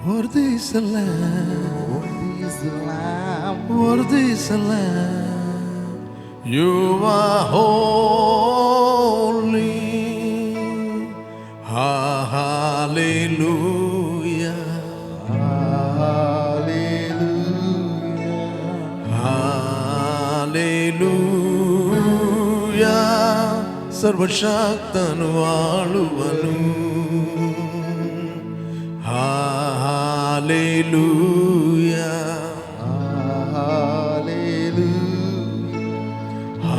Worthy is the Lamb. Worthy is the Lamb. Worthy is the Lamb. You are holy. Hallelujah. Hallelujah. ಸರ್ವಶಕ್ತನು ಆಳುವನು. Hallelujah.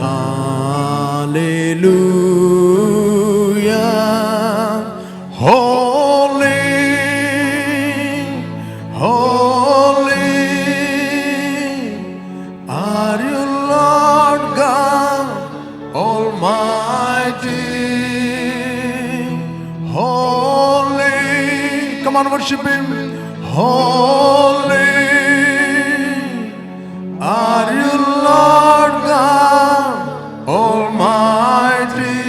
Hallelujah. Holy, holy are you, Lord God Almighty. Holy, come on, worship Him. Holy are you, Lord God Almighty.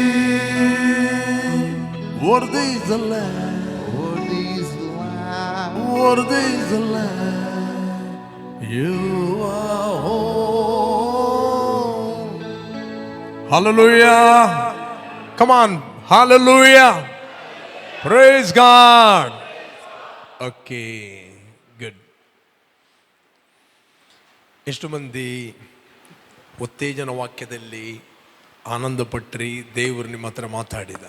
Worthy is the Lamb. Worthy is the Lamb. Worthy is the Lamb. You are holy. Hallelujah. Come on. Hallelujah. Praise God. Okay. Good. ಎಷ್ಟು ಮಂದಿ ಉತ್ತೇಜನ ವಾಕ್ಯದಲ್ಲಿ ಆನಂದಪಟ್ರಿ? ದೇವರು ನಿಮ್ಮ ಹತ್ರ ಮಾತಾಡಿದ.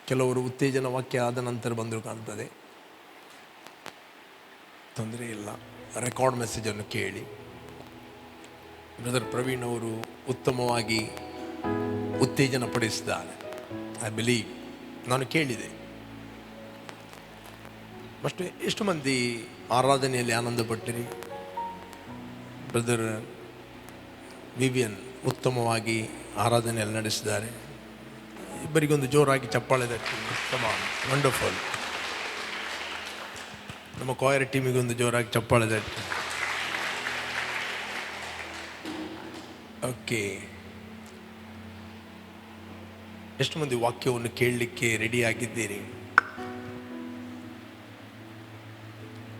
ಕೆಲವರು ಉತ್ತೇಜನ ವಾಕ್ಯ ಆದ ನಂತರ ಬಂದರೂ ಕಾಣ್ತದೆ, ತೊಂದರೆ ಇಲ್ಲ. ರೆಕಾರ್ಡ್ ಮೆಸೇಜನ್ನು ಕೇಳಿ. ಬ್ರದರ್ ಪ್ರವೀಣ್ ಅವರು ಉತ್ತಮವಾಗಿ ಉತ್ತೇಜನ ಪಡಿಸಿದ್ದಾರೆ. ಐ ಬಿಲೀವ್, ನಾನು ಕೇಳಿದೆ. ಅಷ್ಟೇ. ಎಷ್ಟು ಮಂದಿ ಆರಾಧನೆಯಲ್ಲಿ ಆನಂದ ಪಟ್ಟಿರಿ? ಬ್ರದರ್ ವಿವಿಯನ್ ಉತ್ತಮವಾಗಿ ಆರಾಧನೆಯಲ್ಲಿ ನಡೆಸಿದ್ದಾರೆ. ಇಬ್ಬರಿಗೊಂದು ಜೋರಾಗಿ ಚಪ್ಪಾಳೆ ತಟ್ಟಿ. ವಂಡರ್ಫುಲ್. ನಮ್ಮ ಕಾಯರ್ ಟೀಮಿಗೊಂದು ಜೋರಾಗಿ ಚಪ್ಪಾಳೆ ತಟ್ಟಿ. ಓಕೆ. ಎಷ್ಟು ಮಂದಿ ವಾಕ್ಯವನ್ನು ಕೇಳಲಿಕ್ಕೆ ರೆಡಿಯಾಗಿದ್ದೀರಿ?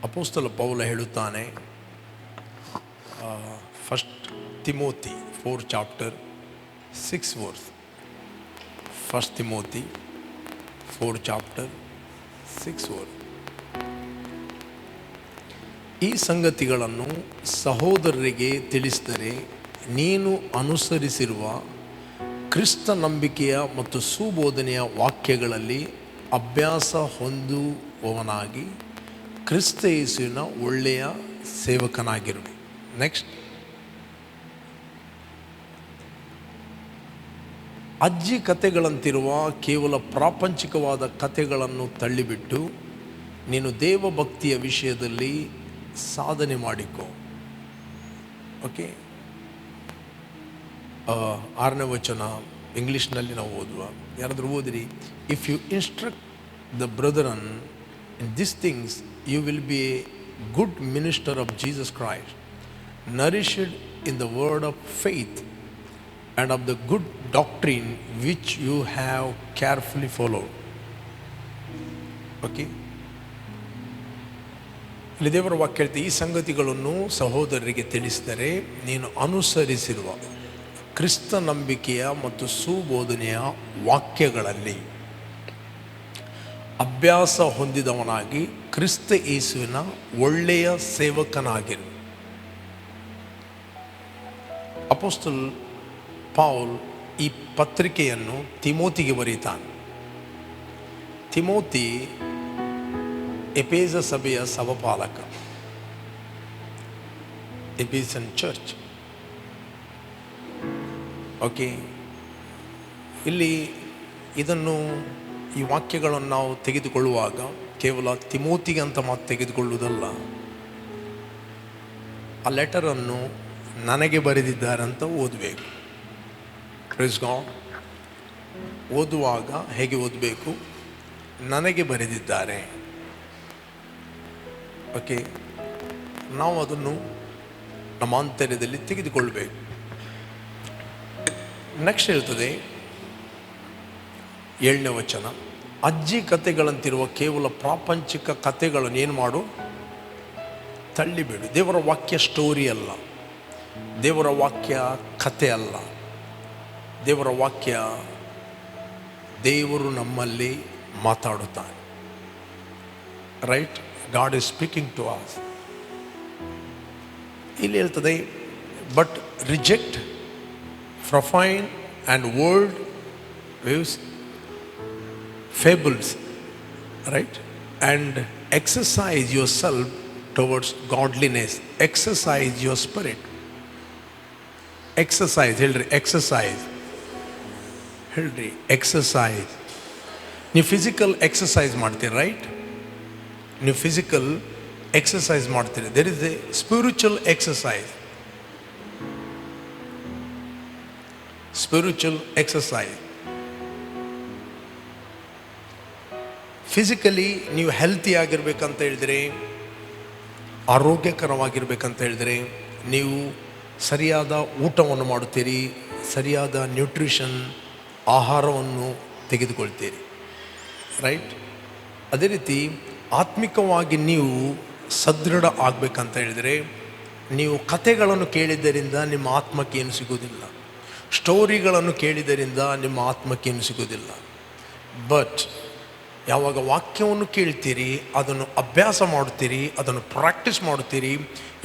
ಅಪೊಸ್ತಲ ಪೌಲ ಹೇಳುತ್ತಾನೆ, first Timothy 4 chapter 6 verse. First Timothy 4 chapter 6 verse. ಈ ಸಂಗತಿಗಳನ್ನು ಸಹೋದರರಿಗೆ ತಿಳಿಸಿದರೆ ನೀನು ಅನುಸರಿಸಿರುವ ಕ್ರಿಸ್ತ ನಂಬಿಕೆಯ ಮತ್ತು ಸುಬೋಧನೆಯ ವಾಕ್ಯಗಳಲ್ಲಿ ಅಭ್ಯಾಸ ಹೊಂದುವವನಾಗಿ ಕ್ರಿಸ್ತ ಯೇಸುವಿನ ಒಳ್ಳೆಯ ಸೇವಕನಾಗಿರುವೆ. ನೆಕ್ಸ್ಟ್, ಅಜ್ಜಿ ಕಥೆಗಳಂತಿರುವ ಕೇವಲ ಪ್ರಾಪಂಚಿಕವಾದ ಕಥೆಗಳನ್ನು ತಳ್ಳಿಬಿಟ್ಟು ನೀನು ದೇವಭಕ್ತಿಯ ವಿಷಯದಲ್ಲಿ ಸಾಧನೆ ಮಾಡಿಕೊ. ಓಕೆ. 6ನೇ ವಚನ ಇಂಗ್ಲೀಷ್ನಲ್ಲಿ ನಾವು ಓದುವ. ಯಾರಾದರೂ ಓದಿರಿ. If you instruct the brethren in this things you will be a good minister of Jesus Christ, nourished in the word of faith and of the good doctrine which you have carefully followed. Okay. ಇಲ್ಲಿ ದೇವರ ವಾಕ್ಯ ಹೇಳ್ತೀವಿ, ಈ ಸಂಗತಿಗಳನ್ನು ಸಹೋದರರಿಗೆ ತಿಳಿಸಿದರೆ ನೀನು ಅನುಸರಿಸಿರುವ ಕ್ರಿಸ್ತ ನಂಬಿಕೆಯ ಮತ್ತು ಸುಬೋಧನೆಯ ವಾಕ್ಯಗಳಲ್ಲಿ ಅಭ್ಯಾಸ ಹೊಂದಿದವನಾಗಿ ಕ್ರಿಸ್ತ ಯೇಸುವಿನ ಒಳ್ಳೆಯ ಸೇವಕನಾಗಿರು. ಅಪೊಸ್ತಲ ಪೌಲ್ ಈ ಪತ್ರಿಕೆಯನ್ನು ತಿಮೋತಿಗೆ ಬರೀತಾನೆ. ತಿಮೋತಿ ಎಫೆಸ ಸಭೆಯ ಸಭಾಪಾಲಕ, ಎಫೆಸನ್ ಚರ್ಚ್. ಓಕೆ. ಇಲ್ಲಿ ಇದನ್ನು ಈ ವಾಕ್ಯಗಳನ್ನು ನಾವು ತೆಗೆದುಕೊಳ್ಳುವಾಗ ಕೇವಲ ತಿಮೋತಿಗೆ ಅಂತ ಮಾತು ತೆಗೆದುಕೊಳ್ಳುವುದಲ್ಲ, ಆ ಲೆಟರನ್ನು ನನಗೆ ಬರೆದಿದ್ದಾರೆ ಅಂತ ಓದಬೇಕು. Praise God. ಓದುವಾಗ ಹೇಗೆ ಓದಬೇಕು? ನನಗೆ ಬರೆದಿದ್ದಾರೆ. ಓಕೆ. ನಾವು ಅದನ್ನು ನಮ್ಮ ಆಂತರ್ಯದಲ್ಲಿ ತೆಗೆದುಕೊಳ್ಬೇಕು. ನೆಕ್ಸ್ಟ್ ಹೇಳ್ತದೆ 7ನೇ ವಚನ, ಅಜ್ಜಿ ಕಥೆಗಳಂತಿರುವ ಕೇವಲ ಪ್ರಾಪಂಚಿಕ ಕಥೆಗಳನ್ನು ಏನು ಮಾಡು, ತಳ್ಳಿಬಿಡು. ದೇವರ ವಾಕ್ಯ ಸ್ಟೋರಿ ಅಲ್ಲ, ದೇವರ ವಾಕ್ಯ ಕಥೆ ಅಲ್ಲ. ದೇವರ ವಾಕ್ಯ ದೇವರು ನಮ್ಮಲ್ಲಿ ಮಾತಾಡುತ್ತಾನೆ. Right, God is speaking to us. ಇಲ್ಲಿ ಹೇಳ್ತದೆ, but reject profane and old wives fables, right? And exercise yourself towards godliness. Exercise your spirit. Exercise, ಹೇಳ್ರಿ, exercise. ಹೇಳ್ರಿ, exercise. ನೀವು ಫಿಸಿಕಲ್ ಎಕ್ಸಸೈಸ್ ಮಾಡ್ತೀರಿ, ರೈಟ್? ನೀವು ಫಿಸಿಕಲ್ ಎಕ್ಸಸೈಸ್ ಮಾಡ್ತೀರಿ. There is a spiritual exercise. Spiritual exercise. Physically ನೀವು healthy ಆಗಿರ್ಬೇಕಂತ ಹೇಳಿದರೆ, ಆರೋಗ್ಯಕರವಾಗಿರ್ಬೇಕಂತ ಹೇಳಿದರೆ ನೀವು ಸರಿಯಾದ ಊಟವನ್ನು ಮಾಡುತ್ತೀರಿ, ಸರಿಯಾದ ನ್ಯೂಟ್ರಿಷನ್ ಆಹಾರವನ್ನು ತೆಗೆದುಕೊಳ್ತೀರಿ, ರೈಟ್? ಅದೇ ರೀತಿ ಆತ್ಮಿಕವಾಗಿ ನೀವು ಸದೃಢ ಆಗಬೇಕಂತ ಹೇಳಿದರೆ ನೀವು ಕಥೆಗಳನ್ನು ಕೇಳಿದ್ದರಿಂದ ನಿಮ್ಮ ಆತ್ಮಕ್ಕೆ ಏನು ಸಿಗೋದಿಲ್ಲ, ಸ್ಟೋರಿಗಳನ್ನು ಕೇಳಿದ್ದರಿಂದ ನಿಮ್ಮ ಆತ್ಮಕ್ಕೆ ಏನು ಸಿಗೋದಿಲ್ಲ. ಬಟ್ ಯಾವಾಗ ವಾಕ್ಯವನ್ನು ಕೇಳ್ತೀರಿ, ಅದನ್ನು ಅಭ್ಯಾಸ ಮಾಡುತ್ತೀರಿ, ಅದನ್ನು ಪ್ರಾಕ್ಟೀಸ್ ಮಾಡುತ್ತೀರಿ,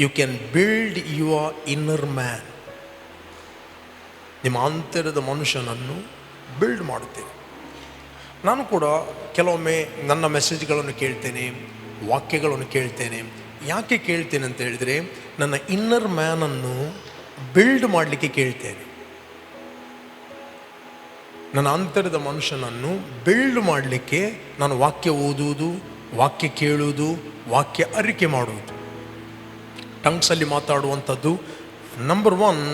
you can build your inner man. ನಿಮ್ಮ ಅಂತರದ ಮನುಷ್ಯನನ್ನು ಬಿಲ್ಡ್ ಮಾಡುತ್ತೀರಿ. ನಾನು ಕೂಡ ಕೆಲವೊಮ್ಮೆ ನನ್ನ ಮೆಸೇಜ್ಗಳನ್ನು ಕೇಳ್ತೇನೆ, ವಾಕ್ಯಗಳನ್ನು ಕೇಳ್ತೇನೆ. ಯಾಕೆ ಕೇಳ್ತೇನೆ ಅಂತ ಹೇಳಿದರೆ, ನನ್ನ ಇನ್ನರ್ ಮ್ಯಾನನ್ನು ಬಿಲ್ಡ್ ಮಾಡಲಿಕ್ಕೆ ಕೇಳ್ತೇನೆ. ನನ್ನ ಅಂತರದ ಮನುಷ್ಯನನ್ನು ಬಿಲ್ಡ್ ಮಾಡಲಿಕ್ಕೆ ನಾನು ವಾಕ್ಯ ಓದುವುದು, ವಾಕ್ಯ ಕೇಳುವುದು, ವಾಕ್ಯ ಅರಿಕೆ ಮಾಡುವುದು, ಟಂಗ್ಸಲ್ಲಿ ಮಾತಾಡುವಂಥದ್ದು ನಂಬರ್ 1.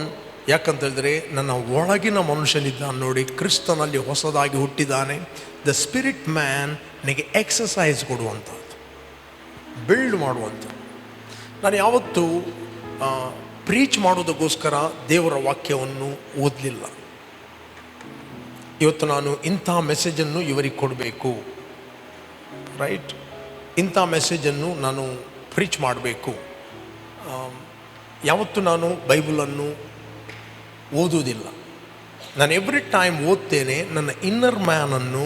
ಯಾಕಂತ ಹೇಳಿದ್ರೆ ನನ್ನ ಒಳಗಿನ ಮನುಷ್ಯನಿದ್ದಾನೆ ನೋಡಿ, ಕ್ರಿಸ್ತನಲ್ಲಿ ಹೊಸದಾಗಿ ಹುಟ್ಟಿದ್ದಾನೆ. ದ ಸ್ಪಿರಿಟ್ ಮ್ಯಾನ್ ನನಗೆ ಎಕ್ಸಸೈಸ್ ಕೊಡುವಂಥದ್ದು, ಬಿಲ್ಡ್ ಮಾಡುವಂಥದ್ದು. ನಾನು ಯಾವತ್ತೂ ಪ್ರೀಚ್ ಮಾಡೋದಕ್ಕೋಸ್ಕರ ದೇವರ ವಾಕ್ಯವನ್ನು ಓದಲಿಲ್ಲ. ಇವತ್ತು ನಾನು ಇಂಥ ಮೆಸೇಜನ್ನು ಇವರಿಗೆ ಕೊಡಬೇಕು, ರೈಟ್? ಇಂಥ ಮೆಸೇಜನ್ನು ನಾನು ಪ್ರೀಚ್ ಮಾಡಬೇಕು. ಯಾವತ್ತು ನಾನು ಬೈಬಲನ್ನು ಓದುವುದಿಲ್ಲ. ನಾನು ಎವ್ರಿ ಟೈಮ್ ಓದ್ತೇನೆ ನನ್ನ ಇನ್ನರ್ ಮ್ಯಾನನ್ನು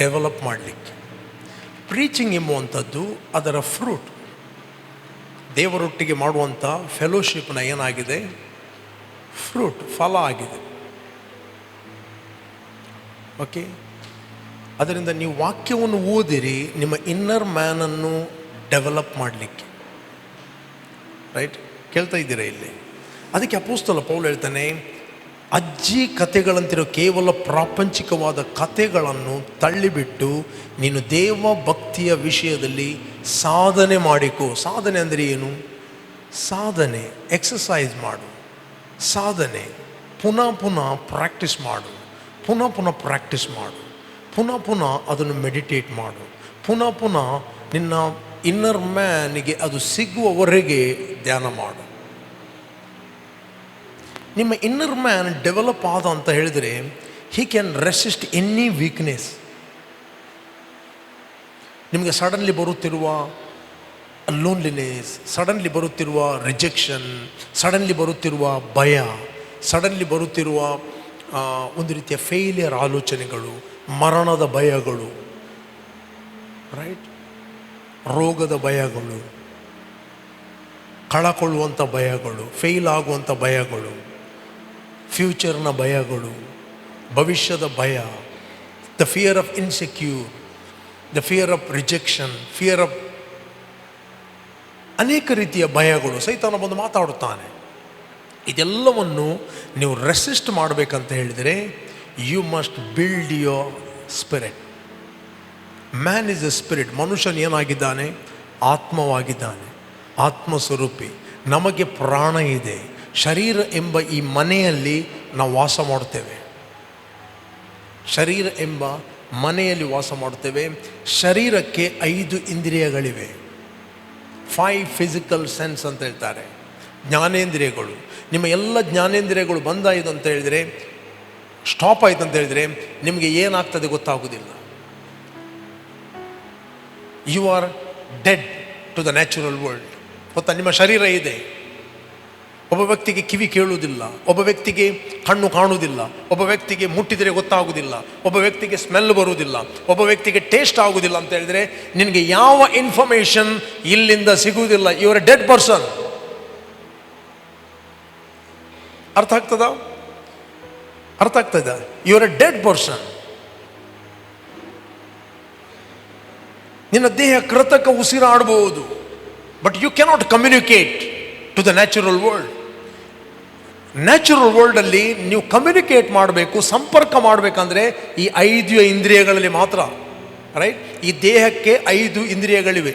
ಡೆವಲಪ್ ಮಾಡಲಿಕ್ಕೆ. ಪ್ರೀಚಿಂಗ್ ಎಂಬುವಂಥದ್ದು ಅದರ ಫ್ರೂಟ್. ದೇವರೊಟ್ಟಿಗೆ ಮಾಡುವಂಥ ಫೆಲೋಶಿಪ್ನ ಏನಾಗಿದೆ, ಫ್ರೂಟ್, ಫಲ ಆಗಿದೆ. ಓಕೆ, ಅದರಿಂದ ನೀವು ವಾಕ್ಯವನ್ನು ಓದಿರಿ ನಿಮ್ಮ ಇನ್ನರ್ ಮ್ಯಾನನ್ನು ಡೆವಲಪ್ ಮಾಡಲಿಕ್ಕೆ, ರೈಟ್? ಕೇಳ್ತಾ ಇದ್ದೀರಾ ಇಲ್ಲಿ? ಅದಕ್ಕೆ ಅಪೊಸ್ತಲ ಪೌಲ್ ಹೇಳ್ತಾನೆ, ಅಜ್ಜಿ ಕಥೆಗಳಂತಿರೋ ಕೇವಲ ಪ್ರಾಪಂಚಿಕವಾದ ಕಥೆಗಳನ್ನು ತಳ್ಳಿಬಿಟ್ಟು ನೀನು ದೇವ ಭಕ್ತಿಯ ವಿಷಯದಲ್ಲಿ ಸಾಧನೆ ಮಾಡಿಕೋ. ಸಾಧನೆ ಅಂದರೆ ಏನು? ಸಾಧನೆ, ಎಕ್ಸಸೈಸ್ ಮಾಡು. ಸಾಧನೆ ಪುನಃ ಪುನಃ ಪ್ರಾಕ್ಟೀಸ್ ಮಾಡು, ಪುನಃ ಪುನಃ ಪ್ರಾಕ್ಟೀಸ್ ಮಾಡು, ಪುನಃ ಪುನಃ ಅದನ್ನು ಮೆಡಿಟೇಟ್ ಮಾಡು, ಪುನಃ ಪುನಃ ನಿನ್ನ ಇನ್ನರ್ ಮ್ಯಾನಿಗೆ ಅದು ಸಿಗುವವರೆಗೆ ಧ್ಯಾನ ಮಾಡು. ನಿಮ್ಮ ಇನ್ನರ್ ಮ್ಯಾನ್ ಡೆವಲಪ್ ಆದ ಅಂತ ಹೇಳಿದರೆ he can resist any weakness. ನಿಮಗೆ ಸಡನ್ಲಿ ಬರುತ್ತಿರುವ ಲೋನ್ಲಿನೆಸ್, ಸಡನ್ಲಿ ಬರುತ್ತಿರುವ ರಿಜೆಕ್ಷನ್, ಸಡನ್ಲಿ ಬರುತ್ತಿರುವ ಭಯ, ಸಡನ್ಲಿ ಬರುತ್ತಿರುವ ಒಂದು ರೀತಿಯ ಫೇಲಿಯರ್ ಆಲೋಚನೆಗಳು, ಮರಣದ ಭಯಗಳು, ರೈಟ್? ರೋಗದ ಭಯಗಳು, ಕಳಕೊಳ್ಳುವಂಥ ಭಯಗಳು, ಫೇಲ್ ಆಗುವಂಥ ಭಯಗಳು, ಫ್ಯೂಚರ್ನ ಭಯಗಳು, ಭವಿಷ್ಯದ ಭಯ, the fear of insecure, the fear of rejection, fear of ಅನೇಕ ರೀತಿಯ ಭಯಗಳು ಸೈತಾನ ಬಂದು ಮಾತಾಡುತ್ತಾನೆ. ಇದೆಲ್ಲವನ್ನು ನೀವು ರೆಸಿಸ್ಟ್ ಮಾಡಬೇಕಂತ ಹೇಳಿದರೆ you must build your spirit. Man is a spirit. ಮನುಷ್ಯನು ಏನಾಗಿದ್ದಾನೆ? ಆತ್ಮವಾಗಿದ್ದಾನೆ, ಆತ್ಮಸ್ವರೂಪಿ. ನಮಗೆ ಪ್ರಾಣ ಇದೆ. ಶರೀರ ಎಂಬ ಈ ಮನೆಯಲ್ಲಿ ನಾವು ವಾಸ ಮಾಡುತ್ತೇವೆ. ಶರೀರ ಎಂಬ ಮನೆಯಲ್ಲಿ ವಾಸ ಮಾಡುತ್ತೇವೆ. ಶರೀರಕ್ಕೆ 5 ಇಂದ್ರಿಯಗಳಿವೆ. 5 ಫಿಸಿಕಲ್ ಸೆನ್ಸ್ ಅಂತ ಹೇಳ್ತಾರೆ, ಜ್ಞಾನೇಂದ್ರಿಯಗಳು. ನಿಮ್ಮ ಎಲ್ಲ ಜ್ಞಾನೇಂದ್ರಿಯಗಳು ಬಂದಾಯಿತು ಅಂತ ಹೇಳಿದರೆ, ಸ್ಟಾಪ್ ಆಯಿತು ಅಂತ ಹೇಳಿದರೆ ನಿಮಗೆ ಏನಾಗ್ತದೆ ಗೊತ್ತಾಗೋದಿಲ್ಲ. You are dead to the natural world. ಗೊತ್ತಾ, ನಿಮ್ಮ ಶರೀರ ಇದೆ. ಒಬ್ಬ ವ್ಯಕ್ತಿಗೆ ಕಿವಿ ಕೇಳುವುದಿಲ್ಲ, ಒಬ್ಬ ವ್ಯಕ್ತಿಗೆ ಕಣ್ಣು ಕಾಣುವುದಿಲ್ಲ, ಒಬ್ಬ ವ್ಯಕ್ತಿಗೆ ಮುಟ್ಟಿದರೆ ಗೊತ್ತಾಗುವುದಿಲ್ಲ, ಒಬ್ಬ ವ್ಯಕ್ತಿಗೆ ಸ್ಮೆಲ್ ಬರುವುದಿಲ್ಲ, ಒಬ್ಬ ವ್ಯಕ್ತಿಗೆ ಟೇಸ್ಟ್ ಆಗುವುದಿಲ್ಲ ಅಂತ ಹೇಳಿದರೆ ನಿನಗೆ ಯಾವ ಇನ್ಫಾರ್ಮೇಶನ್ ಇಲ್ಲಿಂದ ಸಿಗುವುದಿಲ್ಲ. You are a dead person. ಅರ್ಥ ಆಗ್ತದ? ಅರ್ಥ ಆಗ್ತದ? You are a dead person. ನಿನ್ನ ದೇಹ ಕೃತಕ ಉಸಿರಾಡಬಹುದು, but you cannot communicate to the natural world. Natural ವರ್ಲ್ಡಲ್ಲಿ ನೀವು ಕಮ್ಯುನಿಕೇಟ್ ಮಾಡಬೇಕು, ಸಂಪರ್ಕ ಮಾಡಬೇಕಂದ್ರೆ ಈ 5 ಇಂದ್ರಿಯಗಳಲ್ಲಿ ಮಾತ್ರ. ರೈಟ್? ಈ ದೇಹಕ್ಕೆ 5 ಇಂದ್ರಿಯಗಳಿವೆ.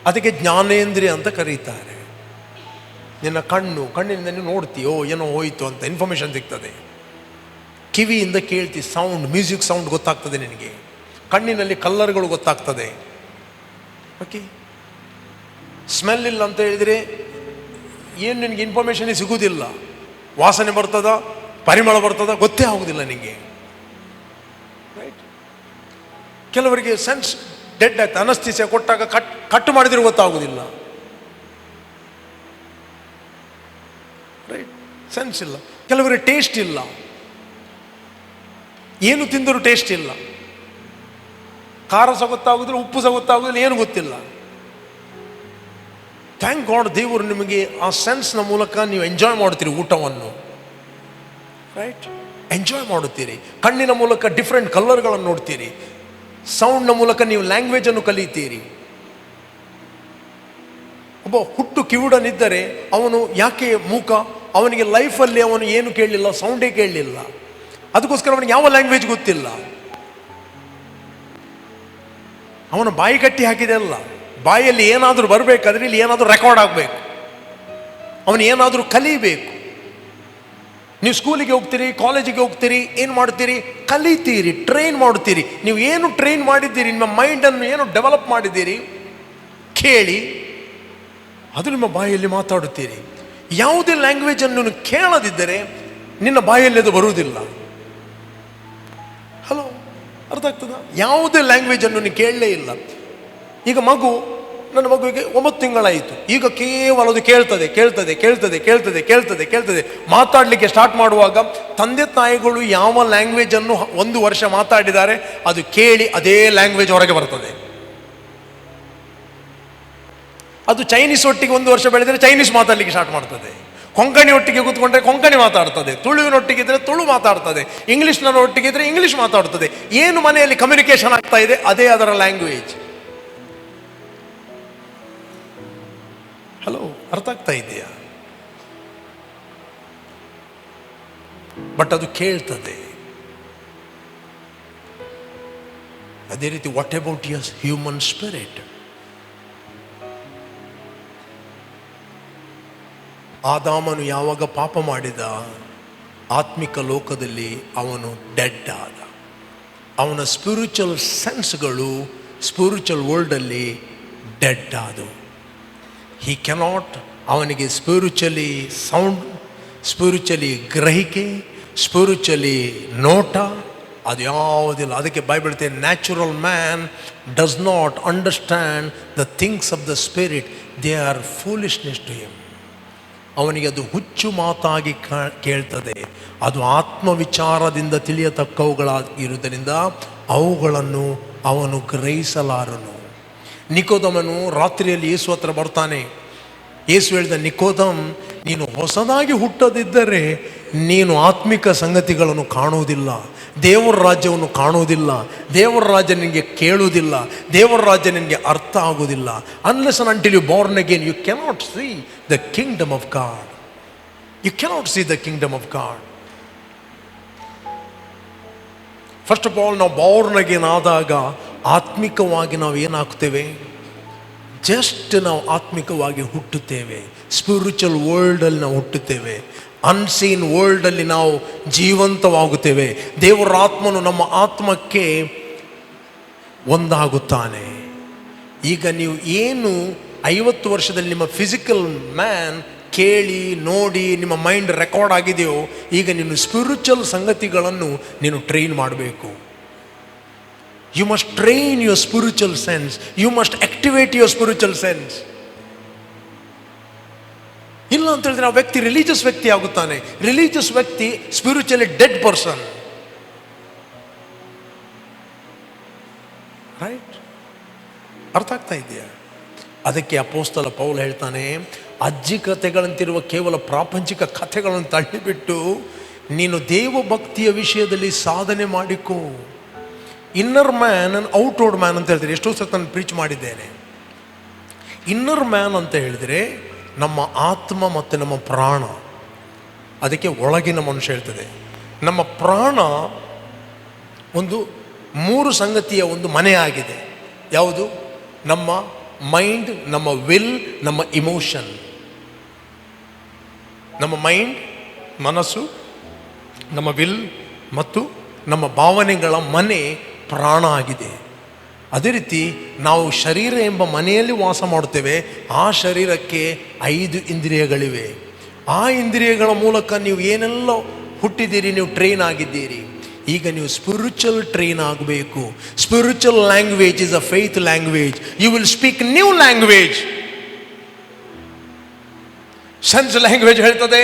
ಅದಕ್ಕೆ ಜ್ಞಾನೇಂದ್ರಿಯ ಅಂತ ಕರೀತಾರೆ. ನಿನ್ನ ಕಣ್ಣಿನಿಂದ ನೀವು ನೋಡ್ತೀಯೋ ಏನೋ ಹೋಯಿತು ಅಂತ ಇನ್ಫಾರ್ಮೇಶನ್ ಸಿಗ್ತದೆ. ಕಿವಿಯಿಂದ ಕೇಳ್ತಿ, ಸೌಂಡ್, ಮ್ಯೂಸಿಕ್ ಸೌಂಡ್ ಗೊತ್ತಾಗ್ತದೆ ನಿನಗೆ. ಕಣ್ಣಿನಲ್ಲಿ ಕಲ್ಲರ್ಗಳು ಗೊತ್ತಾಗ್ತದೆ. ಓಕೆ, ಸ್ಮೆಲ್ ಇಲ್ಲ ಅಂತ ಹೇಳಿದರೆ ಏನು ನಿನಗೆ ಇನ್ಫಾರ್ಮೇಷನ್ ಸಿಗುವುದಿಲ್ಲ. ವಾಸನೆ ಬರ್ತದ, ಪರಿಮಳ ಬರ್ತದ, ಗೊತ್ತೇ ಆಗುವುದಿಲ್ಲ ನಿನಗೆ. ರೈಟ್? ಕೆಲವರಿಗೆ ಸೆನ್ಸ್ ಡೆಡ್ ಆಯ್ತು, ಅನಸ್ತೀಸಿಯಾ ಕೊಟ್ಟಾಗ ಕಟ್ ಮಾಡಿದ್ರೆ ಗೊತ್ತಾಗುವುದಿಲ್ಲ. ರೈಟ್? ಸೆನ್ಸ್ ಇಲ್ಲ. ಕೆಲವರಿಗೆ ಟೇಸ್ಟ್ ಇಲ್ಲ, ಏನು ತಿಂದರೂ ಟೇಸ್ಟ್ ಇಲ್ಲ. ಖಾರ ಸಹ ಗೊತ್ತಾಗುದಿಲ್ಲ, ಉಪ್ಪು ಸಹ ಗೊತ್ತಾಗುದಿಲ್ಲ, ಏನು ಗೊತ್ತಿಲ್ಲ. ಥ್ಯಾಂಕ್ ಗಾಡ್, ದೇವರು ನಿಮಗೆ ಆ ಸೆನ್ಸ್ನ ಮೂಲಕ ನೀವು ಎಂಜಾಯ್ ಮಾಡ್ತೀರಿ ಊಟವನ್ನು. ರೈಟ್? ಎಂಜಾಯ್ ಮಾಡುತ್ತೀರಿ. ಕಣ್ಣಿನ ಮೂಲಕ ಡಿಫ್ರೆಂಟ್ ಕಲರ್ಗಳನ್ನು ನೋಡ್ತೀರಿ. ಸೌಂಡ್ನ ಮೂಲಕ ನೀವು ಲ್ಯಾಂಗ್ವೇಜನ್ನು ಕಲಿತೀರಿ. ಒಬ್ಬ ಹುಟ್ಟು ಕಿವುಡನಿದ್ದರೆ ಅವನು ಯಾಕೆ ಮೂಕ? ಅವನಿಗೆ ಲೈಫಲ್ಲಿ ಅವನು ಏನು ಕೇಳಲಿಲ್ಲ, ಸೌಂಡೇ ಕೇಳಲಿಲ್ಲ. ಅದಕ್ಕೋಸ್ಕರ ಅವನಿಗೆ ಯಾವ ಲ್ಯಾಂಗ್ವೇಜ್ ಗೊತ್ತಿಲ್ಲ. ಅವನ ಬಾಯಿ ಕಟ್ಟಿ ಹಾಕಿದೆ ಅಲ್ಲ. ಬಾಯಲ್ಲಿ ಏನಾದರೂ ಬರಬೇಕಾದ್ರೆ ಇಲ್ಲಿ ಏನಾದರೂ ರೆಕಾರ್ಡ್ ಆಗಬೇಕು, ಅವನು ಏನಾದರೂ ಕಲಿಬೇಕು. ನೀವು ಸ್ಕೂಲಿಗೆ ಹೋಗ್ತೀರಿ, ಕಾಲೇಜಿಗೆ ಹೋಗ್ತೀರಿ, ಏನು ಮಾಡ್ತೀರಿ? ಕಲಿತೀರಿ, ಟ್ರೈನ್ ಮಾಡ್ತೀರಿ. ನೀವು ಏನು ಟ್ರೈನ್ ಮಾಡಿದ್ದೀರಿ, ನಿಮ್ಮ ಮೈಂಡನ್ನು ಏನು ಡೆವಲಪ್ ಮಾಡಿದ್ದೀರಿ ಕೇಳಿ, ಅದು ನಿಮ್ಮ ಬಾಯಲ್ಲಿ ಮಾತಾಡುತ್ತೀರಿ. ಯಾವುದೇ ಲ್ಯಾಂಗ್ವೇಜನ್ನು ಕೇಳದಿದ್ದರೆ ನಿನ್ನ ಬಾಯಲ್ಲಿ ಅದು ಬರುವುದಿಲ್ಲ. ಹಲೋ, ಅರ್ಥ ಆಗ್ತದ? ಯಾವುದೇ ಲ್ಯಾಂಗ್ವೇಜನ್ನು ನೀನು ಕೇಳಲೇ ಇಲ್ಲ. ಈಗ ನನ್ನ ಮಗುವಿಗೆ 9 ತಿಂಗಳಾಯಿತು. ಈಗ ಕೇವಲ ಅದು ಕೇಳ್ತದೆ ಕೇಳ್ತದೆ ಕೇಳ್ತದೆ ಕೇಳ್ತದೆ ಕೇಳ್ತದೆ ಕೇಳ್ತದೆ. ಮಾತಾಡಲಿಕ್ಕೆ ಸ್ಟಾರ್ಟ್ ಮಾಡುವಾಗ ತಂದೆ ತಾಯಿಗಳು ಯಾವ ಲ್ಯಾಂಗ್ವೇಜನ್ನು 1 ವರ್ಷ ಮಾತಾಡಿದ್ದಾರೆ ಅದು ಕೇಳಿ ಅದೇ ಲ್ಯಾಂಗ್ವೇಜ್ ಹೊರಗೆ ಬರ್ತದೆ. ಅದು ಚೈನೀಸ್ ಒಟ್ಟಿಗೆ 1 ವರ್ಷ ಬೆಳೆದರೆ ಚೈನೀಸ್ ಮಾತಾಡಲಿಕ್ಕೆ ಸ್ಟಾರ್ಟ್ ಮಾಡ್ತದೆ. ಕೊಂಕಣಿ ಒಟ್ಟಿಗೆ ಕೂತ್ಕೊಂಡ್ರೆ ಕೊಂಕಣಿ ಮಾತಾಡ್ತದೆ, ತುಳುವಿನೊಟ್ಟಿಗೆ ಇದ್ರೆ ತುಳು ಮಾತಾಡ್ತದೆ, ಇಂಗ್ಲಿಷ್ನ ಒಟ್ಟಿಗೆ ಇದ್ರೆ ಇಂಗ್ಲಿಷ್ ಮಾತಾಡ್ತದೆ. ಏನು ಮನೆಯಲ್ಲಿ ಕಮ್ಯುನಿಕೇಶನ್ ಆಗ್ತಾ ಇದೆ ಅದೇ ಅದರ ಲ್ಯಾಂಗ್ವೇಜ್. ಹಲೋ, ಅರ್ಥ ಆಗ್ತಾ ಇದೆಯಾ? ಬಟ್ ಅದು ಕೇಳ್ತದೆ. ಅದೇ ರೀತಿ what about your human spirit? ಆದಾಮನು ಯಾವಾಗ ಪಾಪ ಮಾಡಿದ, ಆತ್ಮಿಕ ಲೋಕದಲ್ಲಿ ಅವನು ಡೆಡ್ ಆದ. ಅವನ ಸ್ಪಿರಿಚುವಲ್ ಸೆನ್ಸ್ಗಳು ಸ್ಪಿರಿಚುವಲ್ ವರ್ಲ್ಡಲ್ಲಿ ಡೆಡ್ ಆದವು. ಹಿ ಕೆನಾಟ್, ಅವನಿಗೆ ಸ್ಪಿರಿಚುವಲಿ ಸೌಂಡ್, ಸ್ಪಿರಿಚುವಲಿ ಗ್ರಹಿಕೆ, ಸ್ಪಿರಿಚುವಲಿ ನೋಟ ಅದು ಯಾವುದಿಲ್ಲ. ಅದಕ್ಕೆ ಬೈಬಲ್ ಹೇಳ್ತೇನೆ, natural man does not understand the things of the spirit, they are foolishness to him. ಅವನಿಗೆ ಅದು ಹುಚ್ಚು ಮಾತಾಗಿ ಕೇಳ್ತದೆ. ಅದು ಆತ್ಮವಿಚಾರದಿಂದ ತಿಳಿಯತಕ್ಕವುಗಳಾಗಿರುವುದರಿಂದ ಅವುಗಳನ್ನು ಅವನು ಗ್ರಹಿಸಲಾರನು. ನಿಕೋದಮನು ರಾತ್ರಿಯಲ್ಲಿ ಯೇಸು ಹತ್ರ ಬರ್ತಾನೆ. ಯೇಸು ಹೇಳಿದ, ನಿಕೋದಮ್, ನೀನು ಹೊಸದಾಗಿ ಹುಟ್ಟದಿದ್ದರೆ ನೀನು ಆತ್ಮಿಕ ಸಂಗತಿಗಳನ್ನು ಕಾಣುವುದಿಲ್ಲ, ದೇವರ ರಾಜ್ಯವನ್ನು ಕಾಣುವುದಿಲ್ಲ, ದೇವರ ರಾಜ್ಯ ನಿನಗೆ ಕೇಳುವುದಿಲ್ಲ, ದೇವರ ರಾಜ್ಯ ನಿನಗೆ ಅರ್ಥ ಆಗುವುದಿಲ್ಲ. Unless and until you born again you cannot see the kingdom of God. You cannot see the kingdom of God. First of all, ನಾವು ಬಾರ್ನ್ ಅಗೇನ್ ಆದಾಗ ಆತ್ಮಿಕವಾಗಿ ನಾವು ಏನಾಗ್ತೇವೆ? ಜಸ್ಟ್ ನಾವು ಆತ್ಮಿಕವಾಗಿ ಹುಟ್ಟುತ್ತೇವೆ. ಸ್ಪಿರಿಚುವಲ್ ವರ್ಲ್ಡಲ್ಲಿ ನಾವು ಹುಟ್ಟುತ್ತೇವೆ. ಅನ್ಸೀನ್ ವರ್ಲ್ಡಲ್ಲಿ ನಾವು ಜೀವಂತವಾಗುತ್ತೇವೆ. ದೇವರ ಆತ್ಮನು ನಮ್ಮ ಆತ್ಮಕ್ಕೆ ಒಂದಾಗುತ್ತಾನೆ. ಈಗ ನೀವು ಏನು 50 ವರ್ಷದಲ್ಲಿ ನಿಮ್ಮ ಫಿಸಿಕಲ್ ಮ್ಯಾನ್ ಕೇಳಿ ನೋಡಿ ನಿಮ್ಮ ಮೈಂಡ್ ರೆಕಾರ್ಡ್ ಆಗಿದೆಯೋ, ಈಗ ನೀನು ಸ್ಪಿರಿಚುವಲ್ ಸಂಗತಿಗಳನ್ನು ನೀನು ಟ್ರೈನ್ ಮಾಡಬೇಕು. You must train your spiritual sense, you must activate your spiritual sense. ಇಲ್ಲ ಅಂತ ಹೇಳಿದ್ರೆ ಆ ವ್ಯಕ್ತಿ ರಿಲೀಜಿಯಸ್ ವ್ಯಕ್ತಿ ಆಗುತ್ತಾನೆ. ರಿಲೀಜಿಯಸ್ ವ್ಯಕ್ತಿ ಸ್ಪಿರಿಚುವಲಿ ಡೆಡ್ ಪರ್ಸನ್. ರೈಟ್? ಅರ್ಥ ಆಗ್ತಾ ಇದೆಯಾ? ಅದಕ್ಕೆ ಅಪೊಸ್ತಲ ಪೌಲ ಹೇಳ್ತಾನೆ, ಅಜ್ಜಿ ಕಥೆಗಳಂತಿರುವ ಕೇವಲ ಪ್ರಾಪಂಚಿಕ ಕಥೆಗಳನ್ನು ತಳ್ಳಿಬಿಟ್ಟು ನೀನು ದೇವಭಕ್ತಿಯ ವಿಷಯದಲ್ಲಿ ಸಾಧನೆ ಮಾಡಿಕೋ. Inner man and outward man ಅಂತ ಹೇಳ್ತಾರೆ. ಎಷ್ಟೋ ಸಲ ನಾನು ಪ್ರೀಚ್ ಮಾಡಿದ್ದೇನೆ. ಇನ್ನರ್ ಮ್ಯಾನ್ ಅಂತ ಹೇಳಿದರೆ ನಮ್ಮ ಆತ್ಮ ಮತ್ತು ನಮ್ಮ ಪ್ರಾಣ, ಅದಕ್ಕೆ ಒಳಗಿನ ಮನುಷ್ಯ ಹೇಳ್ತದೆ. ನಮ್ಮ ಪ್ರಾಣ ಒಂದು 3 ಸಂಗತಿಯ ಒಂದು ಮನೆ ಆಗಿದೆ. ಯಾವುದು? ನಮ್ಮ ಮೈಂಡ್, ನಮ್ಮ ವಿಲ್, ನಮ್ಮ ಇಮೋಷನ್. ನಮ್ಮ ಮೈಂಡ್, ಮನಸ್ಸು, ನಮ್ಮ ವಿಲ್ ಮತ್ತು ನಮ್ಮ ಭಾವನೆಗಳ ಮನೆ ಪ್ರಾಣ ಆಗಿದೆ. ಅದೇ ರೀತಿ ನಾವು ಶರೀರ ಎಂಬ ಮನೆಯಲ್ಲಿ ವಾಸ ಮಾಡುತ್ತೇವೆ. ಆ ಶರೀರಕ್ಕೆ 5 ಇಂದ್ರಿಯಗಳಿವೆ. ಆ ಇಂದ್ರಿಯಗಳ ಮೂಲಕ ನೀವು ಏನೆಲ್ಲ ಹುಟ್ಟಿದ್ದೀರಿ, ನೀವು ಟ್ರೈನ್ ಆಗಿದ್ದೀರಿ. ಈಗ ನೀವು ಸ್ಪಿರಿಚುವಲ್ ಟ್ರೈನ್ ಆಗಬೇಕು. Spiritual language is a faith language. You will speak new language. Sense language ಹೇಳ್ತದೆ,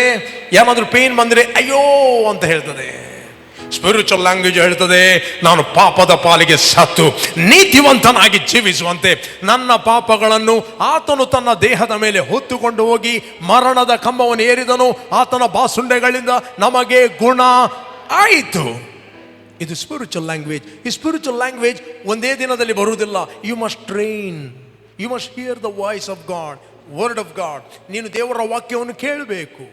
ಏನಾದರೂ ಪೇನ್ ಬಂದರೆ ಅಯ್ಯೋ ಅಂತ ಹೇಳ್ತದೆ. ಸ್ಪಿರಿಚುವಲ್ ಲ್ಯಾಂಗ್ವೇಜ್ ಹೇಳ್ತದೆ, ನಾನು ಪಾಪದ ಪಾಲಿಗೆ ಸತ್ತು ನೀತಿವಂತನಾಗಿ ಜೀವಿಸುವಂತೆ ನನ್ನ ಪಾಪಗಳನ್ನು ಆತನು ತನ್ನ ದೇಹದ ಮೇಲೆ ಹೊತ್ತುಕೊಂಡು ಹೋಗಿ ಮರಣದ ಕಂಬವನ್ನು ಏರಿದನು. ಆತನ ಬಾಸುಂಡೆಗಳಿಂದ ನಮಗೆ ಗುಣ ಆಯಿತು. ಇದು ಸ್ಪಿರಿಚುವಲ್ ಲ್ಯಾಂಗ್ವೇಜ್. ಈ ಸ್ಪಿರಿಚುವಲ್ ಲ್ಯಾಂಗ್ವೇಜ್ ಒಂದೇ ದಿನದಲ್ಲಿ ಬರುವುದಿಲ್ಲ. You must train, you must hear the voice of God, word of God. ನೀನು ದೇವರ ವಾಕ್ಯವನ್ನು ಕೇಳಬೇಕು.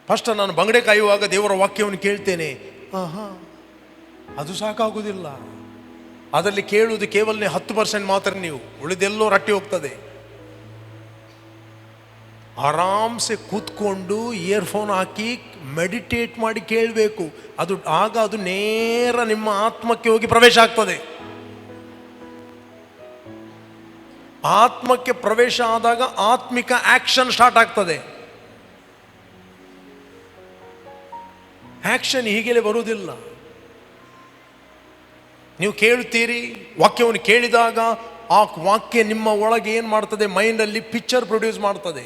ಫಸ್ಟ್ ನಾನು ಬಂಗಡೆ ಕಾಯುವಾಗ ದೇವರ ವಾಕ್ಯವನ್ನು ಕೇಳ್ತೇನೆ. ಅದು ಸಾಕಾಗುವುದಿಲ್ಲ. ಅದರಲ್ಲಿ ಕೇಳುವುದು ಕೇವಲ 10% ಮಾತ್ರ. ನೀವು ಉಳಿದೆಲ್ಲೋ ರಟ್ಟಿ ಹೋಗ್ತದೆ. ಆರಾಮ್ಸೆ ಕೂತ್ಕೊಂಡು ಇಯರ್ಫೋನ್ ಹಾಕಿ ಮೆಡಿಟೇಟ್ ಮಾಡಿ ಕೇಳಬೇಕು. ಆಗ ಅದು ನೇರ ನಿಮ್ಮ ಆತ್ಮಕ್ಕೆ ಹೋಗಿ ಪ್ರವೇಶ ಆಗ್ತದೆ. ಆತ್ಮಕ್ಕೆ ಪ್ರವೇಶ ಆದಾಗ ಆತ್ಮಿಕ ಆಕ್ಷನ್ ಸ್ಟಾರ್ಟ್ ಆಗ್ತದೆ. ಆಕ್ಷನ್ ಹೀಗೆಲೆ ಬರುವುದಿಲ್ಲ. ನೀವು ಕೇಳುತ್ತೀರಿ, ವಾಕ್ಯವನ್ನು ಕೇಳಿದಾಗ ಆ ವಾಕ್ಯ ನಿಮ್ಮ ಒಳಗೆ ಏನು ಮಾಡ್ತದೆ? ಮೈಂಡಲ್ಲಿ ಪಿಕ್ಚರ್ ಪ್ರೊಡ್ಯೂಸ್ ಮಾಡ್ತದೆ.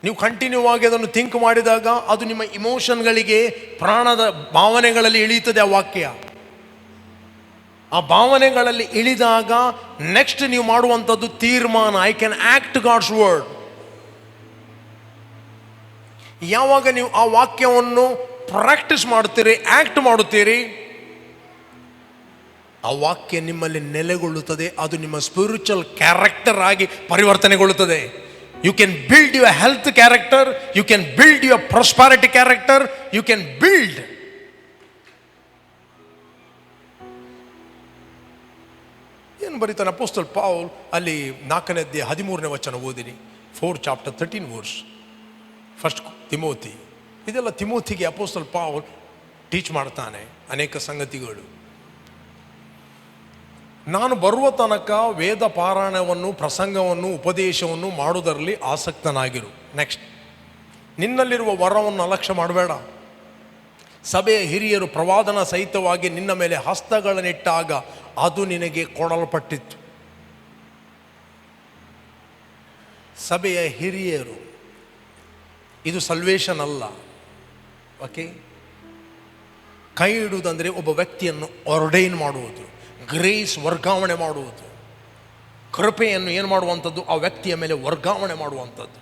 ನೀವು ಕಂಟಿನ್ಯೂ ಆಗಿ ಅದನ್ನು ಥಿಂಕ್ ಮಾಡಿದಾಗ ಅದು ನಿಮ್ಮ ಇಮೋಷನ್ಗಳಿಗೆ, ಪ್ರಾಣದ ಭಾವನೆಗಳಲ್ಲಿ ಇಳಿಯುತ್ತದೆ ಆ ವಾಕ್ಯ. ಆ ಭಾವನೆಗಳಲ್ಲಿ ಇಳಿದಾಗ ನೆಕ್ಸ್ಟ್ ನೀವು ಮಾಡುವಂಥದ್ದು ತೀರ್ಮಾನ. I can act God's word. ಯಾವಾಗ ನೀವು ಆ ವಾಕ್ಯವನ್ನು ಪ್ರಾಕ್ಟೀಸ್ ಮಾಡುತ್ತೀರಿ, ಆಕ್ಟ್ ಮಾಡುತ್ತೀರಿ, ಆ ವಾಕ್ಯ ನಿಮ್ಮಲ್ಲಿ ನೆಲೆಗೊಳ್ಳುತ್ತದೆ. ಅದು ನಿಮ್ಮ ಸ್ಪಿರಿಚುವಲ್ ಕ್ಯಾರೆಕ್ಟರ್ ಆಗಿ ಪರಿವರ್ತನೆಗೊಳ್ಳುತ್ತದೆ. You can build your health character, you can build your prosperity character, you can build. ಏನು ಬರೀತಾನೆ ಅಪೊಸ್ತಲ ಪೌಲ್ ಅಲ್ಲಿ 4ನೇ ಅಧ್ಯಾಯ 13ನೇ ವಚನ ಓದಿರಿ. 4 chapter 13 verse. First Timothy. ಇದೆಲ್ಲ ತಿಮೋತಿಗೆ ಅಪೊಸ್ತಲ ಪೌಲ್ ಟೀಚ್ ಮಾಡ್ತಾನೆ ಅನೇಕ ಸಂಗತಿಗಳು. ನಾನು ಬರುವ ತನಕ ವೇದ ಪಾರಾಯಣವನ್ನು, ಪ್ರಸಂಗವನ್ನು, ಉಪದೇಶವನ್ನು ಮಾಡುವುದರಲ್ಲಿ ಆಸಕ್ತನಾಗಿರು. ನೆಕ್ಸ್ಟ್, ನಿನ್ನಲ್ಲಿರುವ ವರವನ್ನು ಅಲಕ್ಷ್ಯ ಮಾಡಬೇಡ. ಸಭೆಯ ಹಿರಿಯರು ಪ್ರವಾದನ ಸಹಿತವಾಗಿ ನಿನ್ನ ಮೇಲೆ ಹಸ್ತಗಳನ್ನಿಟ್ಟಾಗ ಅದು ನಿನಗೆ ಕೊಡಲ್ಪಟ್ಟಿತ್ತು. ಸಭೆಯ ಹಿರಿಯರು, ಇದು ಸಲ್ವೇಷನ್ ಅಲ್ಲ. ಓಕೆ, ಕೈ ಇಡುವುದಂದರೆ ಒಬ್ಬ ವ್ಯಕ್ತಿಯನ್ನು ಆರ್ಡೈನ್ ಮಾಡುವುದು, ಗ್ರೇಸ್ ವರ್ಗಾವಣೆ ಮಾಡುವುದು, ಕೃಪೆಯನ್ನು ಏನು ಮಾಡುವಂಥದ್ದು? ಆ ವ್ಯಕ್ತಿಯ ಮೇಲೆ ವರ್ಗಾವಣೆ ಮಾಡುವಂಥದ್ದು.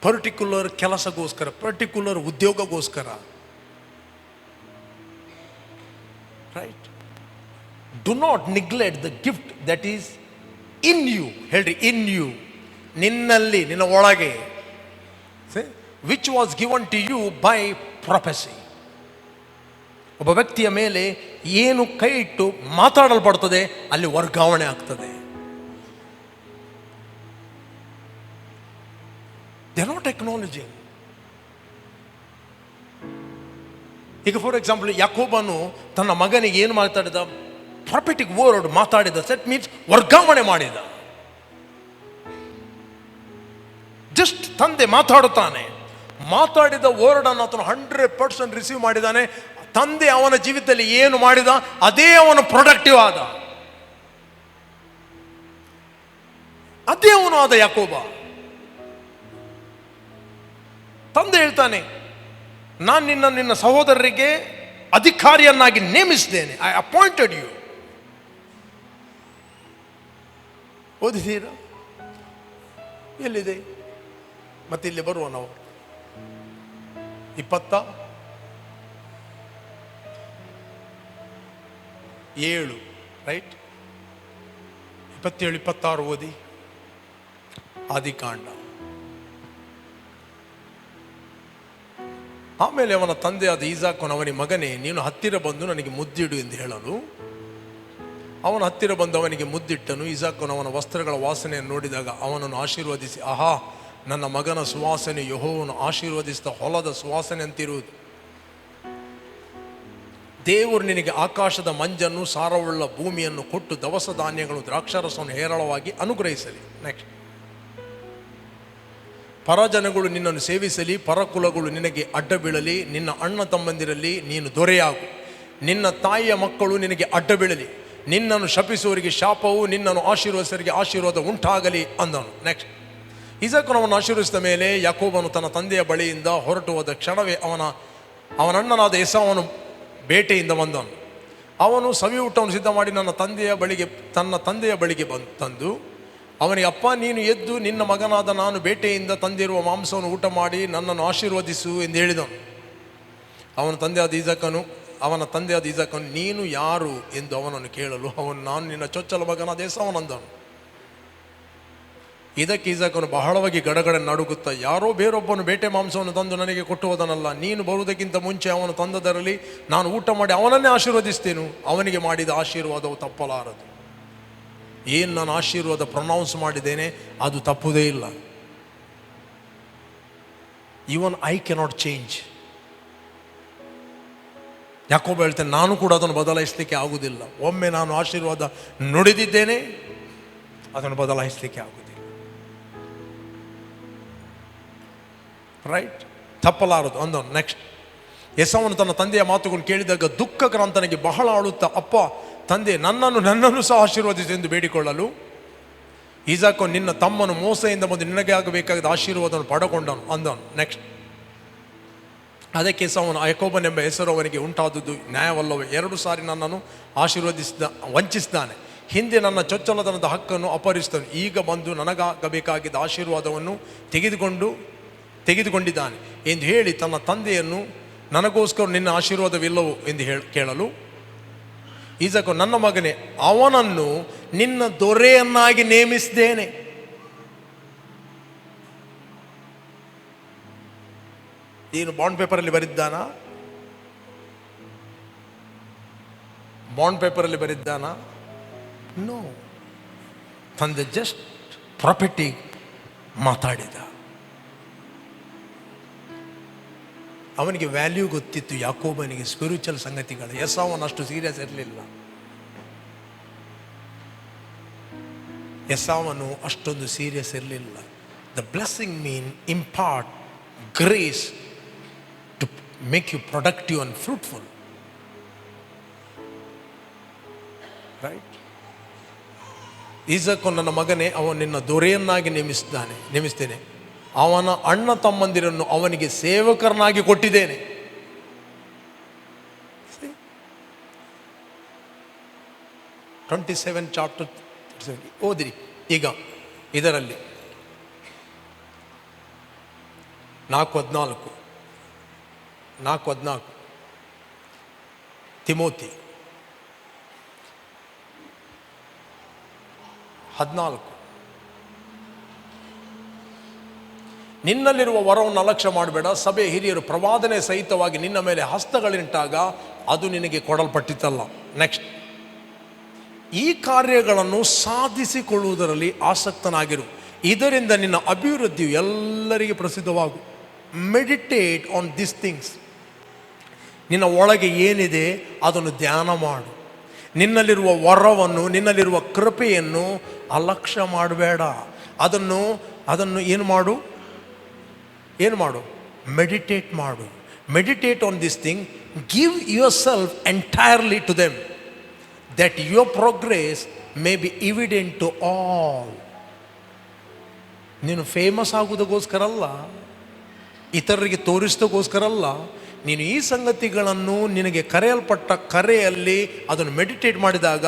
ಪರ್ಟಿಕ್ಯುಲರ್ ಕೆಲಸಗೋಸ್ಕರ, ಪರ್ಟಿಕ್ಯುಲರ್ ಉದ್ಯೋಗಗೋಸ್ಕರ. Right? Do not neglect the gift that is in you. ಹೇಳ್ರಿ, ಇನ್ ಯು, ನಿನ್ನಲ್ಲಿ, ನಿನ್ನ ಒಳಗೆ. Which was given to you by prophecy. ಒಬ್ಬ ವ್ಯಕ್ತಿಯ ಮೇಲೆ ಏನು ಕೈ ಇಟ್ಟು ಮಾತಾಡಲ್ಪಡ್ತದೆ, ಅಲ್ಲಿ ವರ್ಗಾವಣೆ ಆಗ್ತದೆ. They are not acknowledging. ಈಗ ಫಾರ್ ಎಕ್ಸಾಂಪಲ್, ಯಾಕೋಬನು ತನ್ನ ಮಗನಿಗೆ ಏನು ಮಾತಾಡಿದ? ಪ್ರಾಫೆಟಿಕ್ ವರ್ಡ್ ಮಾತಾಡಿದ. ಸೆಟ್ ಮೀನ್ಸ್ ವರ್ಗಾವಣೆ ಮಾಡಿದ. ಜಸ್ಟ್ ತಂದೆ ಮಾತಾಡುತ್ತಾನೆ, ಮಾತಾಡಿದ ವರ್ಡನ್ನು ಆತನು 100% ರಿಸೀವ್ ಮಾಡಿದ್ದಾನೆ. ತಂದೆ ಅವನ ಜೀವಿತದಲ್ಲಿ ಏನು ಮಾಡಿದ ಅದೇ ಅವನು ಪ್ರೊಡಕ್ಟಿವ್ ಆದ, ಅದೇ ಅವನು ಆದ ಯಾಕೋಬ. ತಂದೆ ಹೇಳ್ತಾನೆ, ನಾನು ನಿನ್ನ ಸಹೋದರರಿಗೆ ಅಧಿಕಾರಿಯನ್ನಾಗಿ ನೇಮಿಸಿದ್ದೇನೆ. I appointed you. ಓದಿದ್ದೀರಾ? ಎಲ್ಲಿದೆ? ಮತ್ತೆ ಇಲ್ಲಿ ಬರುವ ನಾವು 27 ರೈಟ್, 27, 26 ಓದಿ. ಆದಿಕಾಂಡ. ಆಮೇಲೆ ಅವನ ತಂದೆಯಾದ ಈಸಾಕನು ಅವನಿಗೆ, ಮಗನೇ, ನೀನು ಹತ್ತಿರ ಬಂದು ನನಗೆ ಮುದ್ದಿಡು ಎಂದು ಹೇಳಲು ಅವನ ಹತ್ತಿರ ಬಂದು ಅವನಿಗೆ ಮುದ್ದಿಟ್ಟನು. ಈಸಾಕನು ಅವನ ವಸ್ತ್ರಗಳ ವಾಸನೆಯನ್ನು ನೋಡಿದಾಗ ಅವನನ್ನು ಆಶೀರ್ವದಿಸಿ, ಆಹಾ, ನನ್ನ ಮಗನ ಸುವಾಸನೆ ಯೆಹೋವನು ಆಶೀರ್ವದಿಸಿದ ಹೊಲದ ಸುವಾಸನೆ ಅಂತಿರುವುದು. ದೇವರು ನಿನಗೆ ಆಕಾಶದ ಮಂಜನ್ನು, ಸಾರವುಳ್ಳ ಭೂಮಿಯನ್ನು ಕೊಟ್ಟು ದವಸ ಧಾನ್ಯಗಳು, ದ್ರಾಕ್ಷಾರಸವನ್ನು ಹೇರಳವಾಗಿ ಅನುಗ್ರಹಿಸಲಿ. ನೆಕ್ಸ್ಟ್, ಪರಜನಗಳು ನಿನ್ನನ್ನು ಸೇವಿಸಲಿ, ಪರಕುಲಗಳು ನಿನಗೆ ಅಡ್ಡ ಬೀಳಲಿ, ನಿನ್ನ ಅಣ್ಣ ತಮ್ಮಂದಿರಲ್ಲಿ ನೀನು ದೊರೆಯಾಗು, ನಿನ್ನ ತಾಯಿಯ ಮಕ್ಕಳು ನಿನಗೆ ಅಡ್ಡ ಬೀಳಲಿ, ನಿನ್ನನ್ನು ಶಪಿಸುವವರಿಗೆ ಶಾಪವು, ನಿನ್ನನ್ನು ಆಶೀರ್ವದಿಸುವವರಿಗೆ ಆಶೀರ್ವಾದ ಉಂಟಾಗಲಿ ಅಂದನು. ನೆಕ್ಸ್ಟ್, ಇಸಾಕನು ಅವನು ಆಶೀರ್ವದಿಸಿದ ಮೇಲೆ ಯಾಕೋಬನು ತನ್ನ ತಂದೆಯ ಬಳಿಯಿಂದ ಹೊರಟು ಹೋದ ಕ್ಷಣವೇ ಅವನ ಅಣ್ಣನಾದ ಏಸಾವನು ಬೇಟೆಯಿಂದ ಬಂದನು. ಅವನು ಸವಿ ಊಟವನ್ನು ಸಿದ್ಧ ಮಾಡಿ ತನ್ನ ತಂದೆಯ ಬಳಿಗೆ ತಂದು ಅವನಿಗೆ, ಅಪ್ಪ, ನೀನು ಎದ್ದು ನಿನ್ನ ಮಗನಾದ ನಾನು ಬೇಟೆಯಿಂದ ತಂದಿರುವ ಮಾಂಸವನ್ನು ಊಟ ಮಾಡಿ ನನ್ನನ್ನು ಆಶೀರ್ವದಿಸು ಎಂದು ಹೇಳಿದನು. ಅವನ ತಂದೆಯಾದ ಈಸಾಕನು ನೀನು ಯಾರು ಎಂದು ಅವನನ್ನು ಕೇಳಲು ಅವನು, ನಾನು ನಿನ್ನ ಚೊಚ್ಚಲ ಮಗನಾದ ಏಸಾವನಂದನು. ಇದಕ್ಕೆ ಈಸಾಕನು ಬಹಳವಾಗಿ ಗಡಗಡ ನಡುಗುತ್ತಾ, ಯಾರೋ ಬೇರೊಬ್ಬನು ಬೇಟೆ ಮಾಂಸವನ್ನು ತಂದು ನನಗೆ ಕೊಟ್ಟು ಹೋದನಲ್ಲ, ನೀನು ಬರುವುದಕ್ಕಿಂತ ಮುಂಚೆ ಅವನು ತಂದದರಲ್ಲಿ ನಾನು ಊಟ ಮಾಡಿ ಅವನನ್ನೇ ಆಶೀರ್ವದಿಸ್ತೇನು. ಅವನಿಗೆ ಮಾಡಿದ ಆಶೀರ್ವಾದವು ತಪ್ಪಲಾರದು. ಏನು ನಾನು ಆಶೀರ್ವಾದ ಪ್ರೊನೌನ್ಸ್ ಮಾಡಿದ್ದೇನೆ ಅದು ತಪ್ಪುವುದೇ ಇಲ್ಲ. Even I cannot change. ಯಾಕೋಬ ಹೇಳ್ತೇನೆ, ನಾನು ಕೂಡ ಅದನ್ನು ಬದಲಾಯಿಸಲಿಕ್ಕೆ ಆಗುವುದಿಲ್ಲ. ಒಮ್ಮೆ ನಾನು ಆಶೀರ್ವಾದ ನುಡಿದಿದ್ದೇನೆ, ಅದನ್ನು ಬದಲಾಯಿಸಲಿಕ್ಕೆ ಆಗುವುದಿಲ್ಲ. ರೈಟ್, ತಪ್ಪಲಾರದು ಅಂದನು. ನೆಕ್ಸ್ಟ್, ಏಸಾವನು ತನ್ನ ತಂದೆಯ ಮಾತುಗಳನ್ನು ಕೇಳಿದಾಗ ದುಃಖಕ್ರಾಂತನಿಗೆ ಬಹಳ ಅಳುತ್ತಾ, ಅಪ್ಪ ತಂದೆ, ನನ್ನನ್ನು ಸಹ ಆಶೀರ್ವದಿಸಿ ಎಂದು ಬೇಡಿಕೊಳ್ಳಲು ಈಸಾಕನು, ನಿನ್ನ ತಮ್ಮನು ಮೋಸೆಯಿಂದ ಬಂದು ನಿನಗೆ ಆಗಬೇಕಾದ ಆಶೀರ್ವಾದವನ್ನು ಪಡಕೊಂಡನು ಅಂದನು. ನೆಕ್ಸ್ಟ್, ಅದಕ್ಕೆ ಏಸಾವನು, ಯಾಕೋಬನೆಂಬ ಹೆಸರು ಅವನಿಗೆ ಉಂಟಾದದ್ದು ನ್ಯಾಯವಲ್ಲವೇ? 2 ಸಾರಿ ನನ್ನನ್ನು ವಂಚಿಸಿದ್ದಾನೆ. ಹಿಂದೆ ನನ್ನ ಚೊಚ್ಚಲತನದ ಹಕ್ಕನ್ನು ಅಪಹರಿಸಿದನು. ಈಗ ಬಂದು ನನಗಾಗಬೇಕಾಗಿದ್ದ ಆಶೀರ್ವಾದವನ್ನು ತೆಗೆದುಕೊಂಡಿದ್ದಾನೆ ಎಂದು ಹೇಳಿ ತನ್ನ ತಂದೆಯನ್ನು, ನನಗೋಸ್ಕರ ನಿನ್ನ ಆಶೀರ್ವಾದವಿಲ್ಲವೋ ಎಂದು ಕೇಳಲು ಈಸಾಕನು, ನನ್ನ ಮಗನೇ, ಅವನನ್ನು ನಿನ್ನ ದೊರೆಯನ್ನಾಗಿ ನೇಮಿಸಿದ್ದೇನೆ. ಏನು ಬಾಂಡ್ ಪೇಪರಲ್ಲಿ ಬರೆದಿದ್ದಾನಾ? ನೋ. ತಂದೆ ಜಸ್ಟ್ ಪ್ರಾಫಿಟಿಗ್ ಮಾತಾಡಿದ. ಅವನಿಗೆ ವ್ಯಾಲ್ಯೂ ಗೊತ್ತಿತ್ತು. ಯಾಕೋಬನಿಗೆ ಸ್ಪಿರಿಚುವಲ್ ಸಂಗತಿಗಳು. ಏಸಾವನು ಅಷ್ಟು ಸೀರಿಯಸ್ ಇರಲಿಲ್ಲ. ಏಸಾವನು ಅಷ್ಟೊಂದು ಸೀರಿಯಸ್ ಇರಲಿಲ್ಲ. The blessing mean impart grace to make you productive and fruitful. Right. ಈಸಾಕನು, ನನ್ನ ಮಗನೇ, ಅವನು ನಿನ್ನ ದೊರೆಯನ್ನಾಗಿ ನೇಮಿಸ್ತೇನೆ. ಅವನ ಅಣ್ಣ ತಮ್ಮಂದಿರನ್ನು ಅವನಿಗೆ ಸೇವಕರನ್ನಾಗಿ ಕೊಟ್ಟಿದ್ದೇನೆ. 27 ಚಾಪ್ಟರ್ ಓದಿರಿ. ಈಗ ಇದರಲ್ಲಿ 4:14 ತಿಮೋತಿ 14, ನಿನ್ನಲ್ಲಿರುವ ವರವನ್ನು ಅಲಕ್ಷ್ಯ ಮಾಡಬೇಡ. ಸಭೆ ಹಿರಿಯರು ಪ್ರವಾದನೆ ಸಹಿತವಾಗಿ ನಿನ್ನ ಮೇಲೆ ಹಸ್ತಗಳಿಂಟಾಗ ಅದು ನಿನಗೆ ಕೊಡಲ್ಪಟ್ಟಿತಲ್ಲ. ನೆಕ್ಸ್ಟ್, ಈ ಕಾರ್ಯಗಳನ್ನು ಸಾಧಿಸಿಕೊಳ್ಳುವುದರಲ್ಲಿ ಆಸಕ್ತನಾಗಿರು, ಇದರಿಂದ ನಿನ್ನ ಅಭಿವೃದ್ಧಿಯು ಎಲ್ಲರಿಗೆ ಪ್ರಸಿದ್ಧವಾಗು. Meditate on this things. ನಿನ್ನ ಒಳಗೆ ಏನಿದೆ ಅದನ್ನು ಧ್ಯಾನ ಮಾಡು. ನಿನ್ನಲ್ಲಿರುವ ವರವನ್ನು, ನಿನ್ನಲ್ಲಿರುವ ಕೃಪೆಯನ್ನು ಅಲಕ್ಷ್ಯ ಮಾಡಬೇಡ. ಅದನ್ನು ಏನು ಮಾಡು? ಮೆಡಿಟೇಟ್ ಮಾಡು. Meditate on this thing, give yourself entirely to them, that your progress may be evident to all. ನೀನು ಫೇಮಸ್ ಆಗುವುದಕ್ಕೋಸ್ಕರ ಅಲ್ಲ, ಇತರರಿಗೆ ತೋರಿಸೋದಕ್ಕೋಸ್ಕರ ಅಲ್ಲ. ನೀನು ಈ ಸಂಗತಿಗಳನ್ನು ನಿನಗೆ ಕರೆಯಲ್ಪಟ್ಟ ಕರೆಯಲ್ಲಿ ಅದನ್ನು ಮೆಡಿಟೇಟ್ ಮಾಡಿದಾಗ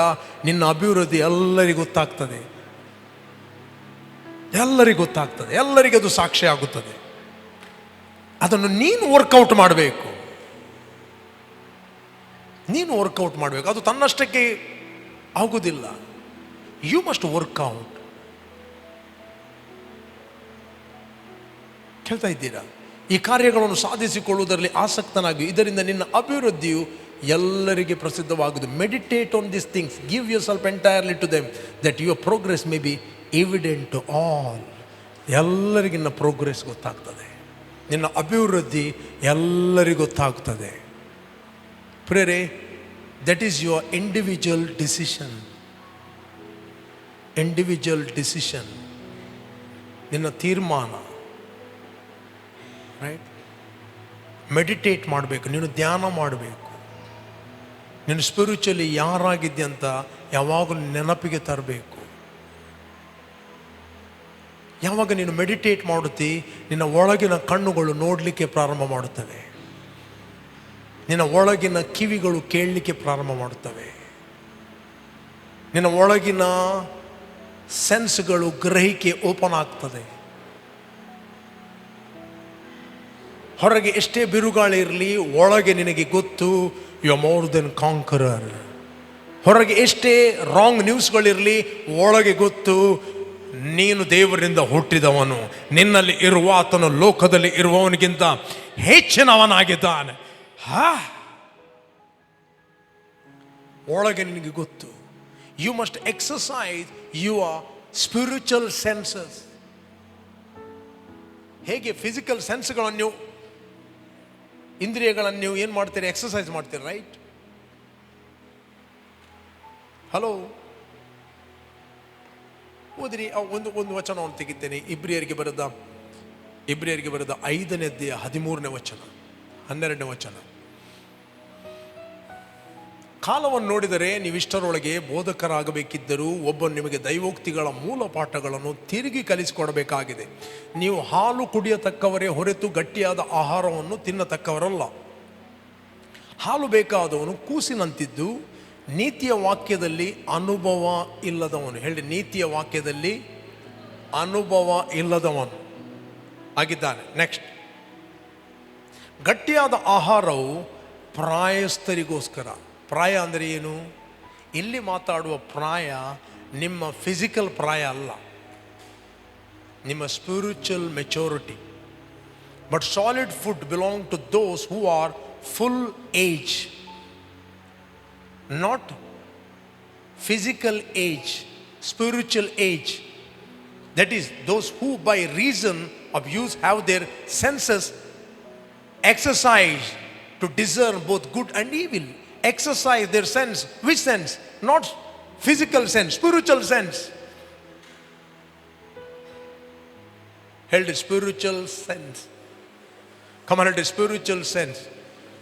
ನಿನ್ನ ಅಭಿವೃದ್ಧಿ ಎಲ್ಲರಿಗೂ ಗೊತ್ತಾಗ್ತದೆ, ಎಲ್ಲರಿಗೂ ಗೊತ್ತಾಗ್ತದೆ, ಎಲ್ಲರಿಗೂ ಅದು ಸಾಕ್ಷಿ ಆಗುತ್ತದೆ. ಅದನ್ನು ನೀನು ವರ್ಕೌಟ್ ಮಾಡಬೇಕು, ನೀನು ವರ್ಕೌಟ್ ಮಾಡಬೇಕು. ಅದು ತನ್ನಷ್ಟಕ್ಕೆ ಆಗುವುದಿಲ್ಲ. You must work out. ಕೇಳ್ತಾ ಇದ್ದೀರಾ? ಈ ಕಾರ್ಯಗಳನ್ನು ಸಾಧಿಸಿಕೊಳ್ಳುವುದರಲ್ಲಿ ಆಸಕ್ತನಾಗಿ, ಇದರಿಂದ ನಿನ್ನ ಅಭಿವೃದ್ಧಿಯು ಎಲ್ಲರಿಗೆ ಪ್ರಸಿದ್ಧವಾಗುವುದು. Meditate on this things, give yourself entirely to them, that your progress may be evident to all. ಎಲ್ಲರಿಗಿನ್ನ ಪ್ರೋಗ್ರೆಸ್ ಗೊತ್ತಾಗ್ತದೆ, ನಿನ್ನ ಅಭಿವೃದ್ಧಿ ಎಲ್ಲರಿಗೂ ಗೊತ್ತಾಗ್ತದೆ. ಪ್ರೇರೆ, that is your individual decision. Individual decision, ನಿನ್ನ ತೀರ್ಮಾನ. ರೈಟ್? ಮೆಡಿಟೇಟ್ ಮಾಡಬೇಕು, ನೀನು ಧ್ಯಾನ ಮಾಡಬೇಕು. ನೀನು ಸ್ಪಿರಿಚುವಲಿ ಯಾರಾಗಿದ್ದೆ ಅಂತ ಯಾವಾಗಲೂ ನೆನಪಿಗೆ ತರಬೇಕು. ಯಾವಾಗ ನೀನು ಮೆಡಿಟೇಟ್ ಮಾಡುತ್ತಿ, ನಿನ್ನ ಒಳಗಿನ ಕಣ್ಣುಗಳು ನೋಡಲಿಕ್ಕೆ ಪ್ರಾರಂಭ ಮಾಡುತ್ತವೆ, ನಿನ್ನ ಒಳಗಿನ ಕಿವಿಗಳು ಕೇಳಲಿಕ್ಕೆ ಪ್ರಾರಂಭ ಮಾಡುತ್ತವೆ, ನಿನ್ನ ಒಳಗಿನ ಸೆನ್ಸ್ಗಳು ಗ್ರಹಿಕೆ ಓಪನ್ ಆಗ್ತದೆ. ಹೊರಗೆ ಎಷ್ಟೇ ಬಿರುಗಾಳಿ ಇರಲಿ, ಒಳಗೆ ನಿನಗೆ ಗೊತ್ತು, you are more than conqueror. ಹೊರಗೆ ಎಷ್ಟೇ ರಾಂಗ್ ನ್ಯೂಸ್ಗಳಿರಲಿ, ಒಳಗೆ ಗೊತ್ತು, ನೀನು ದೇವರಿಂದ ಹುಟ್ಟಿದವನು, ನಿನ್ನಲ್ಲಿ ಇರುವ ಆತನು ಲೋಕದಲ್ಲಿ ಇರುವವನಿಗಿಂತ ಹೆಚ್ಚಿನವನಾಗಿದ್ದಾನೆ. ಒಳಗೆ ನಿನಗೆ ಗೊತ್ತು. You must exercise your spiritual senses. ಹೇಗೆ ಫಿಸಿಕಲ್ ಸೆನ್ಸ್ಗಳನ್ನು ನೀವು, ಇಂದ್ರಿಯಗಳನ್ನು ನೀವು ಏನು ಮಾಡ್ತೀರಿ? ಎಕ್ಸಸೈಸ್ ಮಾಡ್ತೀರಿ, ರೈಟ್? ಹಲೋ, ಓದಿರಿ. ಒಂದು ವಚನವನ್ನು ತೆಗಿದ್ದೇನೆ. ಇಬ್ರಿಯರಿಗೆ ಬರೆದ 5ನೇ ಅಧ್ಯಾಯ 13ನೇ ವಚನ, 12ನೇ ವಚನ. ಕಾಲವನ್ನು ನೋಡಿದರೆ ನೀವಿಷ್ಟರೊಳಗೆ ಬೋಧಕರಾಗಬೇಕಿದ್ದರೂ ಒಬ್ಬನು ನಿಮಗೆ ದೈವೋಕ್ತಿಗಳ ಮೂಲ ಪಾಠಗಳನ್ನು ತಿರುಗಿ ಕಲಿಸಿಕೊಡಬೇಕಾಗಿದೆ. ನೀವು ಹಾಲು ಕುಡಿಯತಕ್ಕವರೇ ಹೊರತು ಗಟ್ಟಿಯಾದ ಆಹಾರವನ್ನು ತಿನ್ನತಕ್ಕವರಲ್ಲ. ಹಾಲು ಬೇಕಾದವನು ಕೂಸಿನಂತಿದ್ದು ನೀತಿಯ ವಾಕ್ಯದಲ್ಲಿ ಅನುಭವ ಇಲ್ಲದವನು. ಹೇಳಿ, ನೀತಿಯ ವಾಕ್ಯದಲ್ಲಿ ಅನುಭವ ಇಲ್ಲದವನು ಆಗಿದ್ದಾನೆ. ನೆಕ್ಸ್ಟ್, ಗಟ್ಟಿಯಾದ ಆಹಾರವು ಪ್ರಾಯಸ್ಥರಿಗೋಸ್ಕರ. ಪ್ರಾಯ ಅಂದರೆ ಏನು? ಇಲ್ಲಿ ಮಾತಾಡುವ ಪ್ರಾಯ ನಿಮ್ಮ ಫಿಸಿಕಲ್ ಪ್ರಾಯ ಅಲ್ಲ, ನಿಮ್ಮ spiritual maturity. But solid food belong to those who are full age, not physical age, spiritual age. That is, those who by reason of use have their senses exercised to discern both good and evil. Exercise their sense. Which sense? Not physical sense, spiritual sense. Held a spiritual sense. Come on, held a spiritual sense.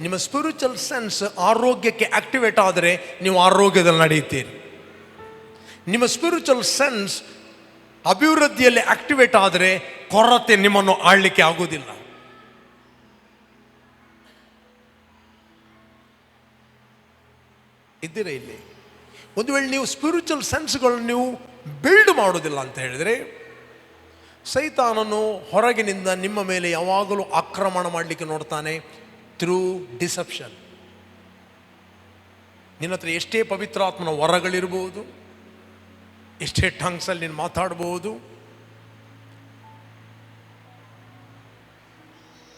ನಿಮ್ಮ spiritual sense ಆರೋಗ್ಯಕ್ಕೆ activate ಆದರೆ ನೀವು ಆರೋಗ್ಯದಲ್ಲಿ ನಡೆಯುತ್ತೀರಿ. ನಿಮ್ಮ spiritual sense ಅಭಿವೃದ್ಧಿಯಲ್ಲಿ activate ಆದರೆ ಕೊರತೆ ನಿಮ್ಮನ್ನು ಆಳ್ಲಿಕ್ಕೆ ಆಗುವುದಿಲ್ಲ. ಇದ್ದೀರಾ ಇಲ್ಲಿ? ಒಂದು ವೇಳೆ ನೀವು ಸ್ಪಿರಿಚುವಲ್ ಸೆನ್ಸ್ಗಳನ್ನು ನೀವು ಬಿಲ್ಡ್ ಮಾಡೋದಿಲ್ಲ ಅಂತ ಹೇಳಿದರೆ, ಸೈತಾನನು ಹೊರಗಿನಿಂದ ನಿಮ್ಮ ಮೇಲೆ ಯಾವಾಗಲೂ ಆಕ್ರಮಣ ಮಾಡಲಿಕ್ಕೆ ನೋಡ್ತಾನೆ. Through deception. ನಿನ್ನ ಹತ್ರ ಎಷ್ಟೇ ಪವಿತ್ರಾತ್ಮನ ವರಗಳಿರ್ಬೋದು, ಎಷ್ಟೇ ಟಂಗ್ಸಲ್ಲಿ ನೀನು ಮಾತಾಡ್ಬೋದು,